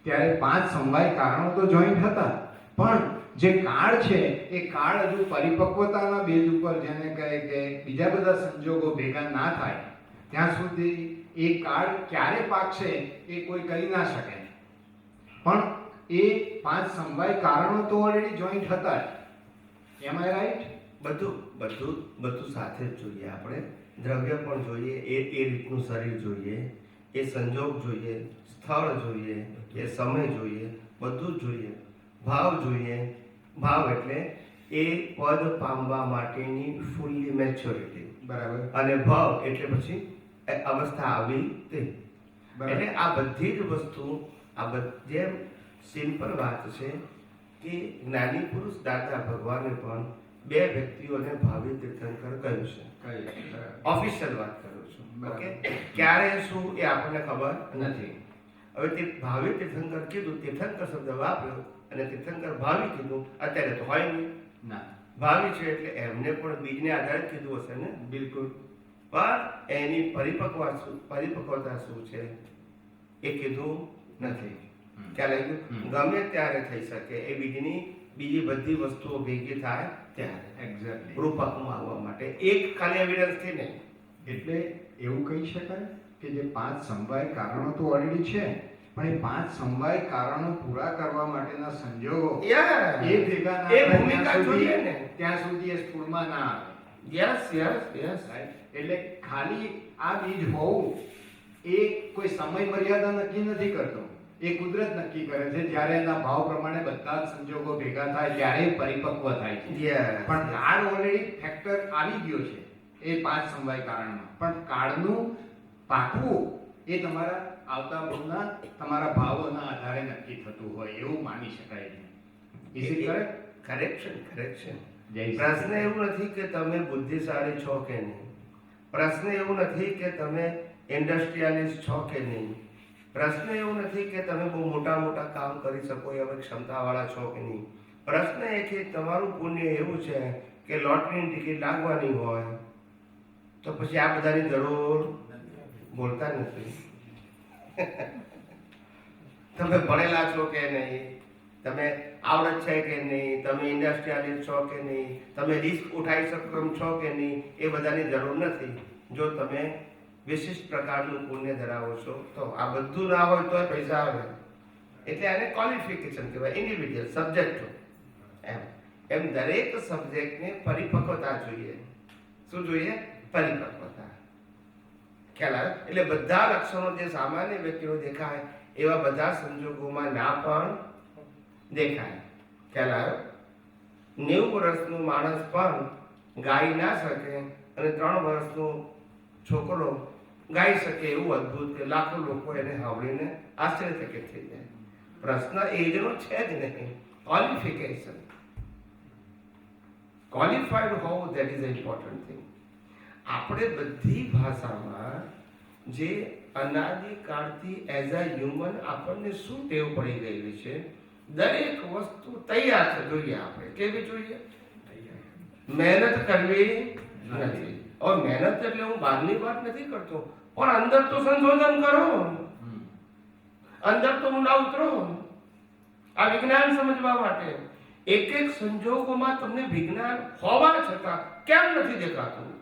ત્યારે 5 સમવાય કારણો તો જોઈન્ટ હતા, પણ જે કાળ છે એ કાળ હજુ પરિપક્વતાના બેઝ ઉપર, જેને કહે કે બીજા બધા સંજોગો ભેગા ના થાય ત્યાં સુધી એ કાળ ક્યારે પાકશે એ કોઈ કહી ના શકે. પણ એ 5 સમવાય કારણો તો ઓલરેડી જોઈન્ટ હતા જ. એમ આઈ રાઈટ? બધું સાથે જ જોઈએ. આપણે દ્રવ્ય પણ જોઈએ, એ રીતનું શરીર જોઈએ, એ સંજોગ જોઈએ, સ્થળ જોઈએ, એ સમય જોઈએ, બધું જ જોઈએ. ભાવ જોઈએ. ભાવ એટલે એ પદ પામવા માટેની ફૂલ્લી મેચ્યોરિટી, બરાબર? અને ભાવ એટલે પછી અવસ્થા આવી તે. એટલે આ બધી જ વસ્તુ, જેમ સિમ્પલ વાત છે કે જ્ઞાની પુરુષ દાદા ભગવાને પણ 2 વ્યક્તિઓને ભાવિ તીર્થંકર કહ્યું છે. ઓફિશિયલ વાત કરું છું. ઓકે, ક્યારે શું એ આપણને ખબર નથી. હવે તે ભાવિ તીર્થંકર કીધું, તીર્થંકર શબ્દ વાપર્યો અને તીર્થંકર ભાવિ કીધું, અત્યારે તો હોય નહીં ના, ભાવિ છે એટલે એમને પણ બીજને આધારે કીધું હશે ને. બિલકુલ. પણ એની પરિપક્વતા શું છે એ કીધું નથી. ખ્યાલ આવી ગયું? ગમે ત્યારે થઈ શકે એ બીજની બીજી બધી વસ્તુઓ ભેગી થાય ત્યારે. એક્ઝેક્ટલી. રૂપકમાં આવવા માટે એક ખાલી એવિડન્સથી નહીં. એટલે એવું કહી શકાય કે જે 5 સમવાય કારણો તો ઓલરેડી છે, પણ એ 5 સમવાય કારણો પૂરા કરવા માટેના સંજોગો Yeah. એ ભેગા ના એ થાય ભૂમિકા જોઈએ ને. ત્યાં સુધી એ સ્થૂળમાં ના આવે. Yes yes Right? એટલે ખાલી આ બીજ હોવું એ કોઈ સમય મર્યાદા નક્કી નથી કરતો, એ કુદરત નક્કી કરે છે. જ્યારે એના ભાવ પ્રમાણે બધા જ સંજોગો ભેગા થાય ત્યારે એ પરિપક્વ થાય છે. યસ પણ કાળ ઓલરેડી ફેક્ટર આવી ગયો છે એ 5 સમવાય કારણમાં, પણ કાળનું પાકવું એ તમારા આવતા ભાવના તમારા ભાવોના આધારે નક્કી થતું હોય એવું માની શકાય છે. Is it correct? કરેક્શન. જય શ્રી પ્રશ્ન એવું નથી કે તમે બુદ્ધિશાળી છો કે નહીં. પ્રશ્ન એવું નથી કે તમે ઇન્ડસ્ટ્રીયાલિસ્ટ છો કે નહીં. પ્રશ્ન એવું નથી કે તમે બહુ મોટા મોટા કામ કરી શકો એવી ક્ષમતાવાળા છો કે નહીં. પ્રશ્ન એ કે તમારું પુણ્ય એવું છે કે લોટરીની ટિકિટ લાગવાની હોય તો પછી આ બધાની જરૂર બોલતા નથી. તમે ભણેલા છો કે નહીં, તમે આવડત છે કે નહીં, તમે ઇન્ડસ્ટ્રીયાલિસ્ટ છો કે નહીં, તમે રિસ્ક ઉઠાવી સક્ષમ છો કે નહીં, એ બધાની જરૂર નથી. જો તમે વિશિષ્ટ પ્રકારનું પુણ્ય ધરાવો છો તો આ બધું ના હોય તો પૈસા આવે. એટલે આને ક્વોલિફિકેશન કહેવાય, ઇન્ડિવિડ્યુઅલ સબ્જેક્ટ. એમ દરેક સબ્જેક્ટને પરિપક્વતા જોઈએ. શું જોઈએ? પરિપક્વતા. ખ્યાલ આવે? એટલે બધા લક્ષણો જે સામાન્ય વ્યક્તિઓ દેખાય એવા બધા સંજોગોમાં ના પણ દેખાય. ખ્યાલ આવે? 90 વર્ષનું માણસ પણ ગાઈ ના શકે અને 3 વર્ષનો છોકરો ગાઈ શકે એવું અદ્ભુત કે લાખો લોકો એને સાંભળીને આશ્ચર્યચકિત થઈ જાય. પ્રશ્ન એજનો છે જ નહીં, ક્વોલિફિકેશન. ક્વોલિફાઈડ હોવું that is a important thing. આપણે બધી ભાષામાં જે અનાદિકાળથી એઝ અ હ્યુમન આપણને શું ટેવ પડી ગયેલી છે, દરેક વસ્તુ તૈયાર છે. જોઈએ આપણે કેવી જોઈએ? મહેનત કરવી નથી. और મહેનત એટલે હું બહારની વાત નથી કરતો, પણ અંદર તો સંશોધન કરો, અંદર તો ઊંડા ઉતરો. આ વિજ્ઞાન સમજવા માટે એક એક સંજોગોમાં તમને વિજ્ઞાન હોવા છતાં કેમ નથી દેખાતું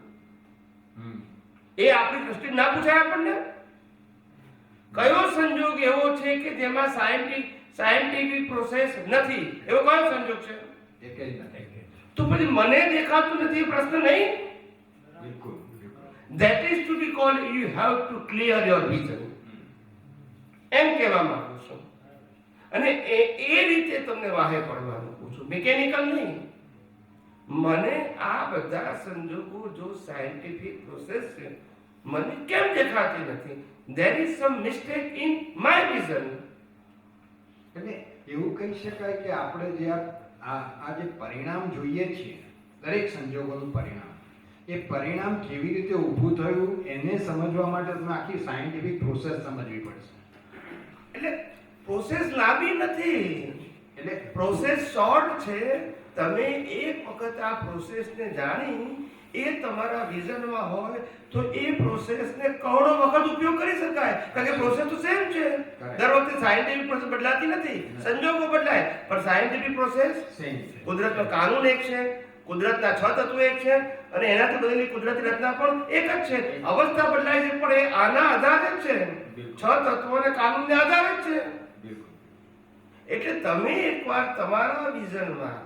એ આપણી દ્રષ્ટિ ના પૂછાય આપણને. કયો સંજોગ એવો છે કે જેમાં સાયન્ટિફિક પ્રોસેસ નથી? એવો કયો સંજોગ છે? એક જ નથી. તો પછી મને દેખાતું નથી એ પ્રશ્ન નહીં. બિલકુલ. That is to be called, you have to clear your vision. એમ કહેવા માંગુ છું. અને એ રીતે તમને વાહે પડવાનું પૂછું, મિકેનિકલ નહીં. મને આ બધા સંજોગો જો સાયન્ટિફિક પ્રોસેસ છે મને કેમ દેખાતી નથી? there is some mistake in my vision. એટલે એવું કહી શકાય કે આપણે જે આ જે પરિણામ જોઈએ છીએ, દરેક સંજોગોનું પરિણામ, એ પરિણામ કેવી રીતે ઊભું થયું એને સમજવા માટે તમે આખી સાયન્ટિફિક પ્રોસેસ સમજવી પડશે. એટલે પ્રોસેસ લાંબી નથી, એટલે પ્રોસેસ શોર્ટ છે. તમે એક વખત આ પ્રોસેસને જાણી એ તમારા વિઝનમાં હોય તો એ પ્રોસેસને કરોડો વખત ઉપયોગ કરી શકાય. કારણ કે પ્રોસેસ તો સેમ છે. દર વખતે સાયન્ટિફિક પ્રોસેસ બદલાતી નથી, સંજોગો બદલાય, પણ સાયન્ટિફિક પ્રોસેસ સેમ છે. કુદરતનો કાનૂન એક છે, કુદરતના 6 તત્વો એક છે અને એનાથી બનેલી કુદરતી રચના પણ એક જ છે. અવસ્થા બદલાય છે પણ એ આના આધારે જ છે, 6 તત્વો અને કાનૂનને આધારે જ છે. એટલે તમે એકવાર તમારા વિઝનમાં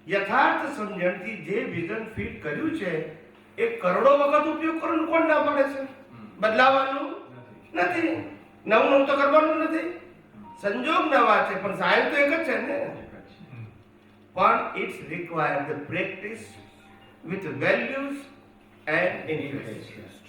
યથાર્થ સમજણથી જે વિઝન ફિટ કર્યું છે એ કરોડો વખત ઉપયોગ કરવાનું કોણ ના પાડે છે? બદલાવાનું નથી, નવું તો કરવાનું નથી. સંજોગ નવા છે પણ સાયન્સ તો એક જ છે ને. પણ it's require the practice with values and interest.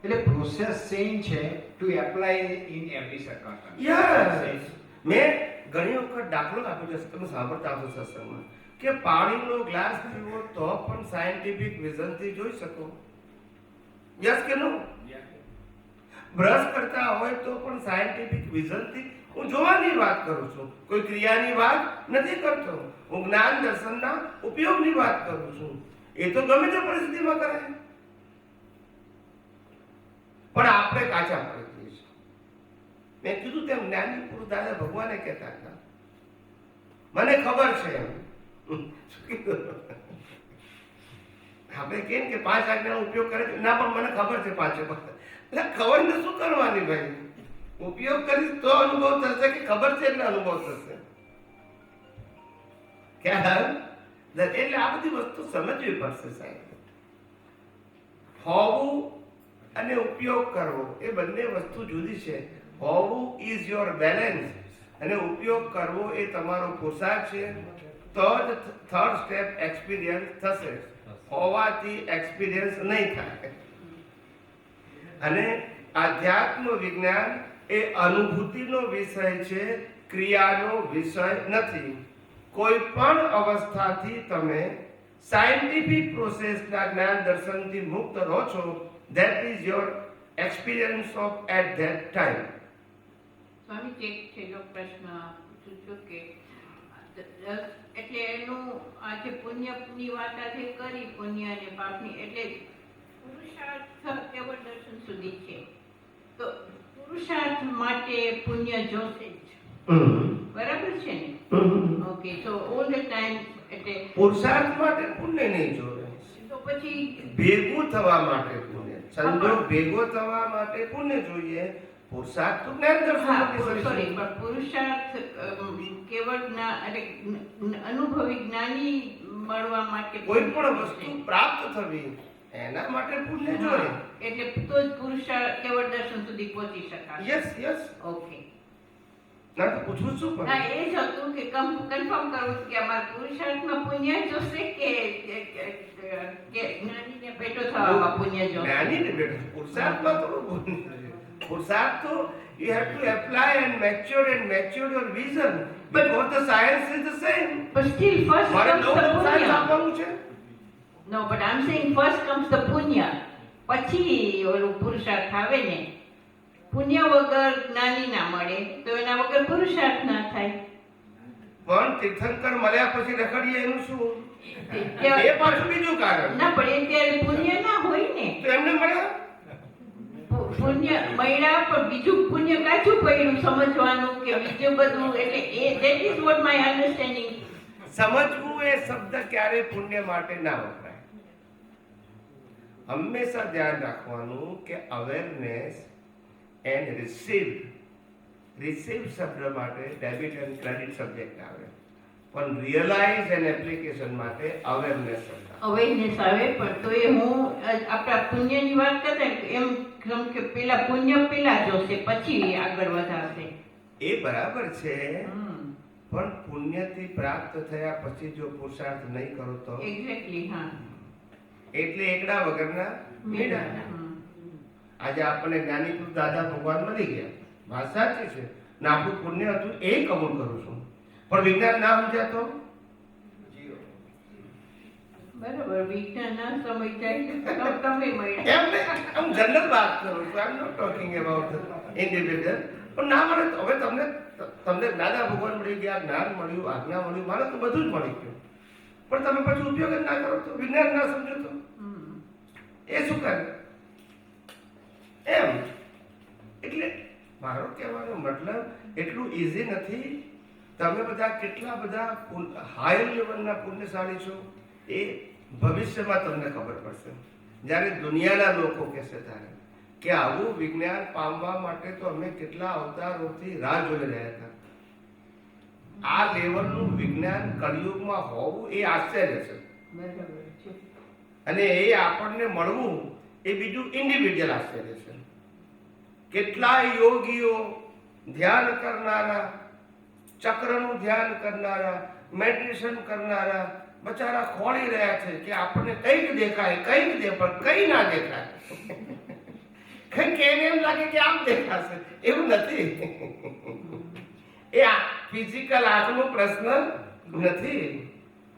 એટલે પ્રોસેસ સેમ છે to apply in every circumstance. Yes. મેં ઘણી વખત દાખલો આપ્યો છે, તમે સાંભળતા હશો સત્સંગમાં, કે પાણીનો ગ્લાસ પીવો તો પણ સાયન્ટિફિક વિઝનથી જોઈ શકો. યસ કે નો? બ્રશ કરતા હોય તો પણ સાયન્ટિફિક વિઝનથી હું જોવાની વાત કરું છું, કોઈ ક્રિયાની વાત નથી કરતો. હું જ્ઞાન દર્શનના ઉપયોગની વાત કરું છું. એ તો ગમે તે પરિસ્થિતિમાં કરે, પણ આપણે કાચા પડી જઈએ છીએ. મેં કીધું તેમ જ્ઞાની પુરુષ દાદા ભગવાને કહેતા હતા, મને ખબર છે એમ. આપણે કેમ કે 5 આજ્ઞાનો ઉપયોગ કરે છે, ના પણ મને ખબર છે 5. એટલે ખબર ને શું કરવાની ભાઈ? ઉપયોગ કરીશ તો અનુભવ થશે કે ખબર છે એટલે અનુભવ થશે? ખ્યાલ? એટલે આ બધી વસ્તુ સમજવી પડશે સાહેબ. હોવું અને ઉપયોગ કરવો એ બંને વસ્તુ જુદી છે. હોવું ઇઝ યોર બેલેન્સ અને ઉપયોગ કરવો એ તમારો પોશાક છે. તો જ થર્ડ સ્ટેપ એક્સપિરિયન્સ થશે. હોવાથી એક્સપિરિયન્સ નહીં થાય. અને આધ્યાત્મ વિજ્ઞાન એ અનુભૂતિનો વિષય છે, ક્રિયાનો વિષય નથી. કોઈ પણ અવસ્થાથી તમે સાયન્ટિફિક પ્રોસેસના જ્ઞાન દર્શનથી મુક્ત રહો છો. That is your experience of at that time. Swami, એક છેલ્લો પ્રશ્ન પૂછું છું કે એટલે એનું આ જે પુણ્યની વાત આજે કરી, પુણ્ય અને પાપની, એટલે પુરુષાર્થ કેવળ દર્શન સુધી છે. તો પુરુષાર્થ માટે પુણ્ય જોશે જ, બરાબર છે ને? Okay, so all the time એટલે પુરુષાર્થ માટે પુણ્ય નહીં જોવે. તો પછી ભેગું થવા માટે પુણ્ય, સંજોગ ભેગો થવા માટે પુણ્ય જોઈએ. પુરુષાર્થ તો જ્ઞાન દર્શન સોરી, પણ પુરુષાર્થ કેવળ અનુભવી જ્ઞાની મળવા માટે કોઈ પણ વસ્તુ પ્રાપ્ત થવી એના માટે પુણ્ય જોઈએ. એટલે તો જ પુરુષાર્થ કેવળ દર્શન સુધી પહોંચી શકાય. યસ. ઓકે, ના તો પૂછવું શું પણ? ના એ જ હતું કે કન્ફર્મ કરવું કે અમારા પુરુષાર્થમાં પુણ્ય જોશે કે જ્ઞાનીને ભેટો થવામાં પુણ્ય જોશે? જ્ઞાનીને ભેટો. પુરુષાર્થમાં થોડું પુણ્ય. પુરુષાર્થ તો you have to apply and mature your vision, because the science is the same. But still first મારે comes નવું the નવું science punya. આપવાનું છે. No, but I'm saying first comes the punya. પછી ઓલું પુરુષાર્થ આવે ને. પુણ્ય વગર જ્ઞાની ના મળે તો એના વગર પુરુષાર્થ ના થાય. પણ તીર્થંકર મળ્યા પછી રખડીએ એનું શું? તે- એ પાછું બીજું કારણ. ના પણ એ ત્યારે પુણ્ય ના હોય ને. તો એમને મળ્યા પુણ્ય મળ્યા પણ બીજું પુણ્ય કાચું પડ્યું સમજવાનું કે બીજું બધું, એટલે એ that is what my understanding. સમજવું એ શબ્દ ક્યારે પુણ્ય માટે ના વપરાય. હંમેશા ધ્યાન રાખવાનું કે અવેરનેસ એન્ડ રિસીવ શબ્દ માટે ડેબિટ એન્ડ ક્રેડિટ સબ્જેક્ટ આવે, પણ રિયલાઇઝ એન્ડ એપ્લિકેશન માટે અવેરનેસ શબ્દ આવે. અવેરનેસ આવે. પણ તો એ હું આપણા પુણ્યની વાત કરતા એમ કેમ કે પેલા પુણ્ય પેલા જોશે પછી આગળ વધારશે. એ બરાબર છે, પણ પુણ્યથી પ્રાપ્ત થયા પછી જો પુરુષાર્થ નહીં કરો તો એક્ઝેક્ટલી, હા. એટલે એકડા વગરના મેળા. આજે આપણને જ્ઞાનીકૃત દાદા ભગવાન મળી ગયા, વાત સાચી છે, ને આપણું પુણ્ય હતું એ કબૂલ કરું છું, પણ વિજ્ઞાન ના સમજ્યા તો બરાબર, વિજ્ઞાન ના સમય જાય તમે મળ્યા. એમને આમ જનરલ વાત કરું છું, I am not talking about individual. પણ ના મળે તો હવે તમને દાદા ભગવાન મળી ગયા, જ્ઞાન મળ્યું, આજ્ઞા મળ્યું, મારે તો બધું જ મળી ગયું, પણ તમે પછી ઉપયોગ જ ના કરો તો, વિજ્ઞાન ના સમજો તો એ શું કરે એમ. એટલે મારો કહેવાનો મતલબ એટલું ઇઝી નથી. તમે બધા કેટલા બધા હાઈ લેવલના પુણ્યશાળી છો એ ભવિષ્યમાં તમને ખબર પડશે, જ્યારે દુનિયાના લોકો કહેશે ત્યારે કે આવું વિજ્ઞાન પામવા માટે તો અમે કેટલા અવતારોથી રાહ જોઈ રહ્યા હતા. આ લેવલનું વિજ્ઞાન કળિયુગમાં હોવું એ આશ્ચર્ય છે, બરાબર છે. અને એ આપણને મળવું એ બીજું ઇન્ડિવિડ્યુઅલ આશ્ચર્ય છે. કેટલાય યોગીઓ ધ્યાન કરનારા, ચક્રનું ધ્યાન કરનારા, મેડિટેશન કરનારા બચારા ખોળી રહ્યા છે કે આપણને કંઈક દેખાય, કંઈક દે, પણ કંઈ ના દેખાય. કંઈક એને એમ લાગે કે આમ દેખાશે, એવું નથી. એ ફિઝિકલ આંખનો પ્રશ્ન નથી.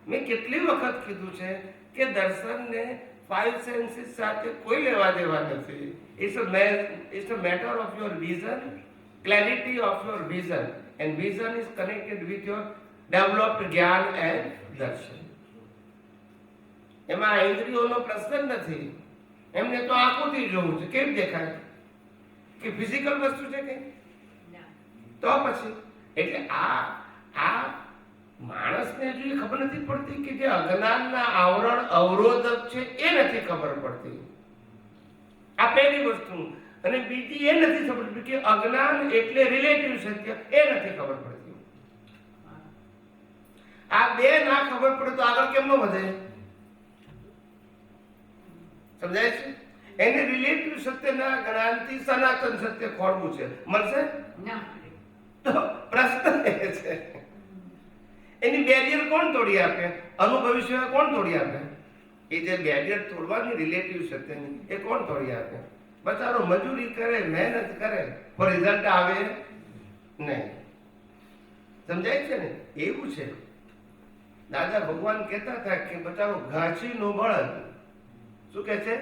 મેં કેટલી વખત કીધું છે કે દર્શનને 5 સેન્સીસ સાથે કોઈ લેવા દેવા નથી. It's a matter of your vision, clarity of your vision, and vision is connected with your developed gyan and darshan. એમાં ઇન્દ્રિયોનો પ્રશ્ન નથી. એમને તો આંખોથી જોવું છે, કેમ દેખાય કે ફિઝિકલ વસ્તુ છે કે તો પછી. એટલે આ માણસને હજુ એ ખબર નથી પડતી કે જે અજ્ઞાનના આવરણ અવરોધક છે એ નથી ખબર પડતી. આ પહેલી વસ્તુ. અને બીજી એ નથી ખબર પડતી કે અજ્ઞાન એટલે રિલેટિવ સત્ય એ નથી ખબર પડતી. આ બે ના ખબર પડે તો આગળ કેમ ન વધે? સમજાય છે? એને રિલેટિવ સત્યના જ્ઞાનથી સનાતન સત્ય ખોરવું છે. મળશે? ના તો પ્રશ્ન એ છે એની બેરિયર કોણ તોડી આપે? અનુભવી સિવાય કોણ તોડી આપે? એ જે બેરિયર તોડવાની રિલેટિવ સત્યની એ કોણ તોડી આપે? બચારો મજૂરી કરે, મહેનત કરે, પણ રિઝલ્ટ આવે નહીં. સમજાય છે ને? એવું છે. દાદા ભગવાન કહેતા હતા કે બચારો ઘાસીનો બળદ શું કહે છે?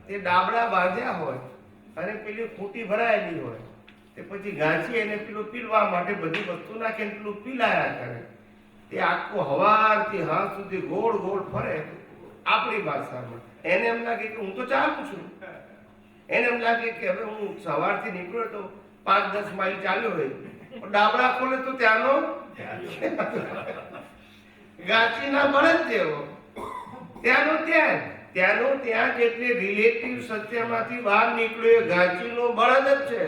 તે ડાબડા બાંધ્યા હોય અને પેલી ખૂંટી ભરાયેલી હોય તે પછી ઘાસી એને પેલું પીલવા માટે બધી વસ્તુ નાખે પેલું પીલાયા કરે. તે આખો હવારથી હાથ સુધી ગોળ ગોળ ફરે. આપણી ભાષામાં એને એમ લાગે કે હું તો ચાલું છું. એને એમ લાગે કે હવે હું સવારથી નીકળ્યો તો 5-10 માઇલ ચાલ્યો હોય, પણ ડાબડા ખોલે તો ત્યાંનો ઘાસીના બળદ જેવો ત્યાંનો ત્યાં જેટલી રિલેટિવ સત્યમાંથી બહાર નીકળ્યો એ ઘાસીનો બળદ જ છે.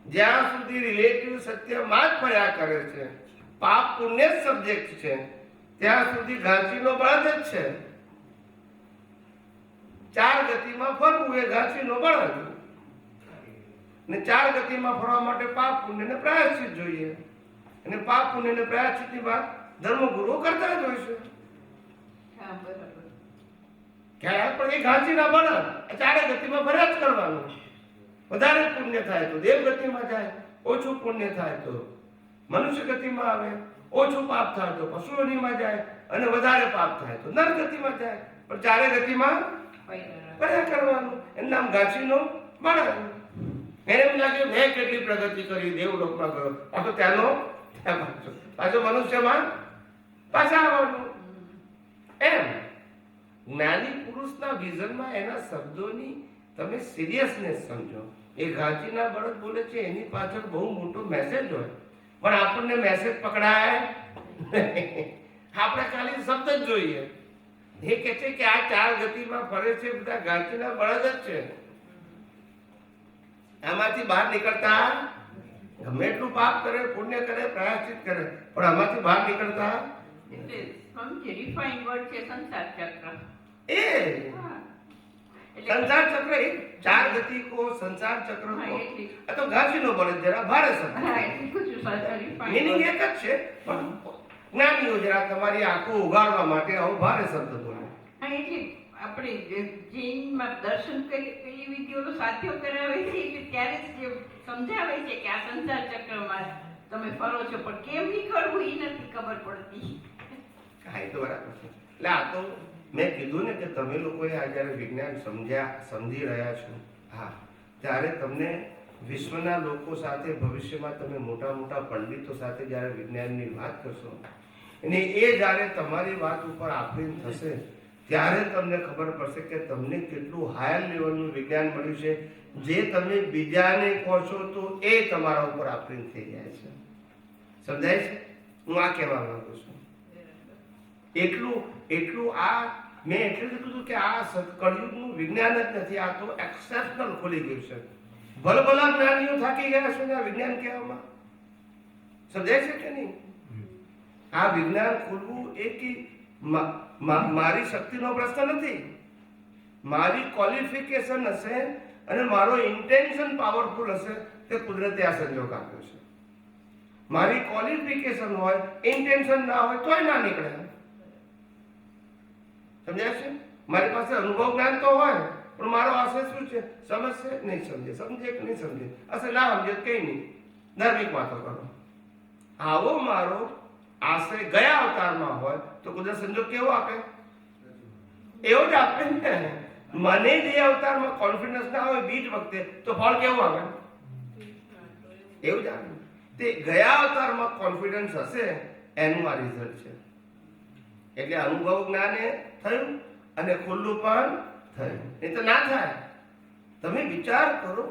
જ્યાં સુધી રિલેટિવ સત્યમાં જ ફર્યા કરે છે, પાપ પુણ્ય જ સબ્જેક્ટ છે, ત્યાં સુધી ઘાસીનો બળદ જ છે. 4 ગતિમાં ફરવું એ ઘાસીનો બળદ, ને 4 ગતિમાં ફરવા માટે પાપ પુણ્ય ને પ્રાયશ્ચિત જોઈએ, અને પાપ પુણ્ય ને પ્રાયશ્ચિત ની વાત ધર્મગુરુઓ કરતા જ હોય છે. હા, બરાબર. ક્યારે પણ એ ઘાસીના બળદ 4 ગતિમાં ફર્યા જ કરવાનું. વધારે પુણ્ય થાય તો દેવ ગતિમાં જાય, ઓછું પુણ્ય થાય તો મનુષ્ય ગતિમાં આવે, ઓછું પાપ થાય તો પશુઓનીમાં જાય, અને વધારે પાપ થાય તો નર ગતિમાં જાય. પણ 4 ગતિમાં ફર્યા કરવાનું. એનું નામ ઘાસીનો બળદ. એને એમ લાગે મેં કેટલી પ્રગતિ કરી, દેવલોકમાં ગયો, પાછો ત્યાંનો પાછો મનુષ્યમાં પાછા આવવાનું. એમ જ્ઞાની પુરુષના વિઝનમાં એના શબ્દોની તમે સિરિયસનેસ સમજો. એ ઘાસીના બળદ બોલે છે એની પાછળ બહુ મોટો મેસેજ હોય, પણ આપણને મેસેજ પકડાય આપણે ખાલી શબ્દ જ જોઈએ. એ કહે છે કે આ 4 ગતિમાં ફરે છે બધા ઘાસીના બળદ જ છે. આમાંથી બહાર નીકળતા ગમે એટલું પાપ કરે, પુણ્ય કરે, પ્રાયશ્ચિત કરે, પણ આમાંથી બહાર નીકળતા એટલે સમજે રિફાઇન વર્ડ છે સંસાર ચક્ર. એ સંસાર ચક્ર એ 4 ગતિ કો સંસાર ચક્ર કો આ તો ઘાસીનો બળદ જરા ભારે શબ્દ. મીનિંગ એક જ છે, પણ જ્ઞાનીઓ જરા તમારી આંખો ઉગાડવા માટે આવો ભારે શબ્દ બોલે. હા, એટલે આપણે જૈનમાં દર્શન કરી વિધિઓનો સાધ્યો કરાવે છે એટલે ત્યારે જ જે સમજાવે છે કે આ સંસાર ચક્રમાં તમે ફરો છો, પણ કેમ નીકળવું એ નથી ખબર પડતી. હા, એ તો બરાબર છે. એટલે આ તો મેં કીધું ને કે તમે લોકોએ આ જ્યારે વિજ્ઞાન સમજી રહ્યા છો, હા, ત્યારે તમને વિશ્વના લોકો સાથે ભવિષ્યમાં તમે મોટા મોટા પંડિતો સાથે જ્યારે વિજ્ઞાનની વાત કરશો અને એ જ્યારે તમારી વાત ઉપર આફરીન થશે ત્યારે તમને ખબર પડશે કે તમને કેટલું હાયર લેવલનું વિજ્ઞાન મળ્યું છે. જે તમે બીજાને કહો છો તો એ તમારા ઉપર આફરીન થઈ જાય છે. સમજાય છે? હું આ કહેવા માંગુ છું. એટલું આ મેં એટલે જ કીધું કે આ કળિયુગનું વિજ્ઞાન જ નથી, આ તો એક્સેપ્શનલ ખુલી ગયું છે. ભલભલા જ્ઞાનીઓ થાકી ગયા છે ને આ વિજ્ઞાન કહેવામાં. સમજાય છે કે નહીં? આ વિજ્ઞાન ખુલવું એ કે મારી શક્તિનો પ્રશ્ન નથી, મારી ક્વોલિફિકેશન હશે અને મારો ઇન્ટેન્શન પાવરફુલ હશે તે કુદરતે આ સંજોગ આપ્યો છે. મારી ક્વોલિફિકેશન હોય, ઇન્ટેન્શન ના હોય તોય ના નીકળે. સમજાય છે? મારી પાસે અનુભવ જ્ઞાન તો હોય, પણ મારો આશય શું છે? સમજશે નહીં સમજે, સમજે કે નહીં સમજે, હશે ના સમજે કઈ નહીં, ધાર્મિક વાતો કરો. આવો મારો આશય ગયા અવતારમાં હોય તો કુદરત સંજોગ કેવો આપે? એવો જ આપે ને. મને જે અવતારમાં કોન્ફિડન્સ ના હોય બીજ વખતે તો ફળ કેવું આવે? એવું જ આવે. તે ગયા અવતારમાં કોન્ફિડન્સ હશે એનું આ રિઝલ્ટ છે. એટલે અનુભવ જ્ઞાને થયું અને ખુલ્લું પણ થયું, એ તો ના થાય. તમે વિચાર કરો,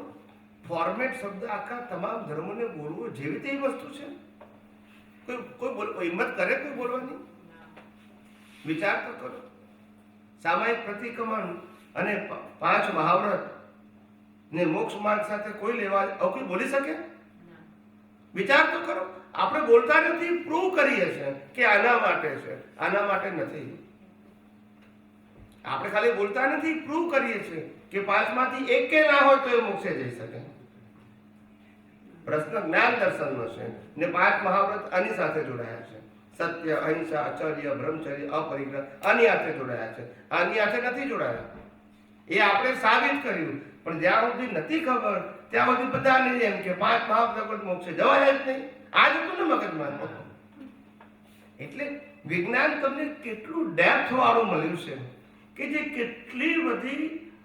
ફોર્મેટ શબ્દ આખા તમામ ધર્મોને બોલવો જેવી તેવી વસ્તુ છે. કોઈ હિંમત કરે કોઈ બોલવાની? વિચાર તો કરો. સામાયિક પ્રતિક્રમણ અને 5 મહાવ્રત ને મોક્ષ માર્ગ સાથે કોઈ લેવા કોઈ બોલી શકે? વિચાર તો કરો. આપણે બોલતા નથી, પ્રૂવ કરીએ છીએ કે આના માટે છે, આના માટે નથી. આપણે ખાલી બોલતા નથી, પ્રૂવ કરીએ છીએ કે 5 માંથી એક કે ના હોય તો એ મોક્ષે જઈ શકે. પ્રશ્ન જ્ઞાન દર્શનનો છે ને 5 મહાવ્રત આની સાથે જોડાયા છે. સત્ય, અહિંસા, આચાર્ય, બ્રહ્મચર્ય, અપરિગ્રહ આની સાથે જોડાયા છે, આની સાથે નથી જોડાયા. એ આપણે સાબિત કર્યું. પણ જ્યાં સુધી નથી ખબર ત્યાં સુધી બધાને એમ કે 5 મહાવ્રત મોક્ષે જવાય જ નહીં. આ જ હતું ને મગજમાં. એટલે વિજ્ઞાન તમને કેટલું ડેપ્થ વાળું મળ્યું છે કે જે કેટલી બધી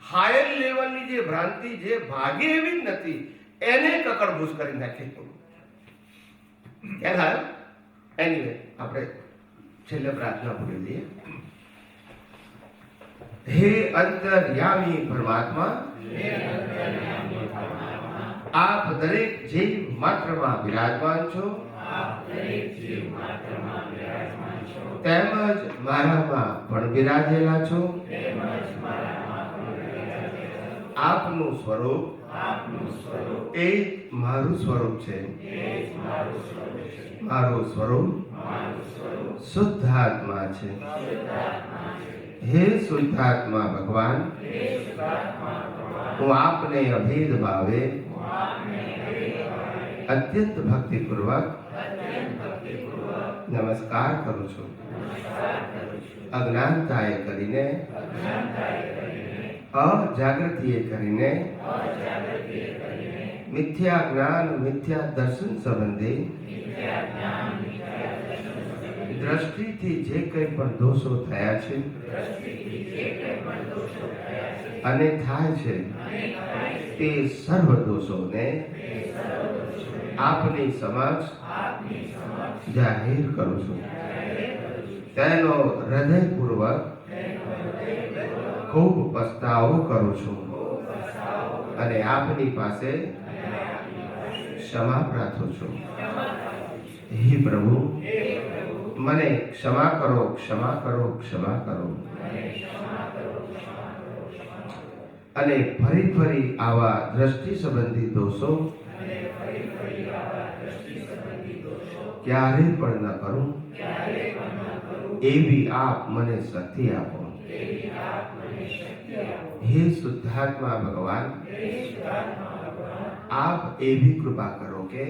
હાયર લેવલની જે ભ્રાંતિ જે ભાગે એવી જ નથી એને કકડભૂસ કરી નાખી. ખ્યાલ આવ્યો? એનીવે આપણે છેલ્લે પ્રાર્થના પૂરી દઈએ. હે અંતર્યામી પરમાત્મા, આપ દરેક જીવ માત્રમાં બિરાજમાન છો, તેમજ મારામાં પણ બિરાજેલા છો. આપનું સ્વરૂપ એ જ મારું સ્વરૂપ છે. મારું સ્વરૂપ શુદ્ધાત્મા છે. હે શુદ્ધાત્મા ભગવાન, હું આપને અભેદ ભાવે અત્યંત ભક્તિપૂર્વક નમસ્કાર કરું છું. અજ્ઞાનતાએ કરીને, અજાગૃતિએ કરીને, મિથ્યા જ્ઞાન મિથ્યા દર્શન સંબંધે દ્રષ્ટિથી જે કંઈ પણ દોષો થયા છે અને થાય છે તે સર્વ દોષોને આપની સમક્ષ જાહેર કરું છું. તેનો હૃદયપૂર્વક ખૂબ પસ્તાવો કરું છું અને આપની પાસે ક્ષમા પ્રાર્થું છું. હે પ્રભુ, મને ક્ષમા કરો, ક્ષમા કરો, ક્ષમા કરો. અને ફરી ફરી આવા દ્રષ્ટિ સંબંધી દોષો ક્યારે પણ ન કરું એવી આપ મને શક્તિ આપો. હે શુદ્ધાત્મા ભગવાન, આપ એવી કૃપા કરો કે